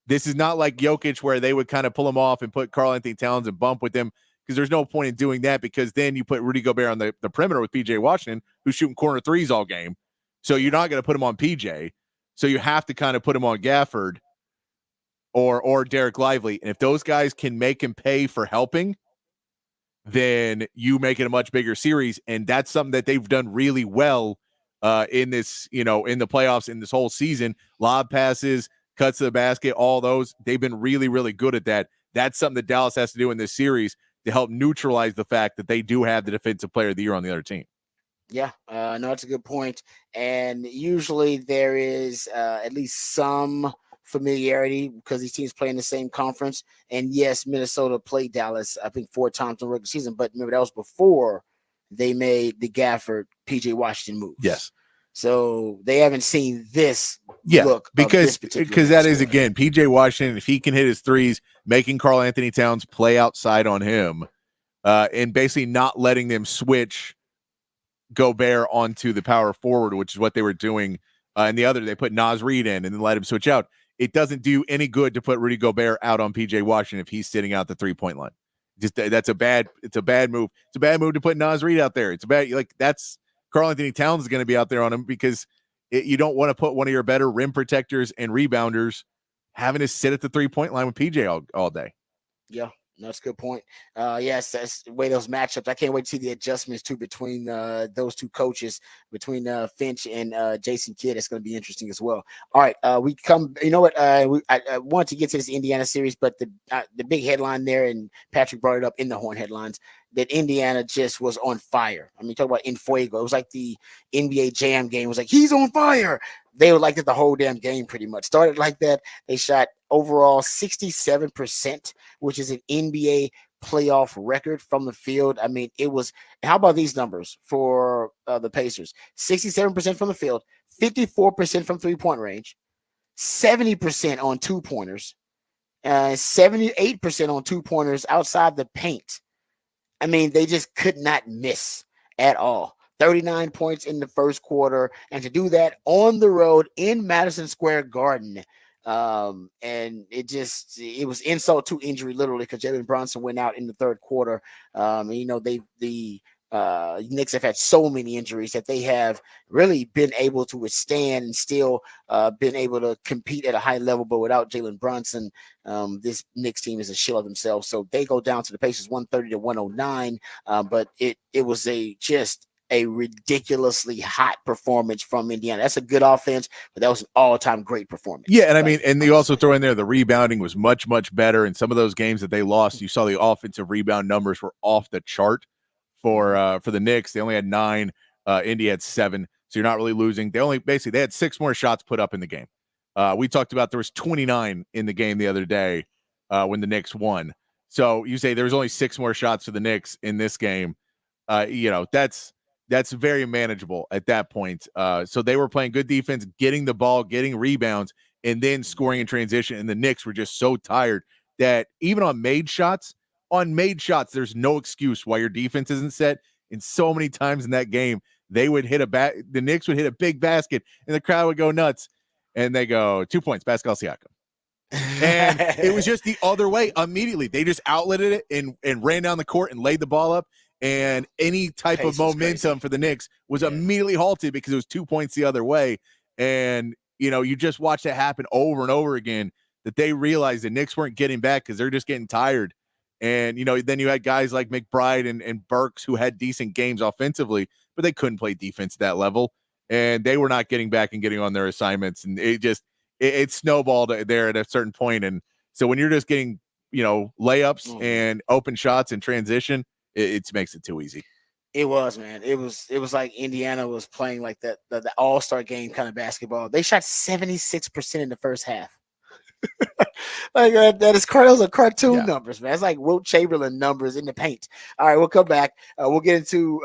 S2: This is not like Jokic, where they would kind of pull him off and put Karl Anthony Towns and bump with him, because there's no point in doing that, because then you put Rudy Gobert on the perimeter with PJ Washington, who's shooting corner threes all game. So you're not going to put him on PJ. So you have to kind of put him on Gafford or Derek Lively. And if those guys can make him pay for helping, then you make it a much bigger series. And that's something that they've done really well in this, in the playoffs, in this whole season. Lob passes, cuts to the basket, all those. They've been really, really good at that. That's something that Dallas has to do in this series to help neutralize the fact that they do have the defensive player of the year on the other team.
S1: Yeah, no, that's a good point. And usually there is at least some familiarity, because these teams play in the same conference. And yes, Minnesota played Dallas, I think, 4 times in the regular season. But remember, that was before they made the Gafford, PJ Washington moves.
S2: Yes.
S1: So they haven't seen this look.
S2: Because that is, again, PJ Washington, if he can hit his threes, making Karl Anthony Towns play outside on him, and basically not letting them switch Gobert onto the power forward, which is what they were doing. And the other, they put Naz Reid in and then let him switch out. It doesn't do any good to put Rudy Gobert out on PJ Washington if he's sitting out the 3-point line. It's a bad move. It's a bad move to put Naz Reid out there. That's Karl Anthony Towns is going to be out there on him, because You don't want to put one of your better rim protectors and rebounders having to sit at the 3-point line with PJ all day.
S1: Yeah, that's a good point. Yes, that's the way those matchups. I can't wait to see the adjustments too between those two coaches, between Finch and Jason Kidd. It's going to be interesting as well. All right, we come. You know what? I want to get to this Indiana series, but the big headline there, and Patrick brought it up in the Horn headlines, that Indiana just was on fire. I mean, talk about in fuego. It was like the NBA Jam game. It was like he's on fire. They were like that the whole damn game, pretty much. Started like that. They shot overall 67%, which is an NBA playoff record from the field. I mean, it was. How about these numbers for the Pacers? 67% from the field, 54% from 3-point range, 70% on 2-pointers, 78% on 2-pointers outside the paint. I mean, they just could not miss at all. 39 points in the first quarter, and to do that on the road in Madison Square Garden. And it was insult to injury, literally, because Jalen Brunson went out in the third quarter. The Knicks have had so many injuries that they have really been able to withstand and still been able to compete at a high level. But without Jalen Brunson, this Knicks team is a shell of themselves. So they go down to the Pacers 130-109. But it was just a ridiculously hot performance from Indiana. That's a good offense, but that was an all-time great performance.
S2: Yeah, and I mean, and you also throw in there the rebounding was much, much better. In some of those games that they lost, you saw the offensive rebound numbers were off the chart for the Knicks. They only had 9. Indy had 7. So you're not really losing. They had 6 more shots put up in the game. We talked about there was 29 in the game the other day when the Knicks won. So you say there was only 6 more shots for the Knicks in this game. That's very manageable at that point. So they were playing good defense, getting the ball, getting rebounds, and then scoring in transition. And the Knicks were just so tired that even on made shots, there's no excuse why your defense isn't set. And so many times in that game, they would hit the Knicks would hit a big basket, and the crowd would go nuts. And they go, 2 points, Pascal Siakam. And it was just the other way immediately. They just outletted it and ran down the court and laid the ball up. And any type of momentum for the Knicks was immediately halted because it was 2 points the other way. And, you just watch that happen over and over again, that they realized the Knicks weren't getting back because they're just getting tired. And, then you had guys like McBride and Burks who had decent games offensively, but they couldn't play defense at that level. And they were not getting back and getting on their assignments. And it snowballed there at a certain point. And so when you're just getting, layups and open shots and transition, it makes it too easy.
S1: It was, man. It was like Indiana was playing like the all-star game kind of basketball. They shot 76% in the first half. Like those are cartoon numbers, man. It's like Wilt Chamberlain numbers in the paint. All right, we'll come back. We'll get into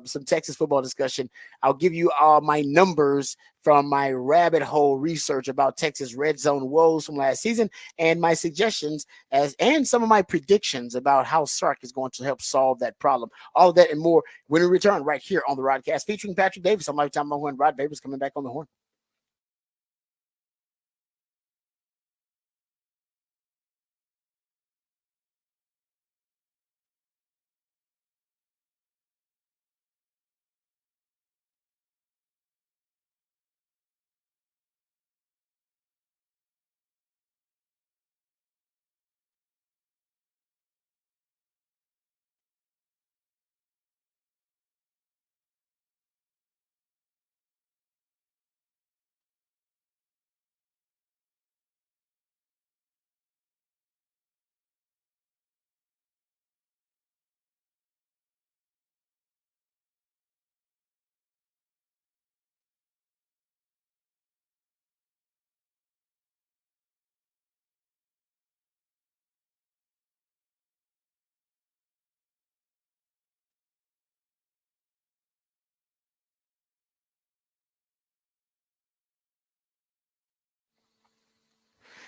S1: some Texas football discussion. I'll give you all my numbers from my rabbit hole research about Texas red zone woes from last season, and my suggestions and some of my predictions about how Sark is going to help solve that problem. All of that and more when we return right here on the Rodcast, featuring Patrick Davis on Lifetime Horn. Rod Davis coming back on the horn.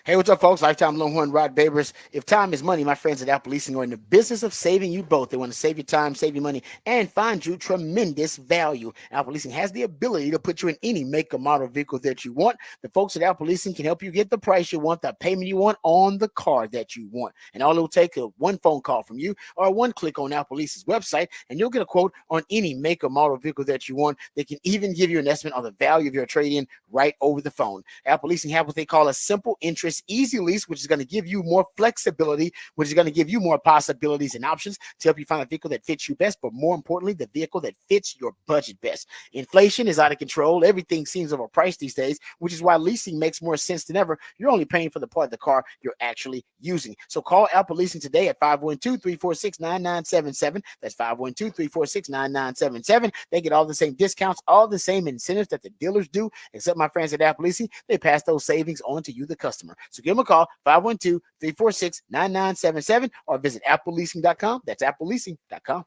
S1: Hey, what's up, folks? Lifetime Longhorn Rod Babers. If time is money, my friends at Apple Leasing are in the business of saving you both. They want to save you time, save you money, and find you tremendous value. Apple Leasing has the ability to put you in any make or model vehicle that you want. The folks at Apple Leasing can help you get the price you want, the payment you want on the car that you want. And all it will take is one phone call from you or one click on Apple Leasing's website, and you'll get a quote on any make or model vehicle that you want. They can even give you an estimate on the value of your trade-in right over the phone. Apple Leasing have what they call a simple interest easy lease, which is going to give you more flexibility, which is going to give you more possibilities and options to help you find a vehicle that fits you best, but more importantly, the vehicle that fits your budget best. Inflation is out of control. Everything seems overpriced these days, which is why leasing makes more sense than ever. You're only paying for the part of the car you're actually using. So call Apple Leasing today at 512-346-9977. That's 512-346-9977. They get all the same discounts, all the same incentives that the dealers do, except my friends at Apple Leasing, they pass those savings on to you, the customer. So give them a call, 512-346-9977, or visit appleleasing.com. That's appleleasing.com.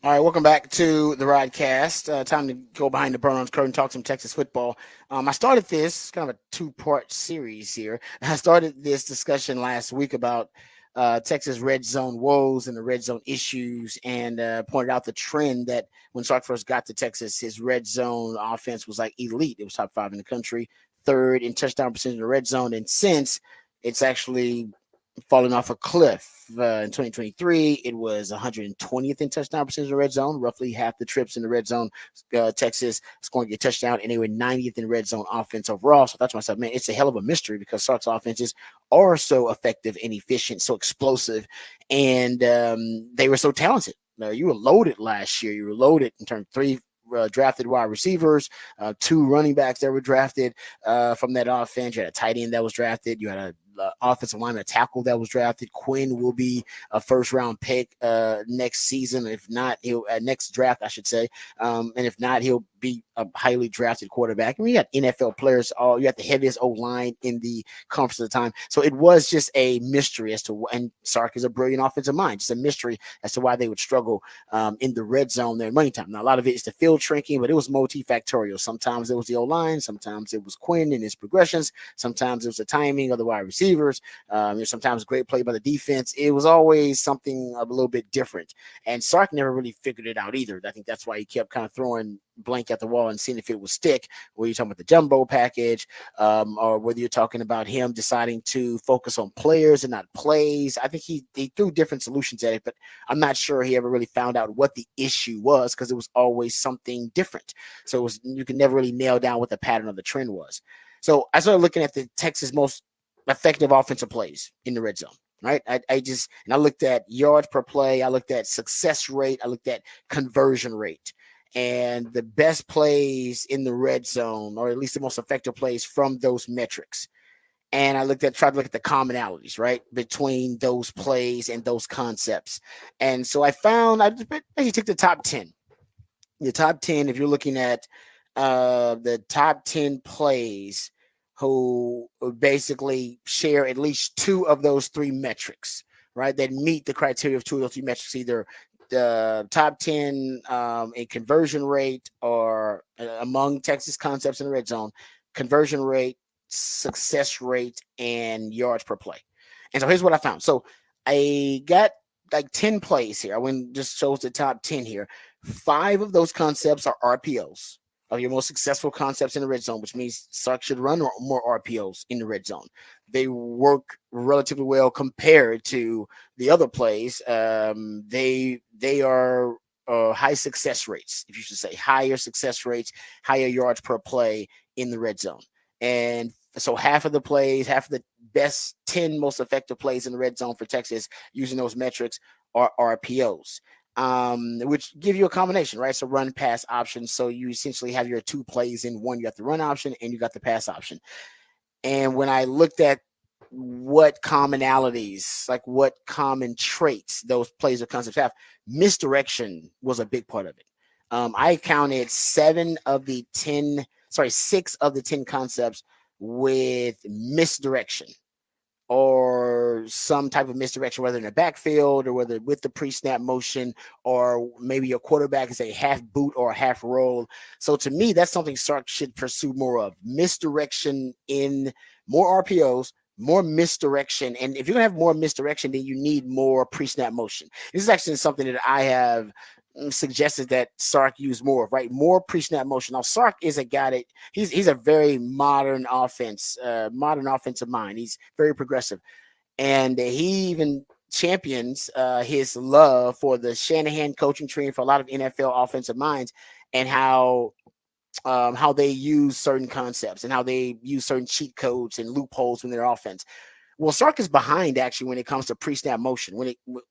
S1: All right, welcome back to the Rodcast. Time to go behind the Burn curtain, talk some Texas football. I started this kind of a two-part series here. I started this discussion last week about Texas red zone woes and the red zone issues, and pointed out the trend that when Sark first got to Texas, his red zone offense was like elite. It was top 5 in the country, third in touchdown percentage in the red zone, and since it's actually falling off a cliff. In 2023, it was 120th in touchdown percentage in the red zone, roughly half the trips in the red zone. Texas scoring a touchdown, and they were 90th in red zone offense overall. So I thought to myself, man, it's a hell of a mystery because Sark's offenses are so effective and efficient, so explosive, and they were so talented. You were loaded last year. You were loaded in terms of three drafted wide receivers, two running backs that were drafted from that offense. You had a tight end that was drafted. You had a offensive lineman, a tackle that was drafted. Quinn will be a first round pick next season. If not, he'll next draft, I should say. And if not, he'll be a highly drafted quarterback. I mean, you got NFL players. All you got the heaviest O line in the conference at the time. So it was just a mystery as to. And Sark is a brilliant offensive mind. Just a mystery as to why they would struggle in the red zone there in money time. Now a lot of it is the field shrinking, but it was multifactorial. Sometimes it was the O line. Sometimes it was Quinn and his progressions. Sometimes it was the timing of the wide receivers. Sometimes great play by the defense. It was always something a little bit different. And Sark never really figured it out either. I think that's why he kept kind of throwing blank at the wall and seeing if it would stick. Whether you're talking about the jumbo package, or whether you're talking about him deciding to focus on players and not plays. I think he threw different solutions at it, but I'm not sure he ever really found out what the issue was because it was always something different. So it was, you could never really nail down what the pattern of the trend was. So I started looking at the Texas most effective offensive plays in the red zone. Right. I looked at yards per play. I looked at success rate. I looked at conversion rate. And the best plays in the red zone, or at least the most effective plays from those metrics. And tried to look at the commonalities, right, between those plays and those concepts. And so I basically took the top 10. The top 10, if you're looking at the top 10 plays who basically share at least two of those three metrics, right, that meet the criteria of two of those three metrics, either the top 10 in conversion rate or among Texas concepts in the red zone, conversion rate, success rate, and yards per play. And so here's what I found. So I got like 10 plays here. I went just shows the top 10 here. 5 of those concepts are RPOs of your most successful concepts in the red zone, which means Sark should run more RPOs in the red zone. They work relatively well compared to the other plays. They are high success rates, if you should say, higher success rates, higher yards per play in the red zone. And so half of the best 10 most effective plays in the red zone for Texas using those metrics are RPOs. Which give you a combination, right? So run pass options. So you essentially have your two plays in one. You got the run option and you got the pass option. And when I looked at what commonalities, like what common traits those plays or concepts have, misdirection was a big part of it. I counted 6 of the 10 concepts with misdirection, or some type of misdirection, whether in the backfield or whether with the pre-snap motion, or maybe your quarterback is a half boot or a half roll. So to me, that's something Sark should pursue more of. Misdirection in more RPOs, more misdirection. And if you're going to have more misdirection, then you need more pre-snap motion. This is actually something that I have suggested that Sark use more of, right? More pre-snap motion. Now, Sark is a guy that he's a very modern offensive mind. He's very progressive. And he even champions his love for the Shanahan coaching tree and for a lot of NFL offensive minds, and how they use certain concepts and how they use certain cheat codes and loopholes in their offense. Well, Sark is behind actually when it comes to pre-snap motion,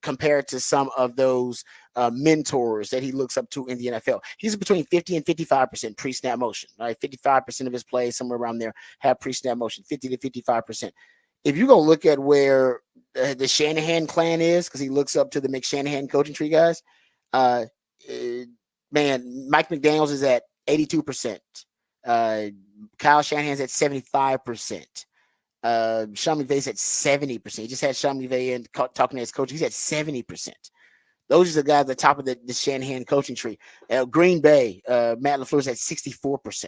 S1: compared to some of those mentors that he looks up to in the NFL. He's between 50 and 55% pre-snap motion. Right, 55% of his plays, somewhere around there, have pre-snap motion. 50 to 55%. If you go look at where the Shanahan clan is, because he looks up to the McShanahan coaching tree guys, man, Mike McDaniels is at 82%. Kyle Shanahan's at 75%. Sean McVay's at 70%. He just had Sean McVay and talking to his coach. He's at 70%. Those are the guys at the top of the Shanahan coaching tree. Green Bay, Matt LaFleur's at 64%.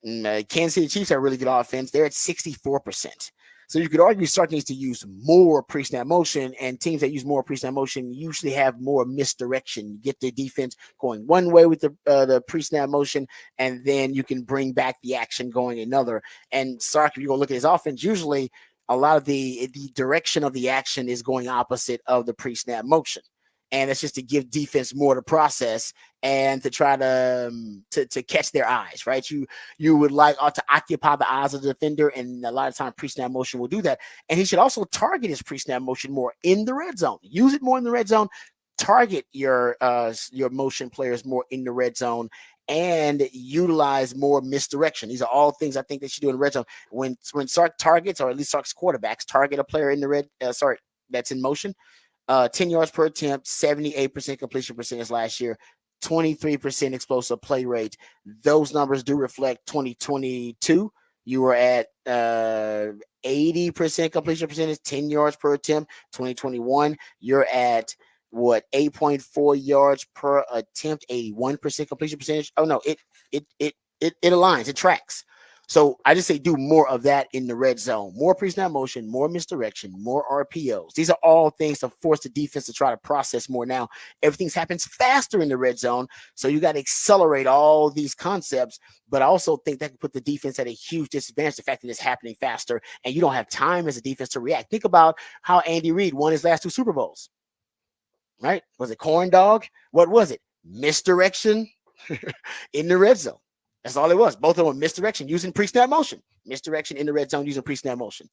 S1: And, Kansas City Chiefs have really good offense. They're at 64%. So you could argue Sark needs to use more pre-snap motion, and teams that use more pre-snap motion usually have more misdirection. You get the defense going one way with the pre-snap motion, and then you can bring back the action going another. And Sark, if you go look at his offense, usually a lot of the direction of the action is going opposite of the pre-snap motion. And it's just to give defense more to process and to try to catch their eyes, right? You would like to occupy the eyes of the defender, and a lot of time pre-snap motion will do that. And he should also target his pre-snap motion more in the red zone. Use it more in the red zone. Target your motion players more in the red zone, and utilize more misdirection. These are all things I think they should do in the red zone. When Sark targets, or at least Sark's quarterbacks target a player in the that's in motion, 10 yards per attempt, 78% completion percentage last year, 23% explosive play rate. Those numbers do reflect 2022. You were at 80% completion percentage, 10 yards per attempt. 2021, you're at 8.4 yards per attempt, 81% completion percentage. Oh no, it aligns, it tracks. So I just say do more of that in the red zone. More pre-snap motion, more misdirection, more RPOs. These are all things to force the defense to try to process more now. Everything happens faster in the red zone, so you got to accelerate all these concepts. But I also think that can put the defense at a huge disadvantage, the fact that it's happening faster, and you don't have time as a defense to react. Think about how Andy Reid won his last 2 Super Bowls. Right? Was it corn dog? What was it? Misdirection in the red zone. That's all it was. Both of them misdirection using pre-snap motion. Misdirection in the red zone using pre-snap motion.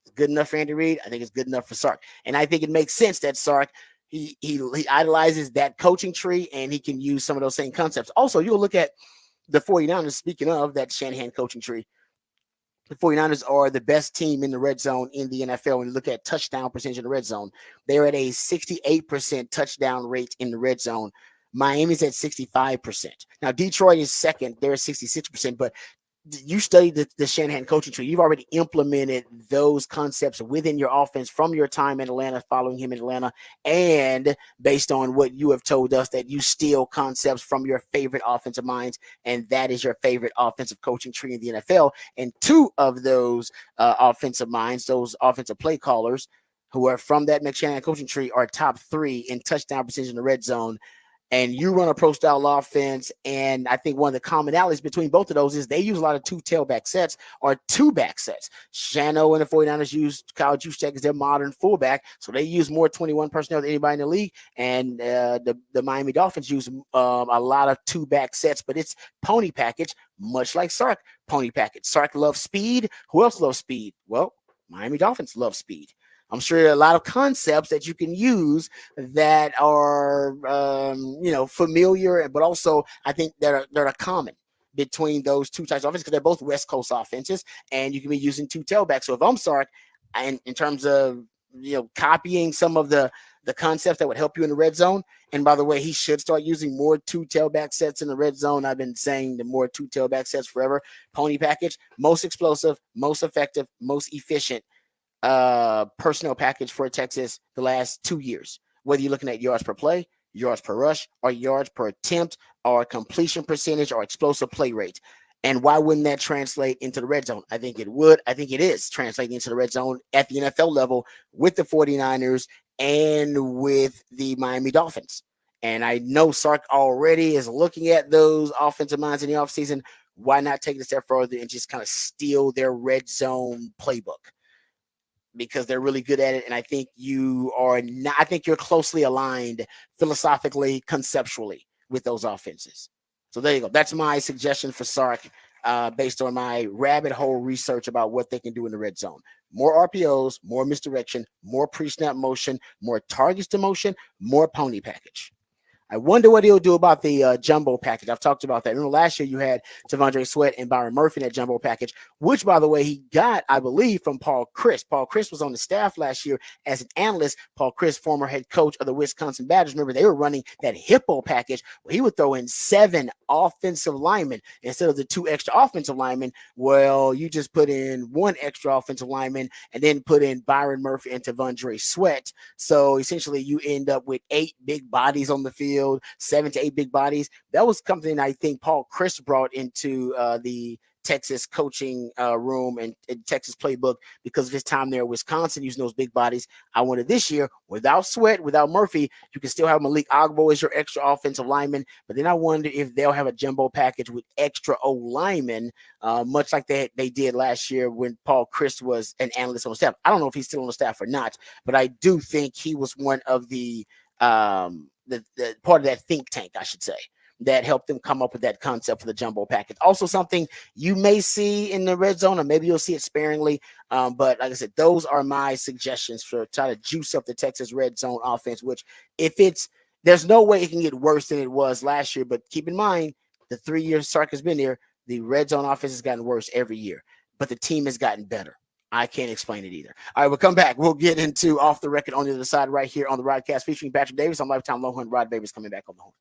S1: It's good enough for Andy Reid. I think it's good enough for Sark. And I think it makes sense that Sark, he idolizes that coaching tree, and he can use some of those same concepts. Also, you'll look at the 49ers, speaking of that Shanahan coaching tree. The 49ers are the best team in the red zone in the NFL. When you look at touchdown percentage in the red zone, they're at a 68% touchdown rate in the red zone. Miami's at 65%. Now, Detroit is second. They're at 66%, but you studied the Shanahan coaching tree. You've already implemented those concepts within your offense from your time in Atlanta, following him in Atlanta, and based on what you have told us, that you steal concepts from your favorite offensive minds, and that is your favorite offensive coaching tree in the NFL. And 2 of those offensive minds, those offensive play callers who are from that Shanahan coaching tree, are top 3 in touchdown percentage in the red zone. And you run a pro-style offense, and I think one of the commonalities between both of those is they use a lot of 2 tailback sets or 2 back sets. Shano and the 49ers use Kyle Juszczyk as their modern fullback, so they use more 21 personnel than anybody in the league. And the Miami Dolphins use a lot of 2 back sets, but it's pony package, much like Sark pony package. Sark loves speed. Who else loves speed? Well, Miami Dolphins love speed. I'm sure there are a lot of concepts that you can use that are, familiar, but also I think that are common between those 2 types of offenses, because they're both West Coast offenses, and you can be using 2 tailbacks. So if I'm Sark, and in terms of copying some of the concepts that would help you in the red zone, and by the way, he should start using more 2 tailback sets in the red zone. I've been saying the more 2 tailback sets forever. Pony package, most explosive, most effective, most efficient personnel package for Texas the last 2 years, whether you're looking at yards per play, yards per rush, or yards per attempt, or completion percentage, or explosive play rate. And why wouldn't that translate into the red zone? I think it would. I think it is translating into the red zone at the NFL level with the 49ers and with the Miami Dolphins. And I know Sark already is looking at those offensive minds in the offseason. Why not take it a step further and just kind of steal their red zone playbook? Because they're really good at it, and I think I think you're closely aligned philosophically, conceptually with those offenses. So there you go. That's my suggestion for Sark, based on my rabbit hole research about what they can do in the red zone. More RPOs, more misdirection, more pre-snap motion, more targets to motion, more pony package. I wonder what he'll do about the jumbo package. I've talked about that. Remember last year you had T'Vondre Sweat and Byron Murphy in that jumbo package, which, by the way, he got, I believe, from Paul Chryst. Paul Chryst was on the staff last year as an analyst. Paul Chryst, former head coach of the Wisconsin Badgers. Remember, they were running that hippo package where he would throw in 7 offensive linemen instead of the 2 extra offensive linemen. Well, you just put in 1 extra offensive lineman and then put in Byron Murphy and T'Vondre Sweat. So essentially you end up with 8 big bodies on the field, 7 to 8 big bodies. That was something I think Paul Chryst brought into the Texas coaching room and Texas playbook because of his time there at Wisconsin using those big bodies. I wanted this year without Sweat, without Murphy, you can still have Malik Agbo as your extra offensive lineman. But then I wonder if they'll have a jumbo package with extra O linemen, much like they did last year when Paul Chryst was an analyst on the staff. I don't know if he's still on the staff or not, but I do think he was one of the part of that think tank, I should say, that helped them come up with that concept for the jumbo package. Also something you may see in the red zone, or maybe you'll see it sparingly. But like I said, those are my suggestions for try to juice up the Texas red zone offense, which there's no way it can get worse than it was last year. But keep in mind, the 3 years Sark has been there, the red zone offense has gotten worse every year, but the team has gotten better. I can't explain it either. All right, we'll come back. We'll get into Off the Record on the other side right here on the Rodcast featuring Patrick Davis on Lifetime Longhorn. Rod Davis coming back on the horn.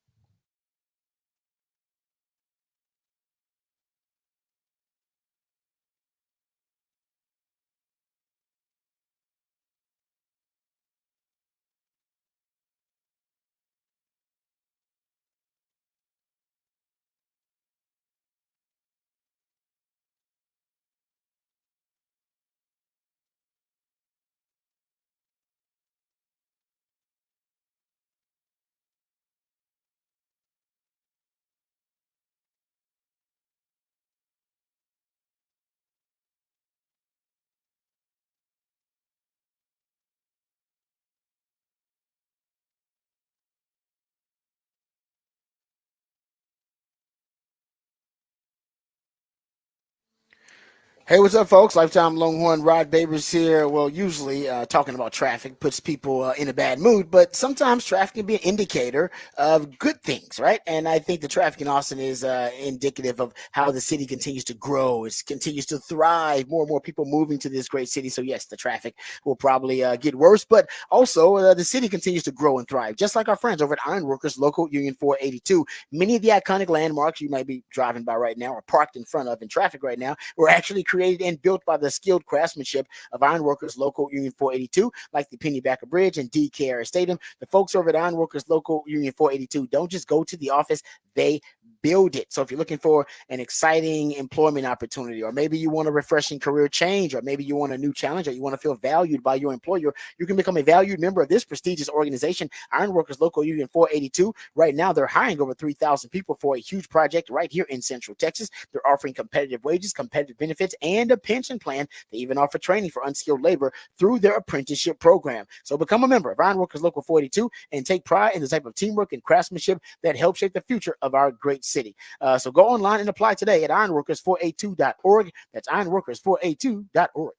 S1: Hey, what's up, folks? Lifetime Longhorn Rod Babers here. Well, usually talking about traffic puts people in a bad mood, but sometimes traffic can be an indicator of good things, right? And I think the traffic in Austin is indicative of how the city continues to grow. It continues to thrive. More and more people moving to this great city. So, yes, the traffic will probably get worse, but also the city continues to grow and thrive, just like our friends over at Ironworkers Local Union 482. Many of the iconic landmarks you might be driving by right now or parked in front of in traffic right now were actually created and built by the skilled craftsmanship of Ironworkers Local Union 482, like the Pennybacker Bridge and DKR Stadium. The folks over at Ironworkers Local Union 482 don't just go to the office, they build it. So if you're looking for an exciting employment opportunity, or maybe you want a refreshing career change, or maybe you want a new challenge, or you want to feel valued by your employer, you can become a valued member of this prestigious organization, Ironworkers Local Union 482. Right now, they're hiring over 3,000 people for a huge project right here in Central Texas. They're offering competitive wages, competitive benefits, and a pension plan. They even offer training for unskilled labor through their apprenticeship program. So become a member of Ironworkers Local 482 and take pride in the type of teamwork and craftsmanship that helps shape the future of our great city. So go online and apply today at ironworkers482.org. That's ironworkers482.org.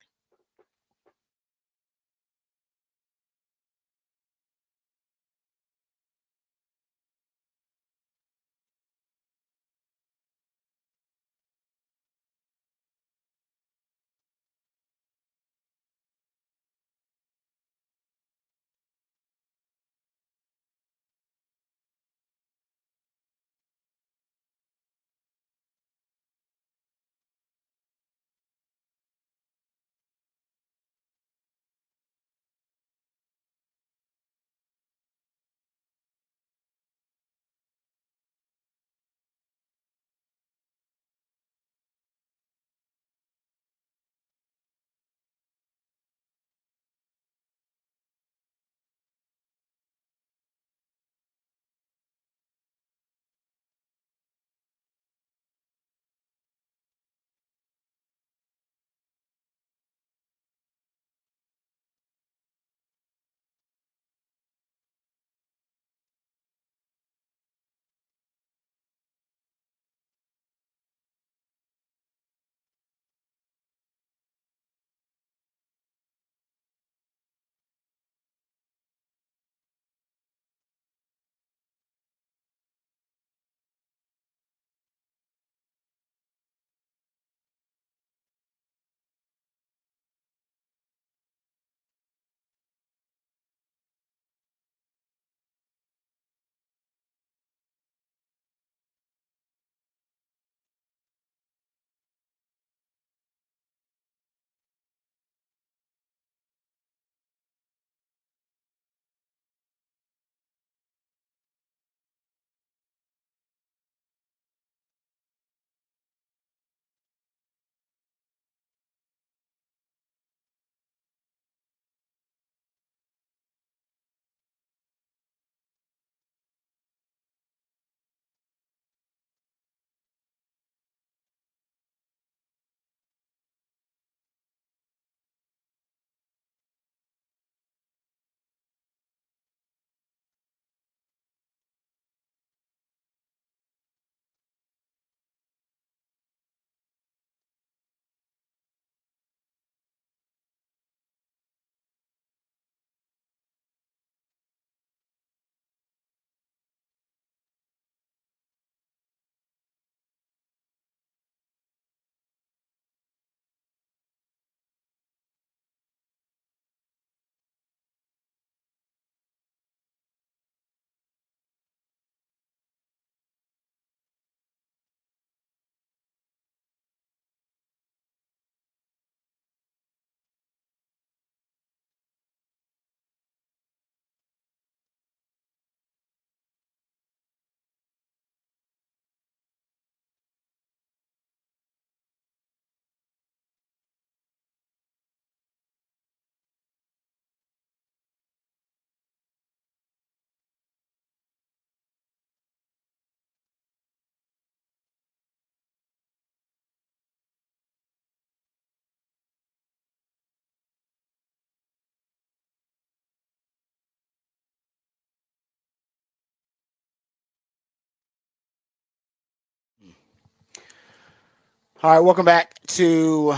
S1: All right, welcome back to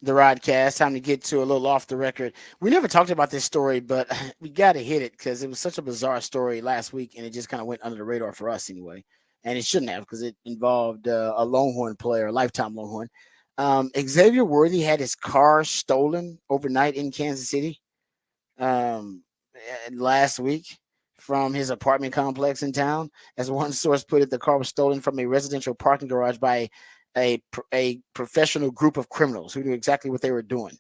S1: the Rodcast. Time to get to a little off the record. We never talked about this story, but we got to hit it because it was such a bizarre story last week, and it just kind of went under the radar for us anyway. And it shouldn't have because it involved a Longhorn player, a lifetime Longhorn. Xavier Worthy had his car stolen overnight in Kansas City last week from his apartment complex in town. As one source put it, the car was stolen from a residential parking garage by a professional group of criminals who knew exactly what they were doing.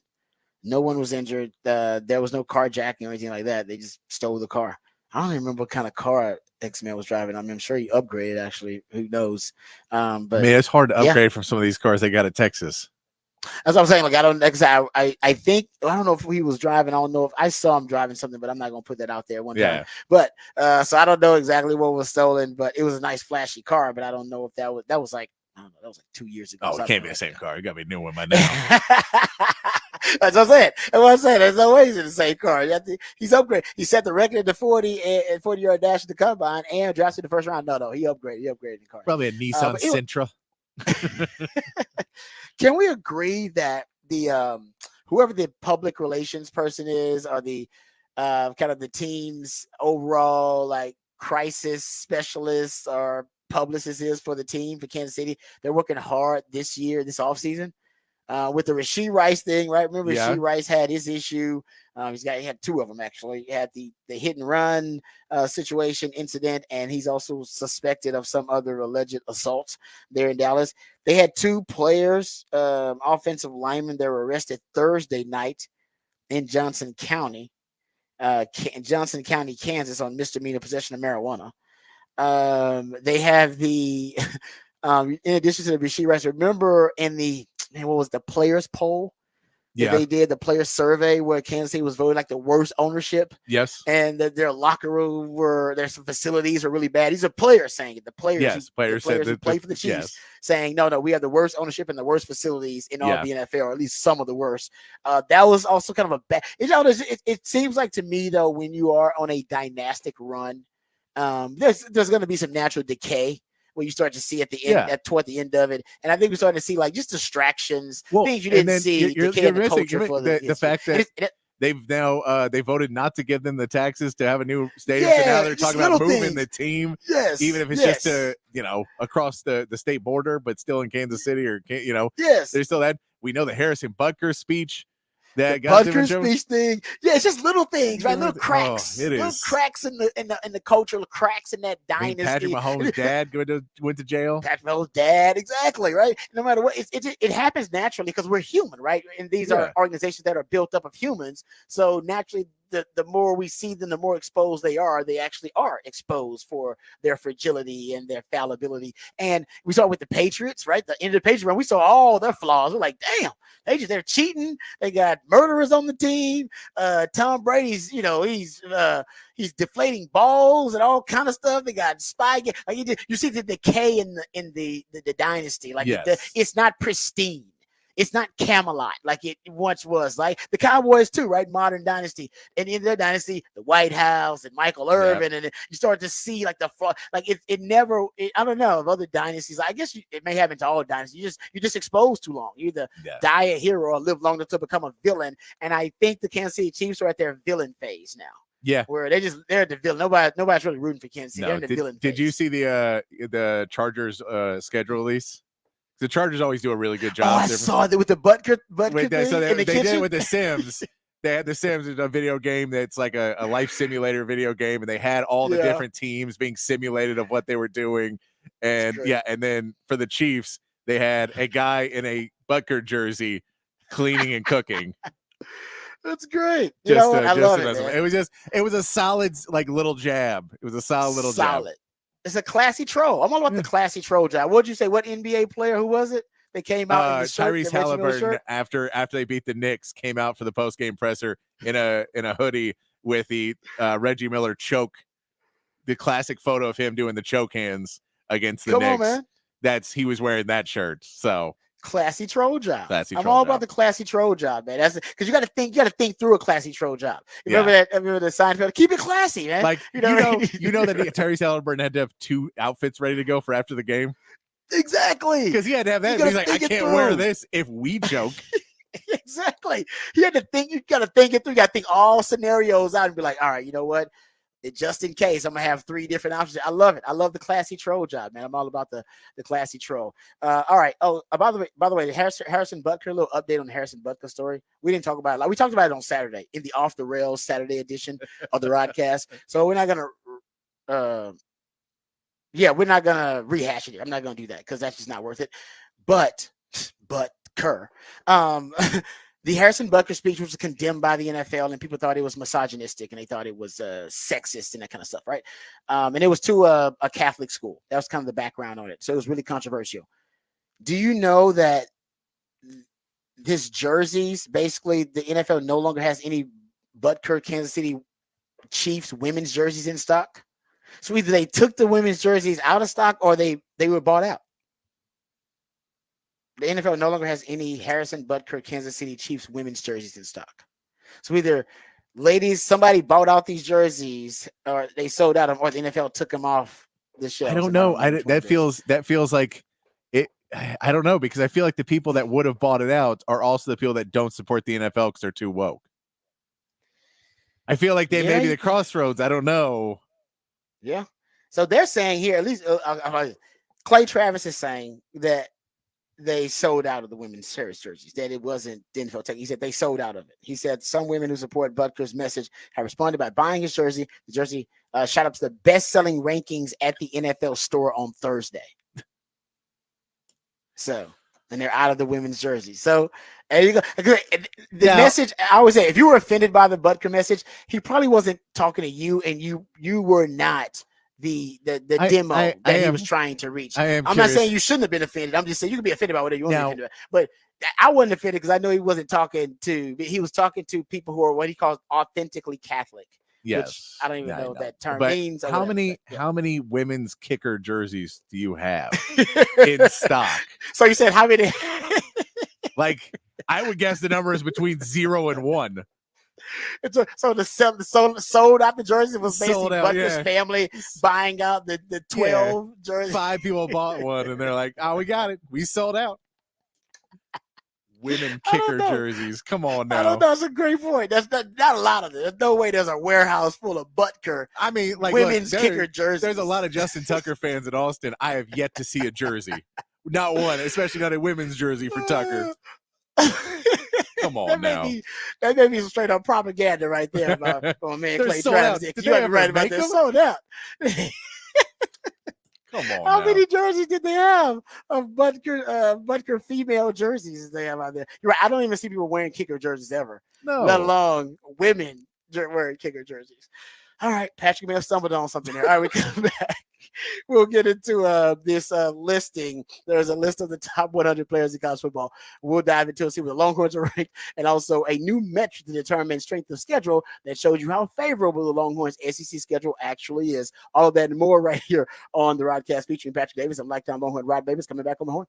S1: No one was injured. There was no carjacking or anything like that. They just stole the car. I don't even remember what kind of car X-Man was driving. I mean, I'm sure he upgraded, actually. Who knows? But
S2: I mean, it's hard to upgrade from some of these cars they got at Texas.
S1: That's what I'm saying. Like, I don't, I think, I don't know if he was driving. I don't know if I saw him driving something, but I'm not going to put that out there one time. But, so I don't know exactly what was stolen, but it was a nice flashy car, but I don't know if that was like, I don't know, that was like 2 years ago.
S2: Oh, it can't be the same car. You got to be a new one by now.
S1: That's what I'm saying. That's what I'm saying. There's no way he's in the same car. He's upgraded. He set the record at the 40-yard dash at the combine and drafted the first round. No, he upgraded. He upgraded the car.
S2: Probably a Nissan Sentra.
S1: Can we agree that the whoever the public relations person is, or the kind of the team's overall like crisis specialist or publicist is for the team for Kansas City, they're working hard this year, this offseason, with the Rashee Rice thing, right? Remember, Rashee Rice had his issue. He had two of them, actually. He had the hit and run situation incident, and he's also suspected of some other alleged assault there in Dallas. They had two players, offensive linemen, that were arrested Thursday night in Johnson County, Kansas, on misdemeanor possession of marijuana. They have the in addition to the Rashee Rice, remember in what was the players poll? They did the players survey where Kansas City was voted like the worst ownership.
S2: Yes.
S1: And their locker room there's some facilities are really bad. These are players saying it. The players who play for the Chiefs saying, no, we have the worst ownership and the worst facilities in all the NFL, or at least some of the worst. That was also kind of a bad. It seems like to me, though, when you are on a dynastic run, there's going to be some natural decay where you start to see at the end, toward the end of it. And I think we're starting to see like just distractions, things you didn't see. You're the culture for
S2: the fact that they've now they voted not to give them the taxes to have a new stadium. So now they're talking about moving the team, even if it's just across the state border, but still in Kansas City, or there's still that. We know the Harrison Butker speech. That
S1: Butker speech thing, it's just little things, right? Little cracks, cracks in the cultural cracks in that dynasty.
S2: Patrick Mahomes' dad went to jail.
S1: Patrick Mahomes' dad, exactly, right? No matter what, it happens naturally because we're human, right? And these are organizations that are built up of humans, so naturally, the more we see them, the more exposed they are. They actually are exposed for their fragility and their fallibility. And we saw with the Patriots, right? The end of the Patriots run, we saw all their flaws. We're like, damn, they're cheating. They got murderers on the team. Tom Brady's, he's deflating balls and all kind of stuff. They got spy. Like you see the decay in the dynasty. Like it's not pristine. It's not Camelot like it once was. Like the Cowboys too, right? Modern dynasty. And in their dynasty, the White House and Michael Irvin, and you start to see like the fraud. Like it never. I don't know of other dynasties. I guess it may happen to all dynasties. You're just exposed too long. You either die a hero or live long enough to become a villain. And I think the Kansas City Chiefs are at their villain phase now.
S2: Yeah,
S1: where they're the villain. Nobody's really rooting for Kansas City. They're in the villain phase.
S2: Did you see the Chargers schedule release? The Chargers always do a really good job.
S1: Oh, I saw it with the Butker
S2: so
S1: they
S2: did it with the Sims. They had the Sims, a video game that's like a life simulator video game, and they had all the different teams being simulated of what they were doing. And and then for the Chiefs, they had a guy in a Butker jersey cleaning and cooking.
S1: That's great.
S2: I love it. Man. It was a solid like little jab. It was a solid little jab.
S1: It's a classy troll. I'm all about the classy troll job. What'd you say? What NBA player? Who was it? They came out in the shirt,
S2: Tyrese Halliburton after they beat the Knicks came out for the post-game presser in a hoodie with the Reggie Miller choke, the classic photo of him doing the choke hands against the Knicks.
S1: On, man.
S2: He was wearing that shirt. So
S1: classy troll job. I'm all about the classy troll job, man. That's because you got to think through a classy troll job. Remember the Seinfeld? Keep it classy, man.
S2: Like you know that Tyrese Halliburton had to have two outfits ready to go for after the game.
S1: Exactly.
S2: Because he had to have that.
S1: You
S2: He's
S1: gotta
S2: like, I
S1: think it
S2: can't wear
S1: through.
S2: this if we choke.
S1: Exactly. You had to think. You got to think it through. You got to think all scenarios out and be like, all right, you know what? Just in case, I'm gonna have 3 different options. I love it. I love the classy troll job, man. I'm all about the classy troll. All right. Oh, by the way, the Harrison Butker, a little update on the Harrison Butker story. We didn't talk about it. Like we talked about it on Saturday in the Off the Rails Saturday edition of the Rodcast. So we're not gonna. We're not gonna rehash it. I'm not gonna do that because that's just not worth it. But Kerr, the Harrison Butker speech was condemned by the NFL, and people thought it was misogynistic, and they thought it was sexist and that kind of stuff, right? And it was to a Catholic school. That was kind of the background on it, so it was really controversial. Do you know that his jerseys, basically, the NFL no longer has any Butker Kansas City Chiefs women's jerseys in stock? So either they took the women's jerseys out of stock or they were bought out. The NFL no longer has any Harrison Butker Kansas City Chiefs women's jerseys in stock. So either ladies, somebody bought out these jerseys, or they sold out them, or the NFL took them off the shelves.
S2: I don't know. That feels like it. I don't know, because I feel like the people that would have bought it out are also the people that don't support the NFL because they're too woke. I feel like they may be the crossroads. I don't know.
S1: Yeah. So they're saying here, at least Clay Travis is saying that they sold out of the women's Harris jerseys, that it wasn't the NFL tech. He said they sold out of it. He said some women who support Butker's message have responded by buying his jersey. The jersey shot up to the best-selling rankings at the NFL store on Thursday. So, and they're out of the women's jersey. So, and you go, the message, I always say, if you were offended by the Butker message, he probably wasn't talking to you, and you were not the demo that he was trying to reach. I'm not saying you shouldn't have been offended. I'm just saying you can be offended by whatever you want to be offended by. But I wasn't offended because I know he wasn't talking to, he was talking to people who are what he calls authentically Catholic.
S2: Yes.
S1: Which I don't even know what that term means.
S2: How many women's kicker jerseys do you have in stock?
S1: So you said how many?
S2: Like, I would guess the number is between 0 and 1.
S1: So the sold out the jerseys was basically Butker's family buying out the 12 jerseys.
S2: 5 people bought one, and they're like, "Oh, we got it. We sold out." Women kicker jerseys. Come on now.
S1: I don't know. That's a great point. That's not a lot of it. There's no way there's a warehouse full of Butker.
S2: I mean, like
S1: women's kicker jerseys.
S2: There's a lot of Justin Tucker fans in Austin. I have yet to see a jersey. Not one, especially not a women's jersey for Tucker. Come on
S1: that may be some straight up propaganda right there about man Clay Travis.
S2: You might be right about
S1: this. Sold out.
S2: Come on.
S1: How many jerseys did they have of Butker female jerseys they have out there? You're right. I don't even see people wearing kicker jerseys ever. No. Let alone women wearing kicker jerseys. All right, Patrick may have stumbled on something there. All right, we come back. We'll get into this listing. There's a list of the top 100 players in college football. We'll dive into it, see where the Longhorns are ranked, and also a new metric to determine strength of schedule that shows you how favorable the Longhorns' SEC schedule actually is. All of that and more right here on the Rodcast featuring Patrick Davis. I'm Lifetime Longhorn Rod Davis coming back on the horn.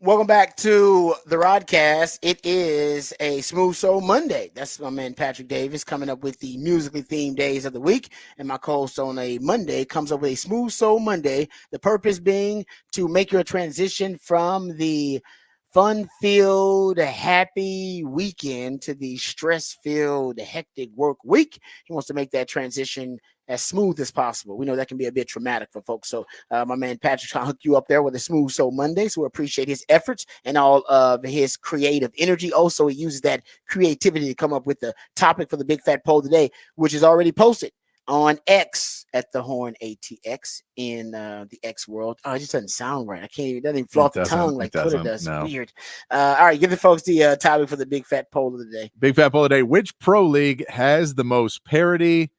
S1: Welcome back to the Rodcast. It is a Smooth Soul Monday. That's my man Patrick Davis coming up with the musically themed days of the week. And my co-host on a Monday comes up with a Smooth Soul Monday. The purpose being to make your transition from the fun-filled, happy weekend to the stress-filled, hectic work week. He wants to make that transition as smooth as possible. We know that can be a bit traumatic for folks. So my man Patrick's trying to hook you up there with a Smooth Soul Monday. So we appreciate his efforts and all of his creative energy. Also, he uses that creativity to come up with the topic for the Big Fat Poll today, which is already posted on X at the Horn ATX in the X world. Oh, it just doesn't sound right. I can't even, it doesn't even flow off the tongue like Twitter does. No. Weird. All right, give the folks the topic for the Big Fat Poll of the day.
S2: Big Fat Poll of the day. Which pro league has the most parity?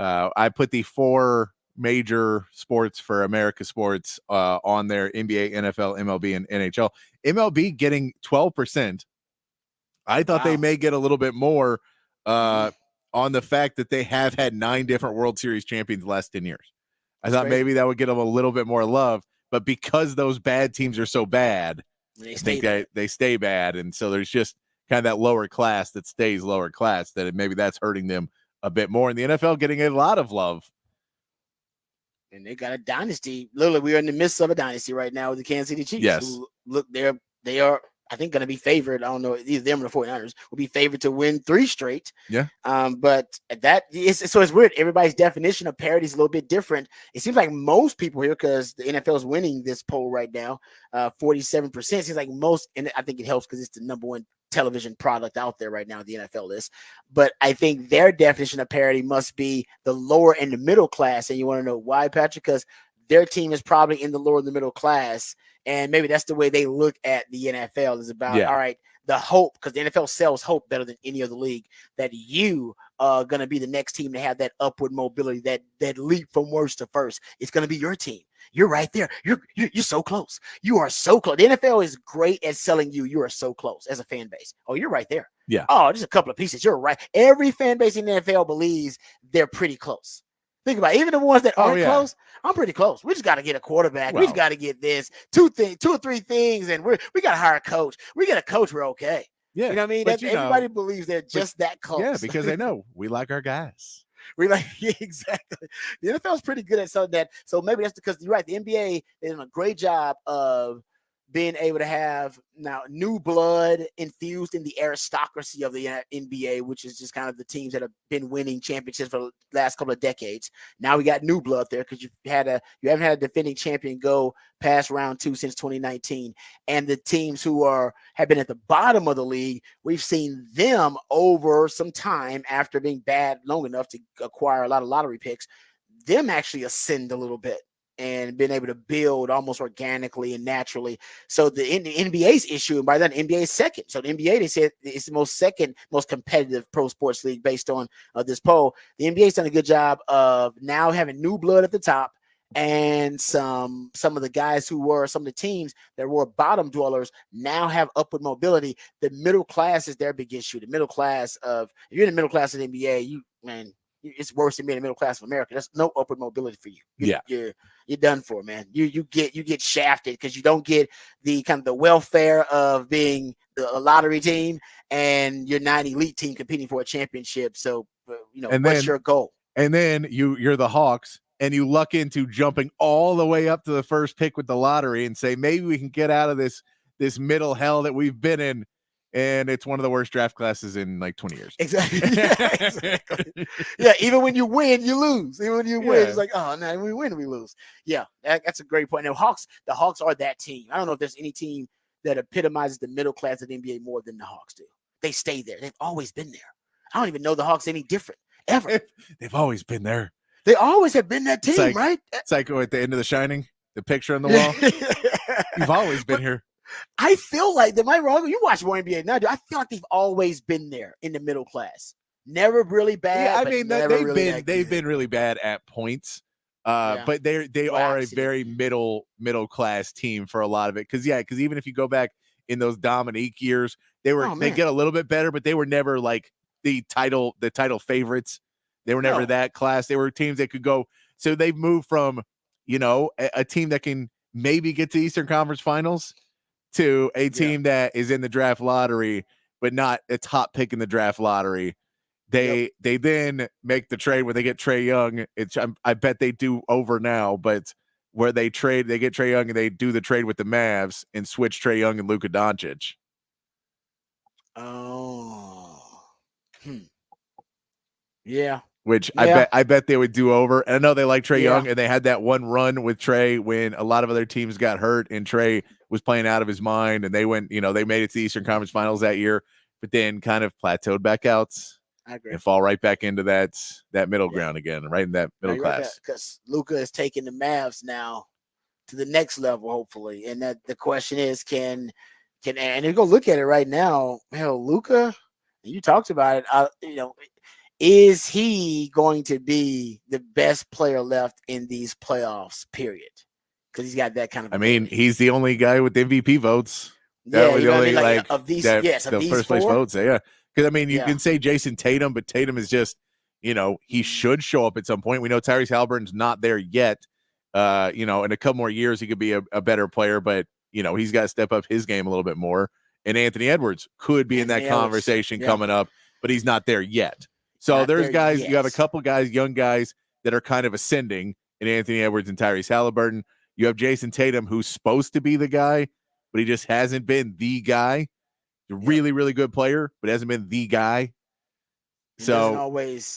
S2: I put the 4 major sports for America sports on there: NBA, NFL, MLB, and NHL. MLB getting 12%. I thought they may get a little bit more on the fact that they have had 9 different World Series champions the last 10 years. I thought maybe that would get them a little bit more love, but because those bad teams are so bad, I think they stay bad. And so there's just kind of that lower class that stays lower class, that maybe that's hurting them a bit more. In the NFL, getting a lot of love.
S1: And they got a dynasty. Literally, we are in the midst of a dynasty right now with the Kansas City Chiefs.
S2: Yes.
S1: Who look, they are, I think, going to be favored. I don't know, either them or the 49ers will be favored to win 3 straight.
S2: Yeah.
S1: But so it's weird. Everybody's definition of parity is a little bit different. It seems like most people here, because the NFL is winning this poll right now, 47%. Seems like most, and I think it helps because it's the number one television product out there right now, the NFL is. But I think their definition of parity must be the lower and the middle class. And you want to know why, Patrick? Because their team is probably in the lower and the middle class. And maybe that's the way they look at the NFL, is about, all right, the hope, because the NFL sells hope better than any other league, that you are going to be the next team to have that upward mobility, that leap from worst to first. It's going to be your team. You're right there. You're so close. You are so close. The NFL is great at selling you. You are so close as a fan base. Oh, you're right there.
S2: Yeah.
S1: Oh, just a couple of pieces. You're right. Every fan base in the NFL believes they're pretty close. Think about it. Even the ones that aren't close, I'm pretty close. We just got to get a quarterback. We just got to get this 2 or 3 things, and we got to hire a coach. We get a coach, we're okay.
S2: Yeah.
S1: You know what I mean? Everybody believes they're just that close.
S2: Yeah, because they know we like our guys.
S1: Exactly. The NFL is pretty good at some of that. So maybe that's because you're right. The NBA is doing a great job of being able to have now new blood infused in the aristocracy of the NBA, which is just kind of the teams that have been winning championships for the last couple of decades. Now we got new blood there because you haven't had a defending champion go past round 2 since 2019. And the teams who have been at the bottom of the league, we've seen them over some time after being bad long enough to acquire a lot of lottery picks, them actually ascend a little bit and been able to build almost organically and naturally. So the NBA's issue, and by then NBA is second. So the NBA, they said, it's the second most competitive pro sports league based on this poll. The NBA's done a good job of now having new blood at the top, and some of the guys who were some of the teams that were bottom dwellers now have upward mobility. The middle class is their big issue. The middle class if you're in the middle class of the NBA, it's worse than being in the middle class of America. There's no upward mobility for you. You're done for, man. You get shafted because you don't get the kind of the welfare of being a lottery team, and you're not an elite team competing for a championship. So what's your goal?
S2: And then you're the Hawks, and you luck into jumping all the way up to the first pick with the lottery and say, maybe we can get out of this middle hell that we've been in. And it's one of the worst draft classes in like 20 years.
S1: Exactly. Exactly. Yeah, even when you win, you lose. Even when you win, it's like, oh, no, when we win, we lose. Yeah, that's a great point. Now, the Hawks are that team. I don't know if there's any team that epitomizes the middle class of the NBA more than the Hawks do. They stay there. They've always been there. I don't even know the Hawks any different, ever.
S2: They've always been there.
S1: They always have been that team, right?
S2: It's like at the end of The Shining, the picture on the wall. You've always been here.
S1: I feel like, am I wrong? You watch more NBA now, dude. I feel like they've always been there in the middle class. Never really bad.
S2: Yeah, I mean, they've been really bad at points. But they are a very middle class team for a lot of it. Because even if you go back in those Dominique years, they get a little bit better, but they were never like the title favorites. They were never that class. They were teams that could go. So they've moved from a team that can maybe get to Eastern Conference Finals to a team that is in the draft lottery, but not a top pick in the draft lottery. They then make the trade where they get Trae Young. I bet they do over now, but where they get Trae Young and they do the trade with the Mavs and switch Trae Young and Luka Doncic.
S1: Oh, yeah.
S2: Which I bet they would do over. And I know they like Trae Young, and they had that one run with Trae when a lot of other teams got hurt and Trae was playing out of his mind, and they went, they made it to the Eastern Conference Finals that year, but then kind of plateaued back out.
S1: I agree.
S2: And fall right back into that middle ground again, right in that middle class.
S1: Because Luka is taking the Mavs now to the next level, hopefully. And that the question is, can and you go look at it right now, hell, Luka, you talked about it, is he going to be the best player left in these playoffs, period? Because he's got that kind of ability.
S2: He's the only guy with MVP votes.
S1: Yeah,
S2: the only
S1: of these
S2: first place votes. Yeah. Because you can say Jason Tatum, but Tatum is just, he should show up at some point. We know Tyrese Halliburton's not there yet. In a couple more years, he could be a better player, but he's got to step up his game a little bit more. And Anthony Edwards could be in that conversation coming up, but he's not there yet. So there's guys, you have a couple guys, young guys that are kind of ascending in Anthony Edwards and Tyrese Halliburton. You have Jason Tatum, who's supposed to be the guy, but he just hasn't been the guy. A really, really good player, but hasn't been the guy. So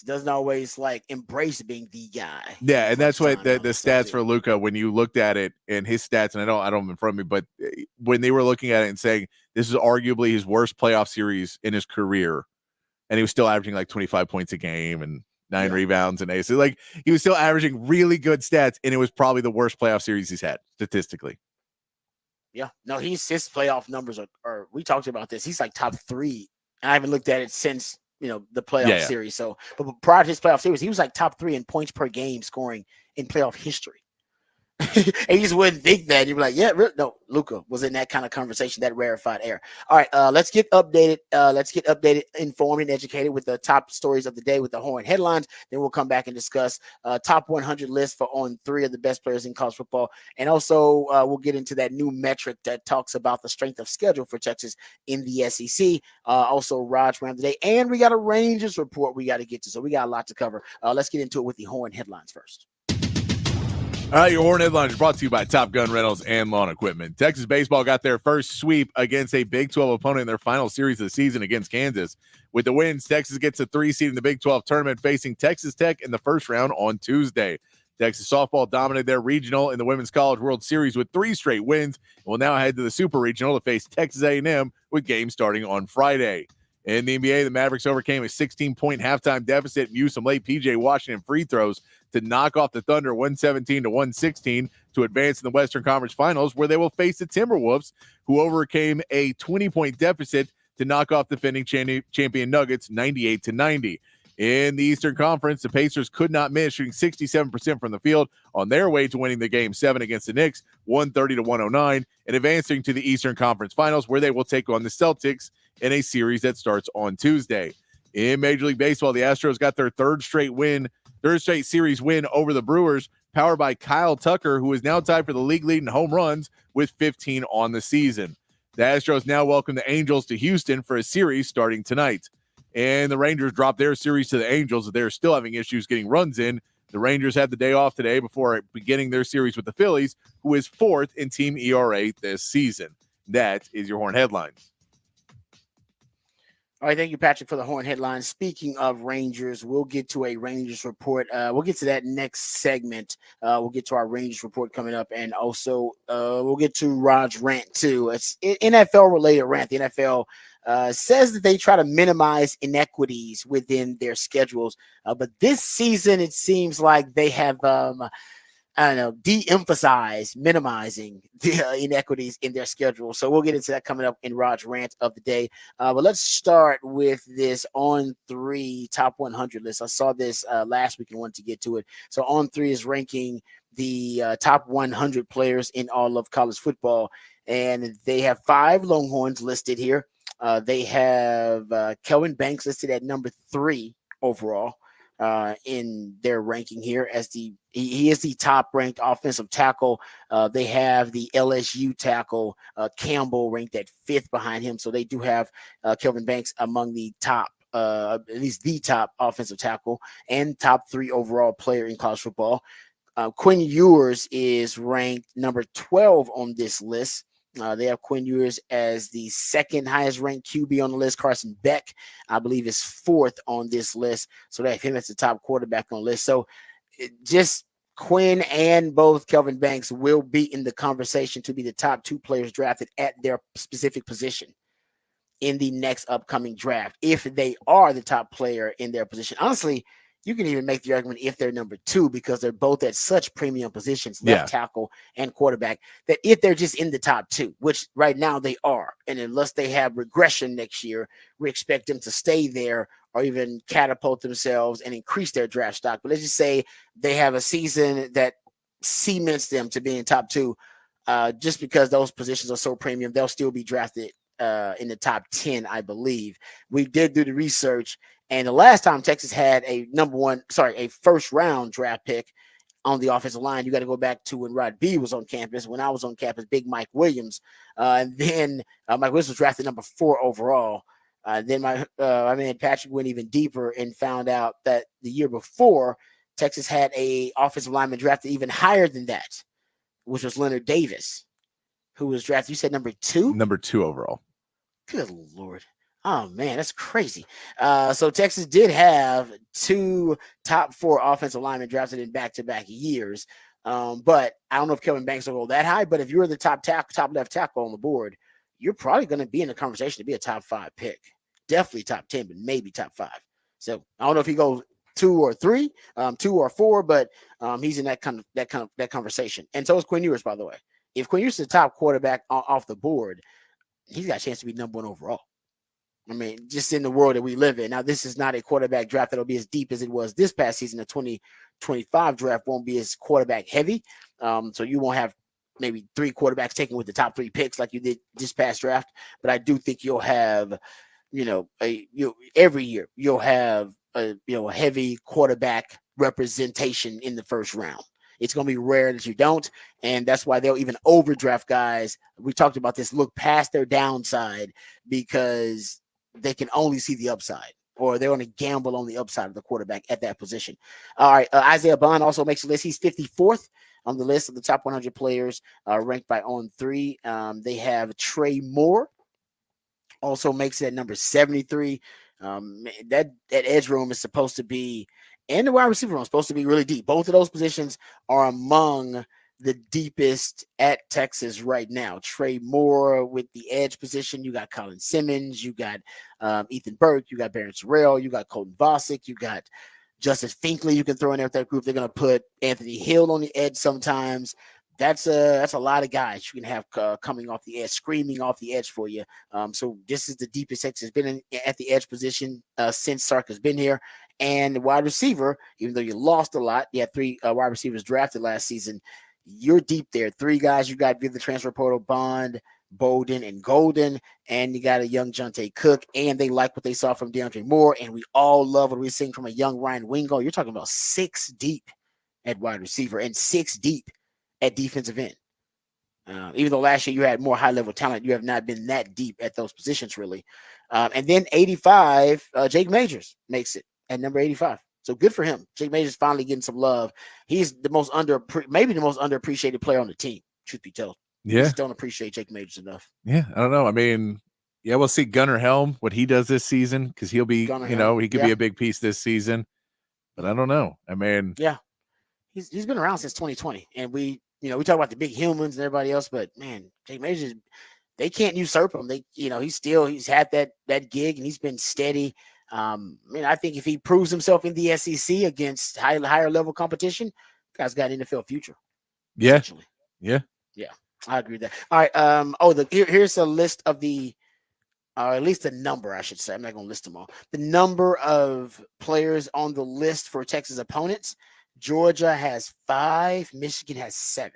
S1: doesn't always like embrace being the guy.
S2: Yeah, and that's what the stats for Luka, when you looked at it and his stats, and I don't have them in front of me, but when they were looking at it and saying this is arguably his worst playoff series in his career, and he was still averaging like 25 points a game and 9 rebounds and aces. Like, he was still averaging really good stats, and it was probably the worst playoff series he's had statistically.
S1: Yeah, no, his playoff numbers are we talked about this. He's like top 3. I haven't looked at it since the playoff series. So, but prior to his playoff series, he was like top 3 in points per game scoring in playoff history. And you just wouldn't think that. You'd be like, no, Luka was in that kind of conversation, that rarefied air. All right, let's get updated. Informed, and educated with the top stories of the day with the Horn headlines. Then we'll come back and discuss top 100 list for on 3 of the best players in college football. And also we'll get into that new metric that talks about the strength of schedule for Texas in the SEC. Also, Raj round the day. And we got a Rangers report we got to get to. So we got a lot to cover. Let's get into it with the Horn headlines first.
S2: All right, your Horn headlines are brought to you by Top Gun Rentals and Lawn Equipment. Texas baseball got their first sweep against a Big 12 opponent in their final series of the season against Kansas. With the wins, Texas gets a 3 seed in the Big 12 tournament, facing Texas Tech in the first round on Tuesday. Texas softball dominated their regional in the Women's College World Series with 3 straight wins and will now head to the Super Regional to face Texas A&M with games starting on Friday. In the NBA, the Mavericks overcame a 16-point halftime deficit and used some late P.J. Washington free throws to knock off the Thunder 117-116 to advance in the Western Conference Finals, where they will face the Timberwolves, who overcame a 20-point deficit to knock off defending champion Nuggets 98-90. In the Eastern Conference, the Pacers could not miss, shooting 67% from the field on their way to winning the Game 7 against the Knicks, 130-109, and advancing to the Eastern Conference Finals, where they will take on the Celtics in a series that starts on Tuesday. In Major League Baseball, the Astros got their third straight series win over the Brewers, powered by Kyle Tucker, who is now tied for the league lead in home runs with 15 on the season. The Astros now welcome the Angels to Houston for a series starting tonight. And the Rangers dropped their series to the Angels. They're still having issues getting runs in. The Rangers had the day off today before beginning their series with the Phillies, who is 4th in team ERA this season. That is your Horn headlines.
S1: All right, thank you, Patrick, for the Horn headlines. Speaking of Rangers, we'll get to a Rangers report. We'll get to that next segment. We'll get to our Rangers report coming up, and also we'll get to Rod's rant, too. It's NFL-related rant. The NFL says that they try to minimize inequities within their schedules. But this season, it seems like they have de-emphasize minimizing the inequities in their schedule. So we'll get into that coming up in Rod's rant of the day. But let's start with this On 3 top 100 list. I saw this last week and wanted to get to it. So On 3 is ranking the top 100 players in all of college football. And they have 5 Longhorns listed here. They have Kelvin Banks listed at number 3 overall. in their ranking here as he is the top ranked offensive tackle. They have the LSU tackle Campbell ranked at 5th behind him, so they do have Kelvin Banks among the top, at least the top offensive tackle and top 3 overall player in college football. Quinn Ewers is ranked number 12 on this list. They have Quinn Ewers as the 2nd highest ranked QB on the list. Carson Beck, I believe, is 4th on this list. So they have him as the top quarterback on the list. So just Quinn and both Kelvin Banks will be in the conversation to be the top 2 players drafted at their specific position in the next upcoming draft, if they are the top player in their position. Honestly, you can even make the argument if they're number 2, because they're both at such premium positions, left tackle and quarterback, that if they're just in the top 2, which right now they are, and unless they have regression next year, we expect them to stay there or even catapult themselves and increase their draft stock. But let's just say they have a season that cements them to being top 2, just because those positions are so premium, they'll still be drafted in the top 10, I believe. We did do the research, and the last time Texas had a first round draft pick on the offensive line, you got to go back to when Rod B was on campus. When I was on campus, Big Mike Williams, and then Mike Williams was drafted number 4 overall. Then my man Patrick went even deeper and found out that the year before, Texas had a offensive lineman drafted even higher than that, which was Leonard Davis, who was drafted, you said number 2?
S2: Number 2 overall.
S1: Good Lord. Oh, man, that's crazy. So Texas did have 2 top 4 offensive linemen drafted in back-to-back years. But I don't know if Kelvin Banks will go that high. But if you're the top left tackle on the board, you're probably going to be in the conversation to be a top 5 pick. Definitely top 10, but maybe top 5. So I don't know if he goes 2 or 3, 2 or 4, but he's in that conversation. And so is Quinn Ewers, by the way. If Quinn Ewers is the top quarterback off the board, he's got a chance to be number 1 overall. I mean, just in the world that we live in. Now, this is not a quarterback draft that'll be as deep as it was this past season. The 2025 draft won't be as quarterback heavy. So you won't have maybe 3 quarterbacks taken with the top 3 picks like you did this past draft. But I do think you'll have, every year you'll have a heavy quarterback representation in the first round. It's going to be rare that you don't, and that's why they'll even overdraft guys. We talked about this, look past their downside, because they can only see the upside, or they're going to gamble on the upside of the quarterback at that position. All right, Isaiah Bond also makes the list. He's 54th on the list of the top 100 players ranked by On3. They have Trey Moore, also makes it at number 73. That edge room is supposed to be, and the wide receiver room is supposed to be really deep. Both of those positions are among the deepest at Texas right now. Trey Moore with the edge position. You got Colin Simmons. You got Ethan Burke. You got Barron Sorrell. You got Colton Bosick. You got Justice Finkley. You can throw in there with that group. They're going to put Anthony Hill on the edge sometimes. That's a lot of guys you can have coming off the edge, screaming off the edge for you. So this is the deepest Texas has been at the edge position since Sark has been here. And the wide receiver, even though you lost a lot, you had 3 wide receivers drafted last season. You're deep there. 3 guys you got via the transfer portal: Bond, Bowden, and Golden. And you got a young Jonte Cook. And they like what they saw from DeAndre Moore. And we all love what we're seeing from a young Ryan Wingo. You're talking about 6 deep at wide receiver and 6 deep at defensive end. Even though last year you had more high-level talent, you have not been that deep at those positions, really. And then 85, Jake Majors makes it at number 85. So good for him. Jake Majors finally getting some love. He's the most maybe the most underappreciated player on the team, truth be told.
S2: Yeah.
S1: We just don't appreciate Jake Majors enough.
S2: Yeah, I don't know. I mean, yeah, we'll see Gunnar Helm, what he does this season, because he'll be, he could be a big piece this season. But I don't know. I mean,
S1: yeah, he's been around since 2020, and we talk about the big humans and everybody else, but man, Jake Majors, they can't usurp him. He's had that gig, and he's been steady. I think if he proves himself in the SEC against higher level competition, guy's got an NFL future.
S2: Yeah. Yeah.
S1: I agree with that. All right. Here's a list of at least the number, I should say. I'm not going to list them all. The number of players on the list for Texas opponents. Georgia has 5. Michigan has 7.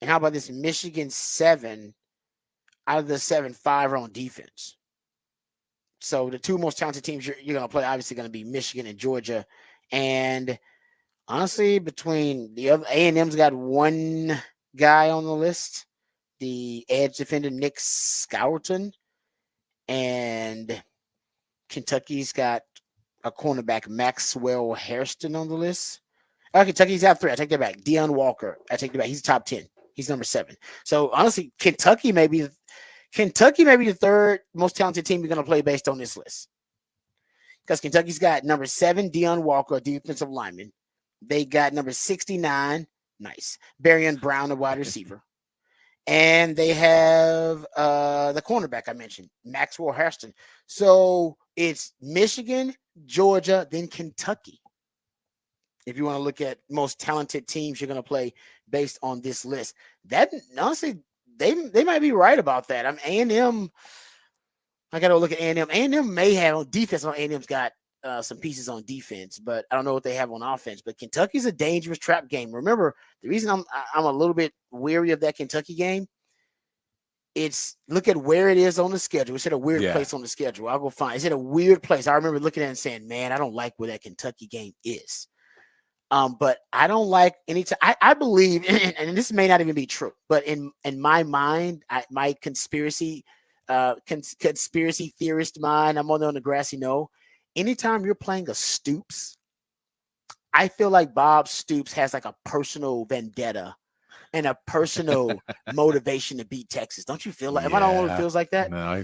S1: And how about this? Michigan 7. Out of the 7, 5 are on defense. So the two most talented teams you're going to play obviously going to be Michigan and Georgia. And honestly, between the other A&M's got one guy on the list, the edge defender Nick Scourton, and Kentucky's got a cornerback Maxwell Hairston on the list. Kentucky's got 3. I take that back. Deion Walker. I take that back. He's top 10. He's number 7. So honestly, Kentucky may be the third most talented team you're going to play based on this list. Because Kentucky's got number 7, Deion Walker, defensive lineman. They got number 69, nice, Barion Brown, a wide receiver. And they have the cornerback I mentioned, Maxwell Hairston. So it's Michigan, Georgia, then Kentucky. If you want to look at most talented teams you're going to play based on this list. That honestly, they might be right about that. I'm A&M. I got to look at A&M. A&M may have on defense. A&M's got some pieces on defense, but I don't know what they have on offense. But Kentucky's a dangerous trap game. Remember, the reason I'm a little bit weary of that Kentucky game, it's look at where it is on the schedule. It's at a weird place on the schedule. I'll go find. It's at a weird place. I remember looking at it and saying, man, I don't like where that Kentucky game is. But I don't like any time. I believe, and this may not even be true, but in my mind, my conspiracy theorist mind, I'm on the grassy knoll. Anytime you're playing a Stoops, I feel like Bob Stoops has like a personal vendetta and a personal motivation to beat Texas. Don't you feel like? Am I the only one who feels like that?
S2: No,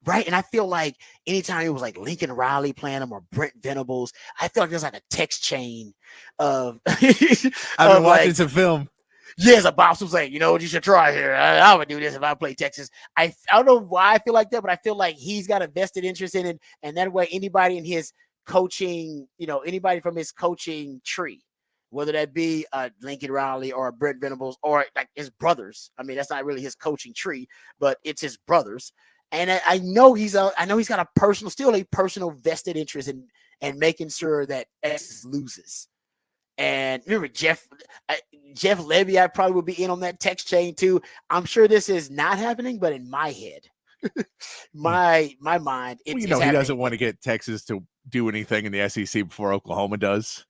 S1: Right. And I feel like anytime it was like Lincoln Riley playing them or Brent Venables, I feel like there's like a text chain of
S2: I've been watching some film.
S1: Yes, a boss was saying, you know what you should try here. I would do this if I play Texas. I don't know why I feel like that, but I feel like he's got a vested interest in it. And that way, anybody in his coaching, anybody from his coaching tree, whether that be Lincoln Riley or Brent Venables or like his brothers. I mean, that's not really his coaching tree, but it's his brothers. And I know he's got a personal vested interest in making sure that Texas loses. And remember, Jeff Levy, I probably would be in on that text chain too. I'm sure this is not happening, but in my head, my mind, it's
S2: he doesn't want to get Texas to do anything in the SEC before Oklahoma does.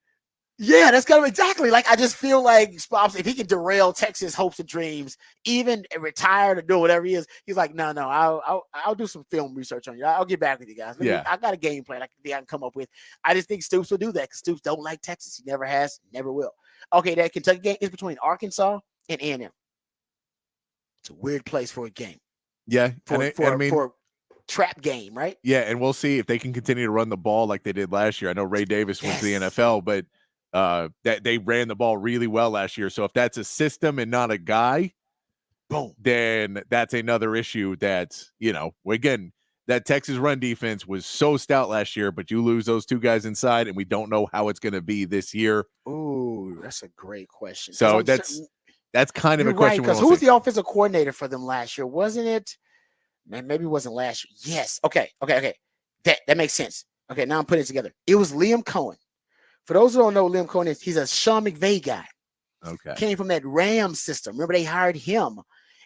S1: Yeah, that's kind of exactly. Like, I just feel like Spops, if he can derail Texas hopes and dreams, even retire to do whatever he is, he's like, no, I'll do some film research on you. I'll get back with you guys. I got a game plan I can come up with. I just think Stoops will do that because Stoops don't like Texas. He never has, never will. Okay, that Kentucky game is between Arkansas and A&M. It's a weird place for a game.
S2: Yeah,
S1: for trap game, right?
S2: Yeah, and we'll see if they can continue to run the ball like they did last year. I know Ray Davis went to the NFL, but that they ran the ball really well last year. So if that's a system and not a guy,
S1: boom,
S2: then that's another issue. That's, again, that Texas run defense was so stout last year, but you lose those two guys inside, and we don't know how it's going to be this year.
S1: Ooh, that's a great question.
S2: So that's kind of a question.
S1: Because who was the offensive coordinator for them last year? Wasn't it? Man, maybe it wasn't last year. Yes. Okay. That makes sense. Okay, now I'm putting it together. It was Liam Cohen. For those who don't know who Liam Cohen is, he's a Sean McVay guy.
S2: Okay.
S1: Came from that Rams system. Remember, they hired him,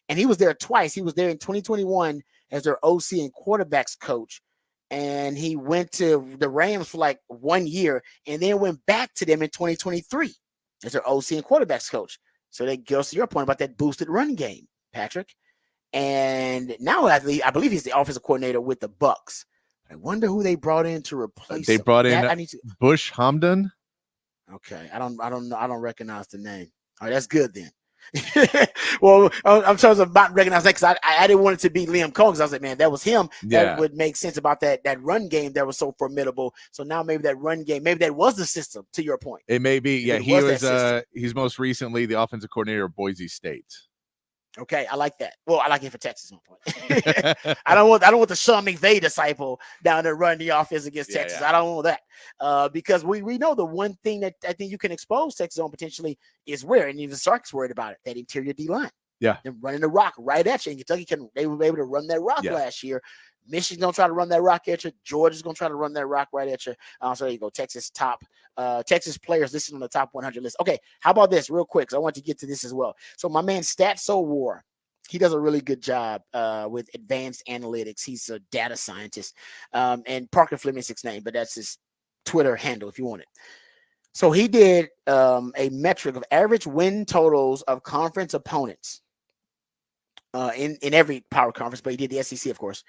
S1: and he was there twice. He was there in 2021 as their OC and quarterbacks coach, and he went to the Rams for like 1 year, and then went back to them in 2023 as their OC and quarterbacks coach. So that goes to your point about that boosted run game, Patrick. And now I believe he's the offensive coordinator with the Bucks. I wonder who they brought in to replace him.
S2: They brought in Bush Hamdan.
S1: Okay, I don't know. I don't recognize the name. All right, that's good then. Well, I'm trying to not recognize that because I didn't want it to be Liam Cohen because I was like, man, that was him.
S2: Yeah.
S1: That would make sense about that run game that was so formidable. So now maybe that run game, maybe that was the system. To your point,
S2: it may be. Yeah, he was. He's most recently the offensive coordinator of Boise State.
S1: Okay, I like that. Well, I like it for Texas. No point. I don't want the Sean McVay disciple down there running the offense against Texas. Yeah. I don't want that because we know the one thing that I think you can expose Texas on potentially is where, and even Sark's worried about it, that interior D line.
S2: Yeah,
S1: and running the rock right at you. And Kentucky they were able to run that rock last year. Michigan's gonna try to run that rock at you. Georgia's gonna try to run that rock right at you. So there you go. Texas players listed on the top 100 list. Okay, how about this real quick? Because I want to get to this as well. So my man Statso War He does a really good job with advanced analytics. He's a data scientist. And Parker Fleming's his name, but that's his Twitter handle if you want it. So he did a metric of average win totals of conference opponents in every power conference, but he did the SEC, of course.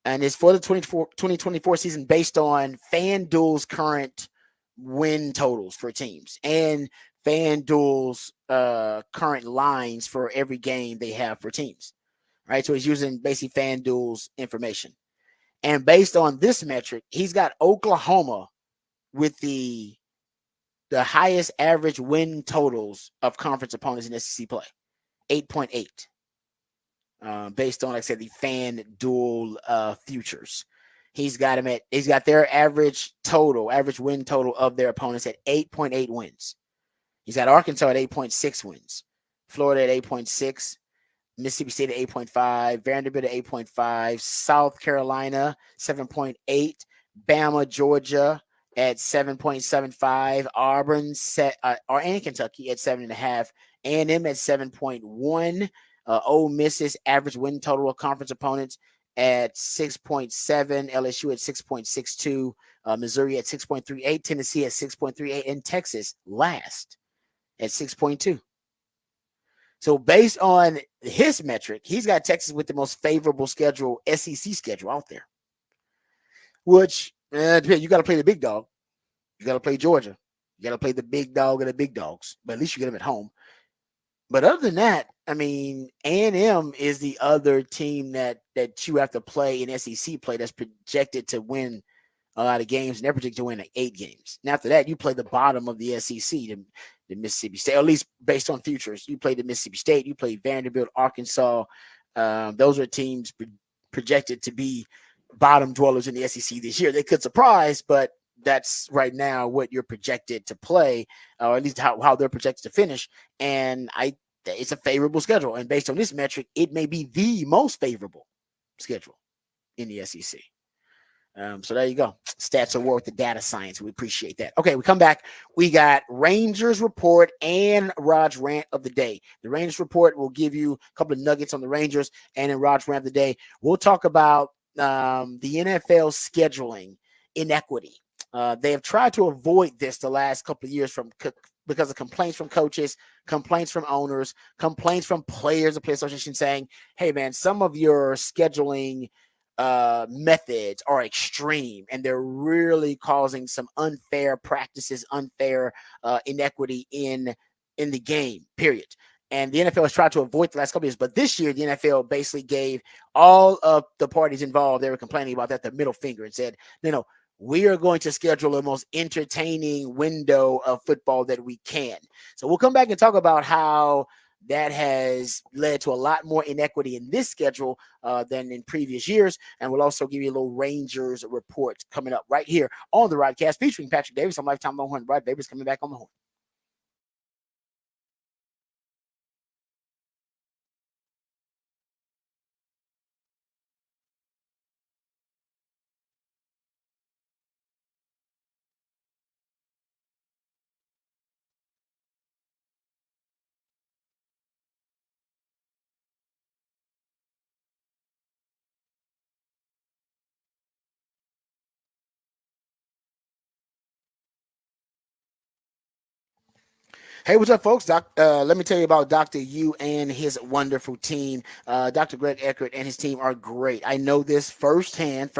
S1: And it's for the 2024 season based on FanDuel's current win totals for teams and FanDuel's current lines for every game they have for teams, right? So he's using basically FanDuel's information. And based on this metric, he's got Oklahoma with the highest average win totals of conference opponents in SEC play, 8.8. Based on, like I said, the FanDuel futures. He's got their average win total of their opponents at 8.8 wins. He's got Arkansas at 8.6 wins, Florida at 8.6, Mississippi State at 8.5, Vanderbilt at 8.5, South Carolina 7.8, Bama, Georgia at 7.75, Auburn and Kentucky at 7.5, A&M at 7.1. Ole Miss's average win total of conference opponents at 6.7, LSU at 6.62, Missouri at 6.38, Tennessee at 6.38, and Texas last at 6.2. So based on his metric, he's got Texas with the most favorable schedule, SEC schedule out there. Which, you got to play the big dog. You got to play Georgia. You got to play the big dog of the big dogs. But at least you get them at home. But other than that, I mean, A&M is the other team that you have to play in SEC play that's projected to win a lot of games, and they're projected to win like 8 games. And after that, you play the bottom of the SEC, the Mississippi State, or at least based on futures. You play the Mississippi State, you play Vanderbilt, Arkansas. Those are teams projected to be bottom dwellers in the SEC this year. They could surprise, but that's right now what you're projected to play, or at least how they're projected to finish. And it's a favorable schedule. And based on this metric, it may be the most favorable schedule in the SEC. So there you go. Stats are worth the data science. We appreciate that. Okay, we come back. We got Rangers report and Rod's rant of the day. The Rangers report will give you a couple of nuggets on the Rangers, and in Rod's rant of the day, we'll talk about the NFL scheduling inequity. They have tried to avoid this the last couple of years because of complaints from coaches, complaints from owners, complaints from players, the Player Association saying, hey, man, some of your scheduling methods are extreme and they're really causing some unfair practices, unfair inequity in the game, period. And the NFL has tried to avoid the last couple of years. But this year, the NFL basically gave all of the parties involved, they were complaining about that, the middle finger, and said, no, we are going to schedule the most entertaining window of football that we can. So we'll come back and talk about how that has led to a lot more inequity in this schedule than in previous years. And we'll also give you a little Rangers report coming up right here on the Rodcast featuring Patrick Davis on Lifetime Longhorn. Rod Davis coming back on the horn. Hey, what's up, folks? Let me tell you about Dr. Yu and his wonderful team. Dr. Greg Eckert and his team are great. I know this firsthand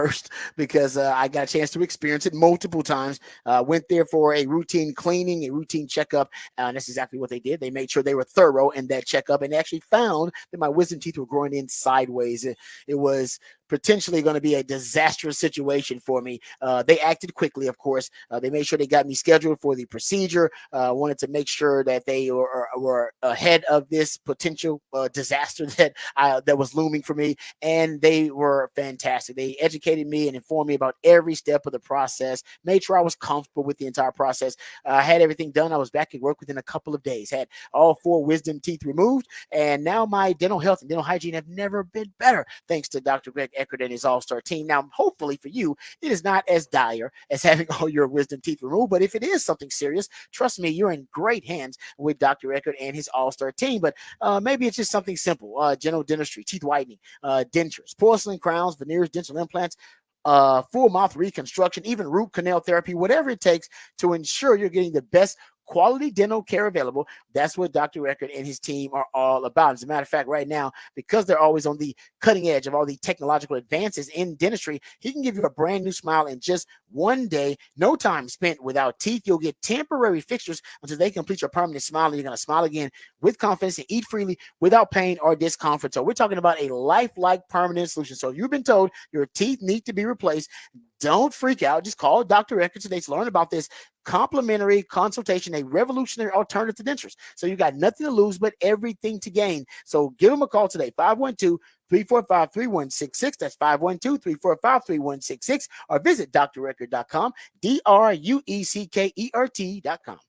S1: because I got a chance to experience it multiple times. Went there for a routine cleaning, a routine checkup. And that's exactly what they did. They made sure they were thorough in that checkup and actually found that my wisdom teeth were growing in sideways. It was potentially going to be a disastrous situation for me. They acted quickly, of course. They made sure they got me scheduled for the procedure. Wanted to make sure that they were ahead of this potential disaster that was looming for me. And they were fantastic. They educated me and informed me about every step of the process, made sure I was comfortable with the entire process. I had everything done. I was back at work within a couple of days, had all 4 wisdom teeth removed. And now my dental health and dental hygiene have never been better, thanks to Dr. Greg Eckert and his all-star team. Now, hopefully for you, it is not as dire as having all your wisdom teeth removed, but if it is something serious, trust me, you're in great hands with Dr. Eckert and his all-star team. But maybe it's just something simple, general dentistry, teeth whitening, dentures, porcelain crowns, veneers, dental implants, full mouth reconstruction, even root canal therapy, whatever it takes to ensure you're getting the best quality dental care available. That's what Dr. Eckert and his team are all about. As a matter of fact, right now, because they're always on the cutting edge of all the technological advances in dentistry, he can give you a brand new smile in just one day. No time spent without teeth. You'll get temporary fixtures until they complete your permanent smile, and you're going to smile again with confidence and eat freely without pain or discomfort. So we're talking about a lifelike permanent solution. So if you've been told your teeth need to be replaced, don't freak out. Just call Dr. Eckert today to learn about this complimentary consultation, a revolutionary alternative to dentures. So you got nothing to lose, but everything to gain. So give them a call today, 512-345-3166. That's 512-345-3166, or visit dreckert.com, DRUECKERT.com.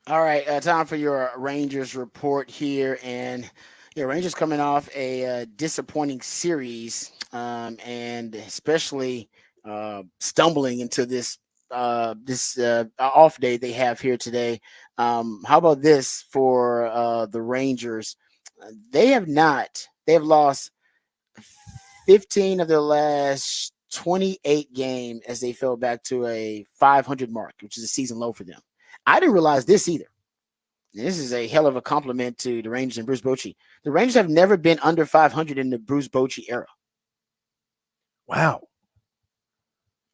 S1: All right, time for your Rangers report here, and your Rangers coming off a disappointing series, and especially stumbling into this off day they have here today. How about this for the Rangers? They have not. They have lost 15 of their last 28 games as they fell back to a 500 mark, which is a season low for them. I didn't realize this either. And this is a hell of a compliment to the Rangers and Bruce Bochy. The Rangers have never been under 500 in the Bruce Bochy era.
S2: Wow.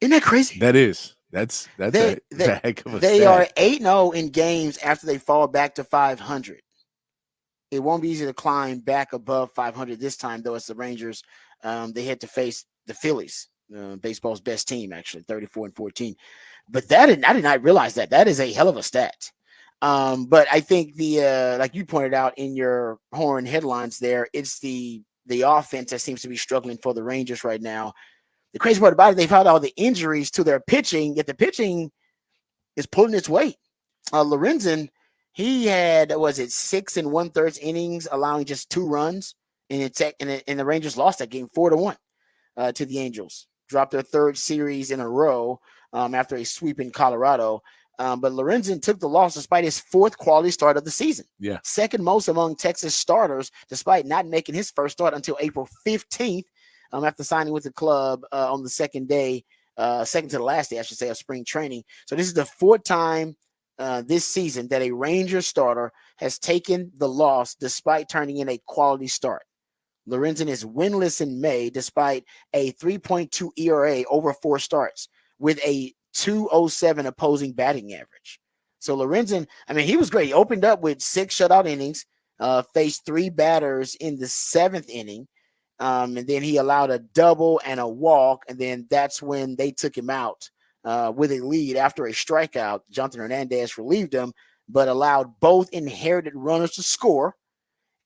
S1: Isn't that crazy?
S2: That is. That's a heck of a
S1: They
S2: stat.
S1: are 8-0 in games after they fall back to 500. It won't be easy to climb back above 500 this time, though. It's the Rangers. They had to face the Phillies, baseball's best team, actually, 34-14. But I did not realize that. That is a hell of a stat. But I think like you pointed out in your Horn headlines there, it's the offense that seems to be struggling for the Rangers right now. The crazy part about it, they've had all the injuries to their pitching, yet the pitching is pulling its weight. Lorenzen, he had 6 1/3 innings, allowing just 2 runs, and the Rangers lost that game 4-1 to the Angels. Dropped their 3rd series in a row after a sweep in Colorado. But Lorenzen took the loss despite his 4th quality start of the season.
S2: Yeah,
S1: 2nd most among Texas starters, despite not making his first start until April 15th. After signing with the club on the second to the last day, I should say, of spring training. So this is the 4th time this season that a Ranger starter has taken the loss despite turning in a quality start. Lorenzen is winless in May despite a 3.2 ERA over 4 starts with a 2.07 opposing batting average. So Lorenzen, he was great. He opened up with 6 shutout innings, faced 3 batters in the 7th inning. And then he allowed a double and a walk, and then that's when they took him out with a lead after a strikeout. Jonathan Hernandez relieved him, but allowed both inherited runners to score,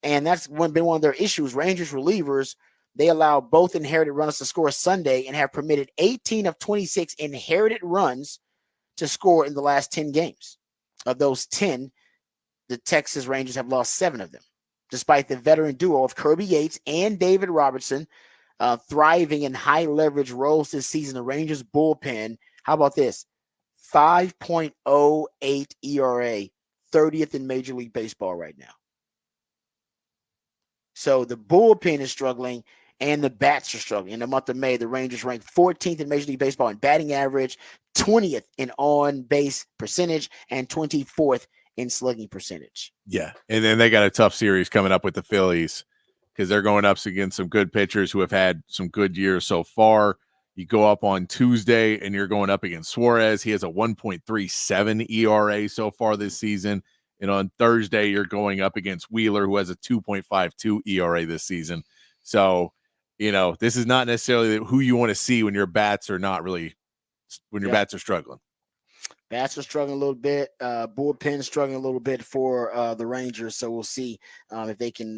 S1: and that's been one of their issues. Rangers relievers, they allow both inherited runners to score Sunday and have permitted 18 of 26 inherited runs to score in the last 10 games. Of those 10, the Texas Rangers have lost 7 of them. Despite the veteran duo of Kirby Yates and David Robertson thriving in high leverage roles this season, the Rangers bullpen, how about this? 5.08 ERA, 30th in Major League Baseball right now. So the bullpen is struggling and the bats are struggling. In the month of May, the Rangers ranked 14th in Major League Baseball in batting average, 20th in on-base percentage, and 24th in slugging percentage.
S2: Yeah. And then they got a tough series coming up with the Phillies because they're going up against some good pitchers who have had some good years so far. You go up on Tuesday and you're going up against Suarez. He has a 1.37 ERA so far this season. And on Thursday, you're going up against Wheeler, who has a 2.52 ERA this season. So, this is not necessarily who you want to see when your bats are bats are struggling.
S1: Bats are struggling a little bit. Bullpen struggling a little bit for the Rangers. So we'll see if they can.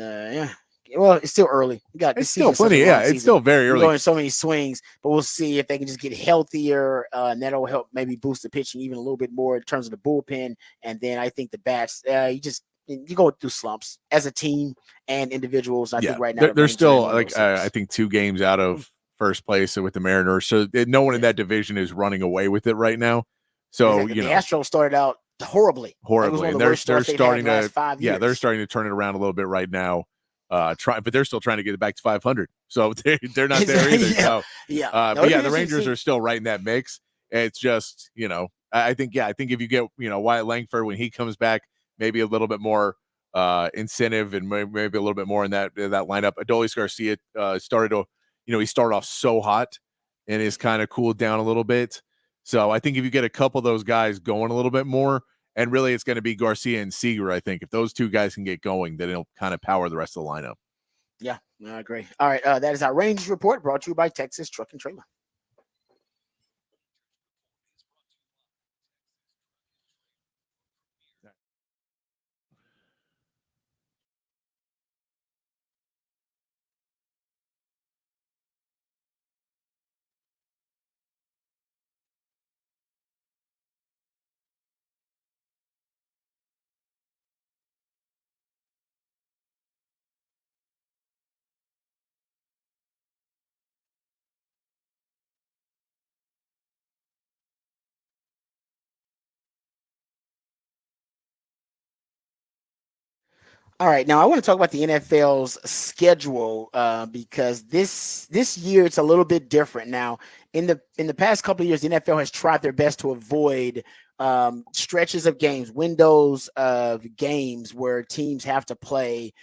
S1: Well, it's still early.
S2: It's still plenty. Yeah, it's still very early.
S1: Going so many swings, but we'll see if they can just get healthier, and that'll help maybe boost the pitching even a little bit more in terms of the bullpen. And then I think the bats, you go through slumps as a team and individuals. I think right now
S2: they're still I think 2 games out of first place with the Mariners. So no one in that division is running away with it right now. So
S1: the Astros started out horribly.
S2: And they're starting to 5 years. They're starting to turn it around a little bit right now. But they're still trying to get it back to 500. So they're not there either. The Rangers are still right in that mix. It's just, I think if you get, Wyatt Langford, when he comes back, maybe a little bit more incentive and maybe a little bit more in that lineup. Adolis Garcia started to, he started off so hot and is kind of cooled down a little bit. So I think if you get a couple of those guys going a little bit more, and really it's going to be Garcia and Seager, I think. If those 2 guys can get going, then it'll kind of power the rest of the lineup.
S1: Yeah, I agree. All right, that is our Rangers report brought to you by Texas Truck and Trailer. All right, now I want to talk about the NFL's schedule because this year it's a little bit different. Now, in the past couple of years, the NFL has tried their best to avoid stretches of games, windows of games where teams have to play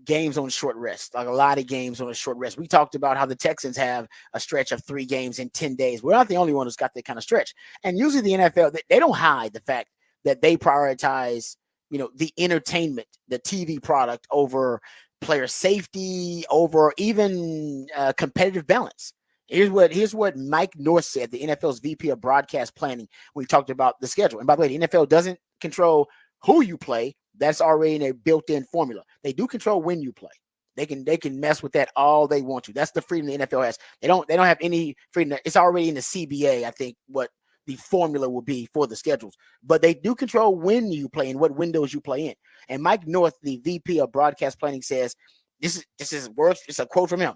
S1: games on short rest, like a lot of games on a short rest. We talked about how the Texans have a stretch of 3 games in 10 days. We're not the only one who's got that kind of stretch. And usually the NFL, they don't hide the fact that they prioritize, the entertainment, the TV product over player safety, over even competitive balance. Here's what Mike North said, the NFL's VP of broadcast planning, when he talked about the schedule. And by the way, the NFL doesn't control who you play. That's already in a built-in formula. They do control when you play. They can mess with that all they want to. That's the freedom the NFL has. They don't have any freedom. It's already in the CBA, I think, what the formula will be for the schedules. But they do control when you play and what windows you play in. And Mike North, the VP of broadcast planning, says, this is words. It's a quote from him.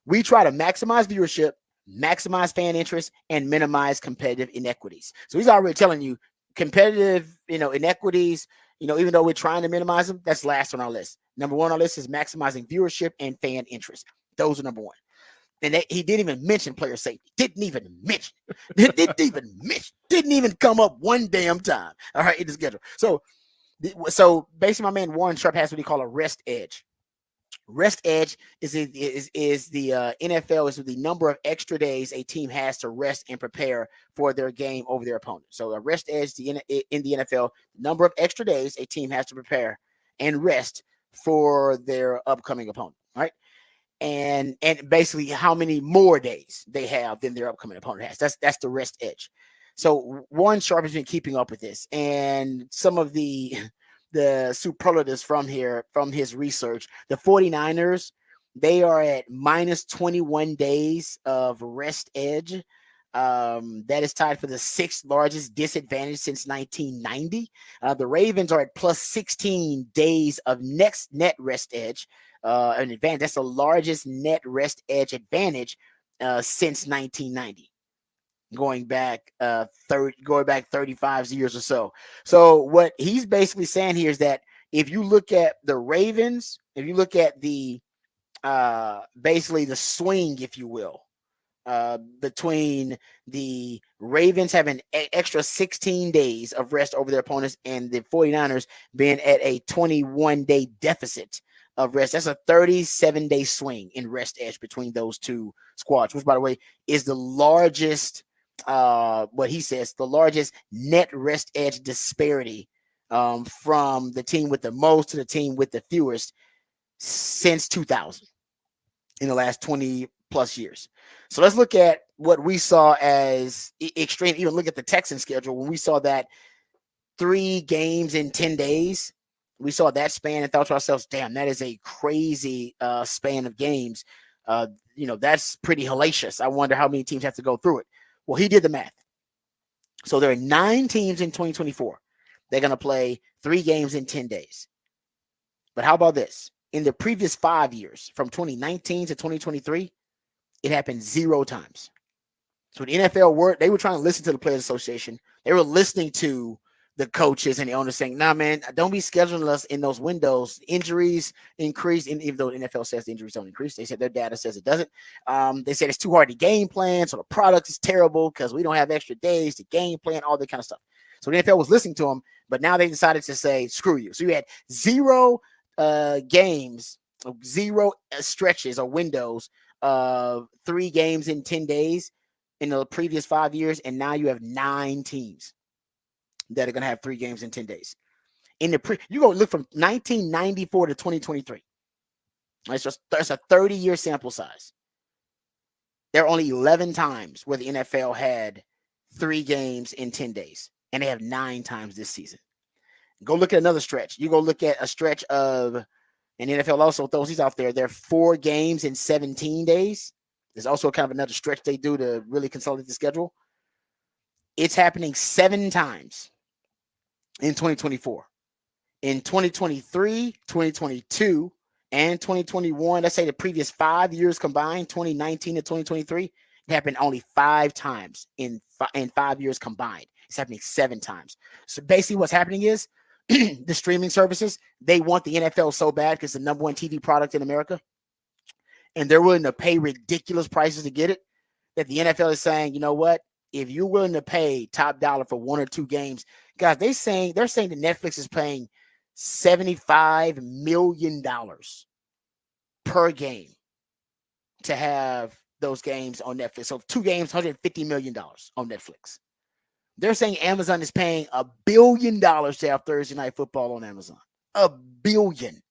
S1: We try to maximize viewership, maximize fan interest, and minimize competitive inequities. So he's already telling you competitive, inequities, even though we're trying to minimize them, that's last on our list. Number 1 on our list is maximizing viewership and fan interest. Those are number 1. And he didn't even mention player safety. Didn't even come up one damn time. All right, in the schedule. So basically, my man Warren Sharp has what he call a rest edge. Rest edge is the NFL is the number of extra days a team has to rest and prepare for their game over their opponent. So a rest edge in the NFL, number of extra days a team has to prepare and rest for their upcoming opponent. Right. And basically how many more days they have than their upcoming opponent has. That's the rest edge. So Warren Sharp has been keeping up with this, and some of the superlatives from his research. The 49ers, they are at minus 21 days of rest edge. That is tied for the 6th largest disadvantage since 1990. The Ravens are at plus 16 days of net rest edge. An advantage. That's the largest net rest edge advantage since 1990. Going back 35 years or so. So what he's basically saying here is that if you look at the Ravens, if you look at the basically the swing, if you will, between the Ravens having extra 16 days of rest over their opponents and the 49ers being at a 21-day deficit of rest, that's a 37-day swing in rest edge between those two squads, which, by the way, is the largest what he says, the largest net rest edge disparity from the team with the most to the team with the fewest since 2000 in the last 20 plus years. So let's look at what we saw as extreme. Even look at the Texans schedule. When we saw that 3 games in 10 days, we saw that span and thought to ourselves, damn, that is a crazy span of games. That's pretty hellacious. I wonder how many teams have to go through it. Well, he did the math. So there are 9 teams in 2024. They're going to play 3 games in 10 days. But how about this? In the previous 5 years, from 2019 to 2023, it happened 0 times. So the NFL they were trying to listen to the Players Association. They were listening to the coaches and the owners saying, nah, man, don't be scheduling us in those windows. Injuries increase. And even though the NFL says the injuries don't increase, they said their data says it doesn't. They said it's too hard to game plan. So the product is terrible because we don't have extra days to game plan, all that kind of stuff. So the NFL was listening to them, but now they decided to say, screw you. So you had 0 games, 0 stretches or windows of 3 games in 10 days in the previous 5 years. And now you have 9 teams that are going to have 3 games in 10 days. You go look from 1994 to 2023. That's a 30-year sample size. There are only 11 times where the NFL had 3 games in 10 days, and they have 9 times this season. Go look at another stretch. You go look at a stretch of, and the NFL also throws these out there. There are 4 games in 17 days. There's also kind of another stretch they do to really consolidate the schedule. It's happening 7 times in 2024. In 2023, 2022, and 2021, let's say the previous 5 years combined, 2019 to 2023, it happened only 5 times in 5 years combined. It's happening 7 times. So basically what's happening is the streaming services, they want the NFL so bad because it's the number 1 TV product in America, and they're willing to pay ridiculous prices to get it, that the NFL is saying, you know what? If you're willing to pay top dollar for 1 or 2 games, guys, they're saying that Netflix is paying $75 million per game to have those games on Netflix. So 2 games, $150 million on Netflix. They're saying Amazon is paying $1 billion to have Thursday Night Football on Amazon. $1 billion.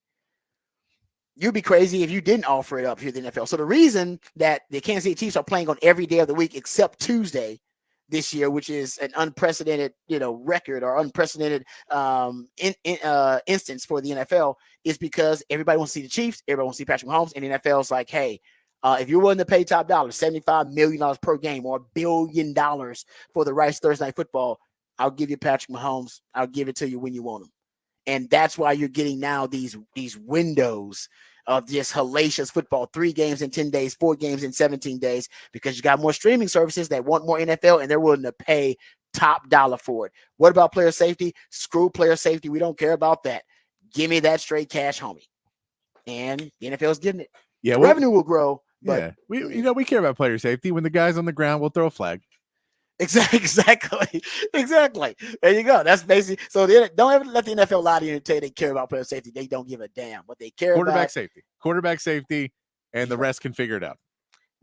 S1: You'd be crazy if you didn't offer it up here in the NFL. So the reason that the Kansas City Chiefs are playing on every day of the week except Tuesday this year, which is an unprecedented, record or unprecedented instance for the NFL, is because everybody wants to see the Chiefs, everybody wants to see Patrick Mahomes, and the NFL's like, hey, if you're willing to pay top dollar, $75 million per game or $1 billion for the rights Thursday Night Football, I'll give you Patrick Mahomes. I'll give it to you when you want him. And that's why you're getting now these windows of just hellacious football, 3 games in 10 days, 4 games in 17 days, because you got more streaming services that want more NFL and they're willing to pay top dollar for it. What about player safety? Screw player safety. We don't care about that. Give me that straight cash, homie. And the NFL is getting it.
S2: Yeah,
S1: revenue will grow. But
S2: we care about player safety. When the guy's on the ground, we'll throw a flag.
S1: Exactly. There you go. That's basically. So don't ever let the NFL lie to you and tell you they care about player safety. They don't give a damn. What they care
S2: quarterback
S1: about,
S2: safety, and the rest can figure it out.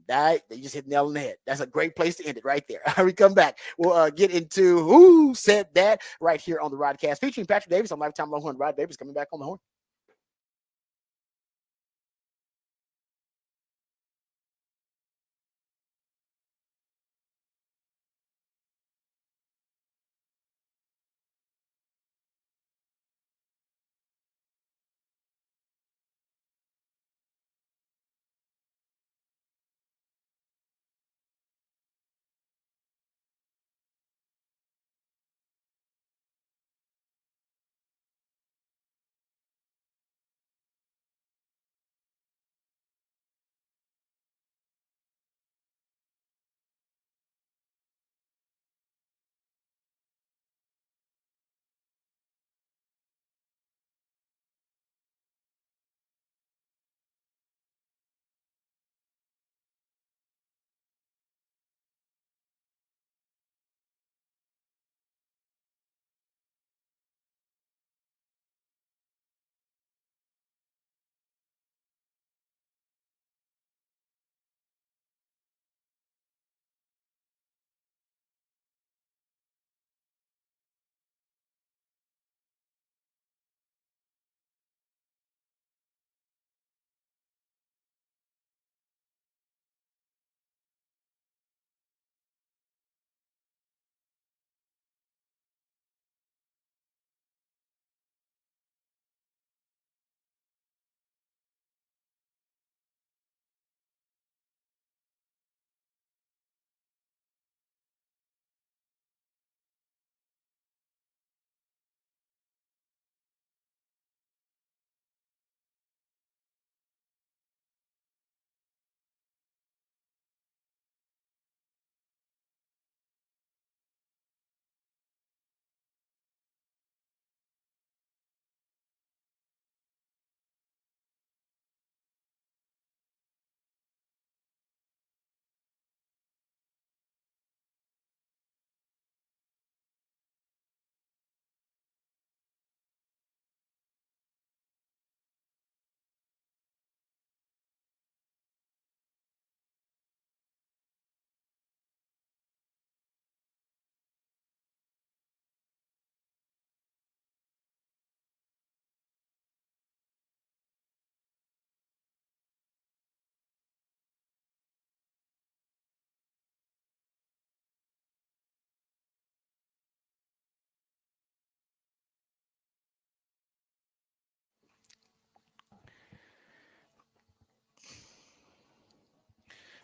S1: They just hit the nail on the head. That's a great place to end it right there. We come back. We'll get into who said that right here on the Rodcast, featuring Patrick Davis on Lifetime Longhorn. Rod Davis coming back on the horn.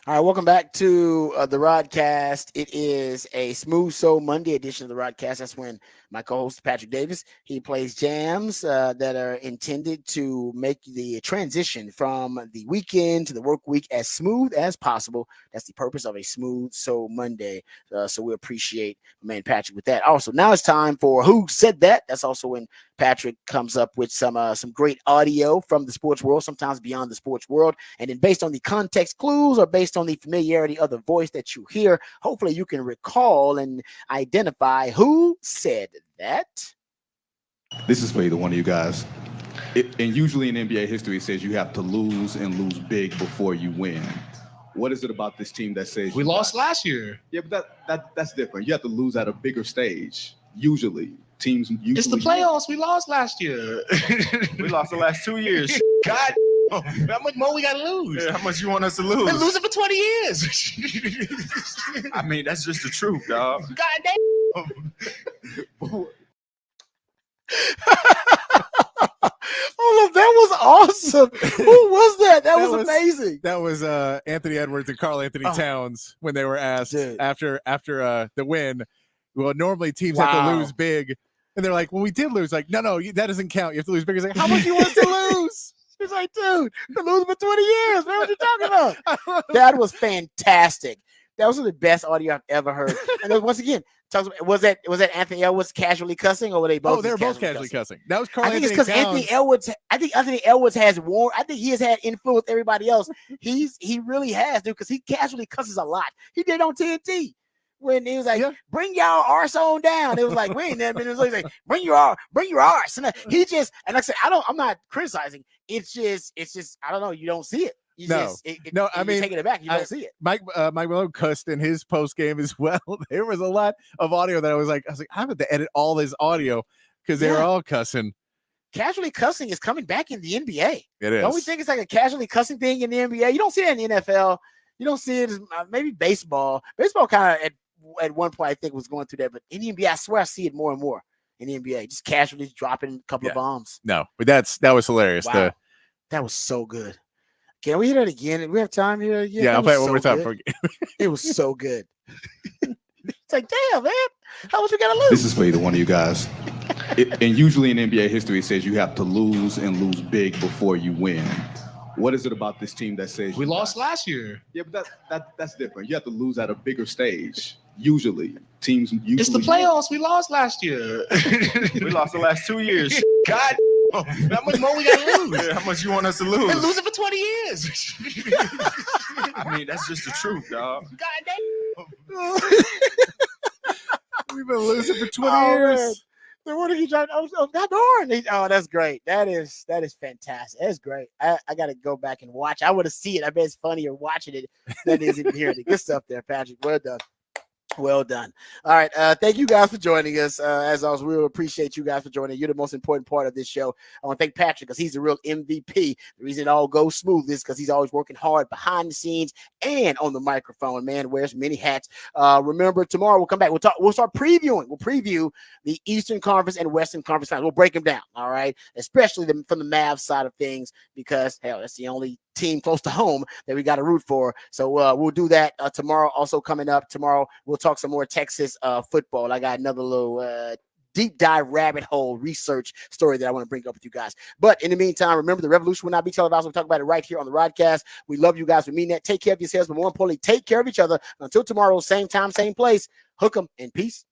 S1: All right, welcome back to the Rodcast. It is a Smooth Soul Monday edition of the Rodcast. That's when my co-host Patrick Davis, he plays jams that are intended to make the transition from the weekend to the work week as smooth as possible. That's the purpose of a Smooth Soul Monday. So we appreciate my man Patrick with that. Also, now it's time for Who Said That? That's also when Patrick comes up with some great audio from the sports world, sometimes beyond the sports world. And then based on the context clues or based on the familiarity of the voice that you hear, hopefully you can recall and identify who said that.
S4: This is for either one of you guys. And usually in NBA history, it says you have to lose and lose big before you win. What is it about this team that says
S5: we lost last year?
S4: Yeah, but that's different. You have to lose at a bigger stage. Usually, teams usually.
S5: It's the playoffs. We lost last year.
S4: We lost the last 2 years.
S5: God, how much more we gotta lose?
S4: How much you want us to lose?
S5: Been losing for 20 years.
S4: I mean, that's just the truth, dog.
S5: God damn.
S1: Oh, that was awesome. Who was that? That was amazing.
S2: That was Anthony Edwards and Karl Anthony Towns when they were asked after the win. Well, normally teams have to lose big, and they're like, "Well, we did lose." Like, no, that doesn't count. You have to lose big. It's like, how much you want us to lose?
S1: He's like, dude, been losing for 20 years. Man, what you talking about? That was fantastic. That was the best audio I've ever heard. And then once again, was that Anthony Edwards casually cussing, or were they both?
S2: Oh, they were both casually cussing. That was Karl.
S1: I think it's because Anthony Edwards. I think Anthony Edwards has warned. I think he has had influence everybody else. He really has, dude, because he casually cusses a lot. He did on TNT when he was like, "Bring y'all arse on down." It was like, "We ain't never been." It was like, "Bring your arse." And he just, and like I said, I'm not criticizing. It's just, I don't know. You don't see it. I mean, taking it back, you don't see it.
S2: Mike Malone cussed in his post game as well. There was a lot of audio that I was like, I have to edit all this audio because they were all cussing.
S1: Casually cussing is coming back in the NBA.
S2: It is.
S1: Don't we think it's like a casually cussing thing in the NBA? You don't see it in the NFL. You don't see it as maybe baseball. Baseball kind of at one point I think was going through that, but in the NBA, I swear I see it more and more in the NBA. Just casually dropping a couple of bombs.
S2: No, but that was hilarious.
S1: Wow. That was so good. Can we hear that again? Do we have time to hear it again?
S2: Yeah, I'll play it one more time for you.
S1: It was so good. It's like, damn, man. How much we gotta lose?
S4: This is for either one of you guys. And usually in NBA history, it says you have to lose and lose big before you win. What is it about this team that says
S5: we lost last year?
S4: Yeah, but that's different. You have to lose at a bigger stage. Usually, teams usually.
S5: It's the playoffs. We lost last year.
S4: We lost the last 2 years.
S5: God. How much more we gotta lose?
S4: How much you want us to lose?
S5: Been losing for 20 years.
S4: I mean, that's just the truth, dog.
S5: God damn.
S2: We've been losing for 20 years.
S1: So what are you trying? Oh, that's great. That is fantastic. That's great. I got to go back and watch. I want to see it. I bet it's funnier watching it than it is even hearing it. Good stuff there, Patrick. Well done. Well done. All right. Thank you guys for joining us. As always, we will appreciate you guys for joining. You're the most important part of this show. I want to thank Patrick because he's the real MVP. The reason it all goes smooth is because he's always working hard behind the scenes and on the microphone. Man, wears many hats. Remember, tomorrow we'll come back. We'll start previewing. We'll preview the Eastern Conference and Western Conference finals. We'll break them down. All right. Especially from the Mavs side of things, because hell, that's the only team close to home that we got to root for. So we'll do that tomorrow. Also coming up tomorrow, we'll talk some more Texas football. I got another little deep dive rabbit hole research story that I want to bring up with you guys. But in the meantime, remember, the revolution will not be televised. We'll talk about it right here on the Rodcast. We love you guys. We mean that. Take care of yourselves, but more importantly, take care of each other. Until tomorrow, same time, same place. Hook 'em and peace.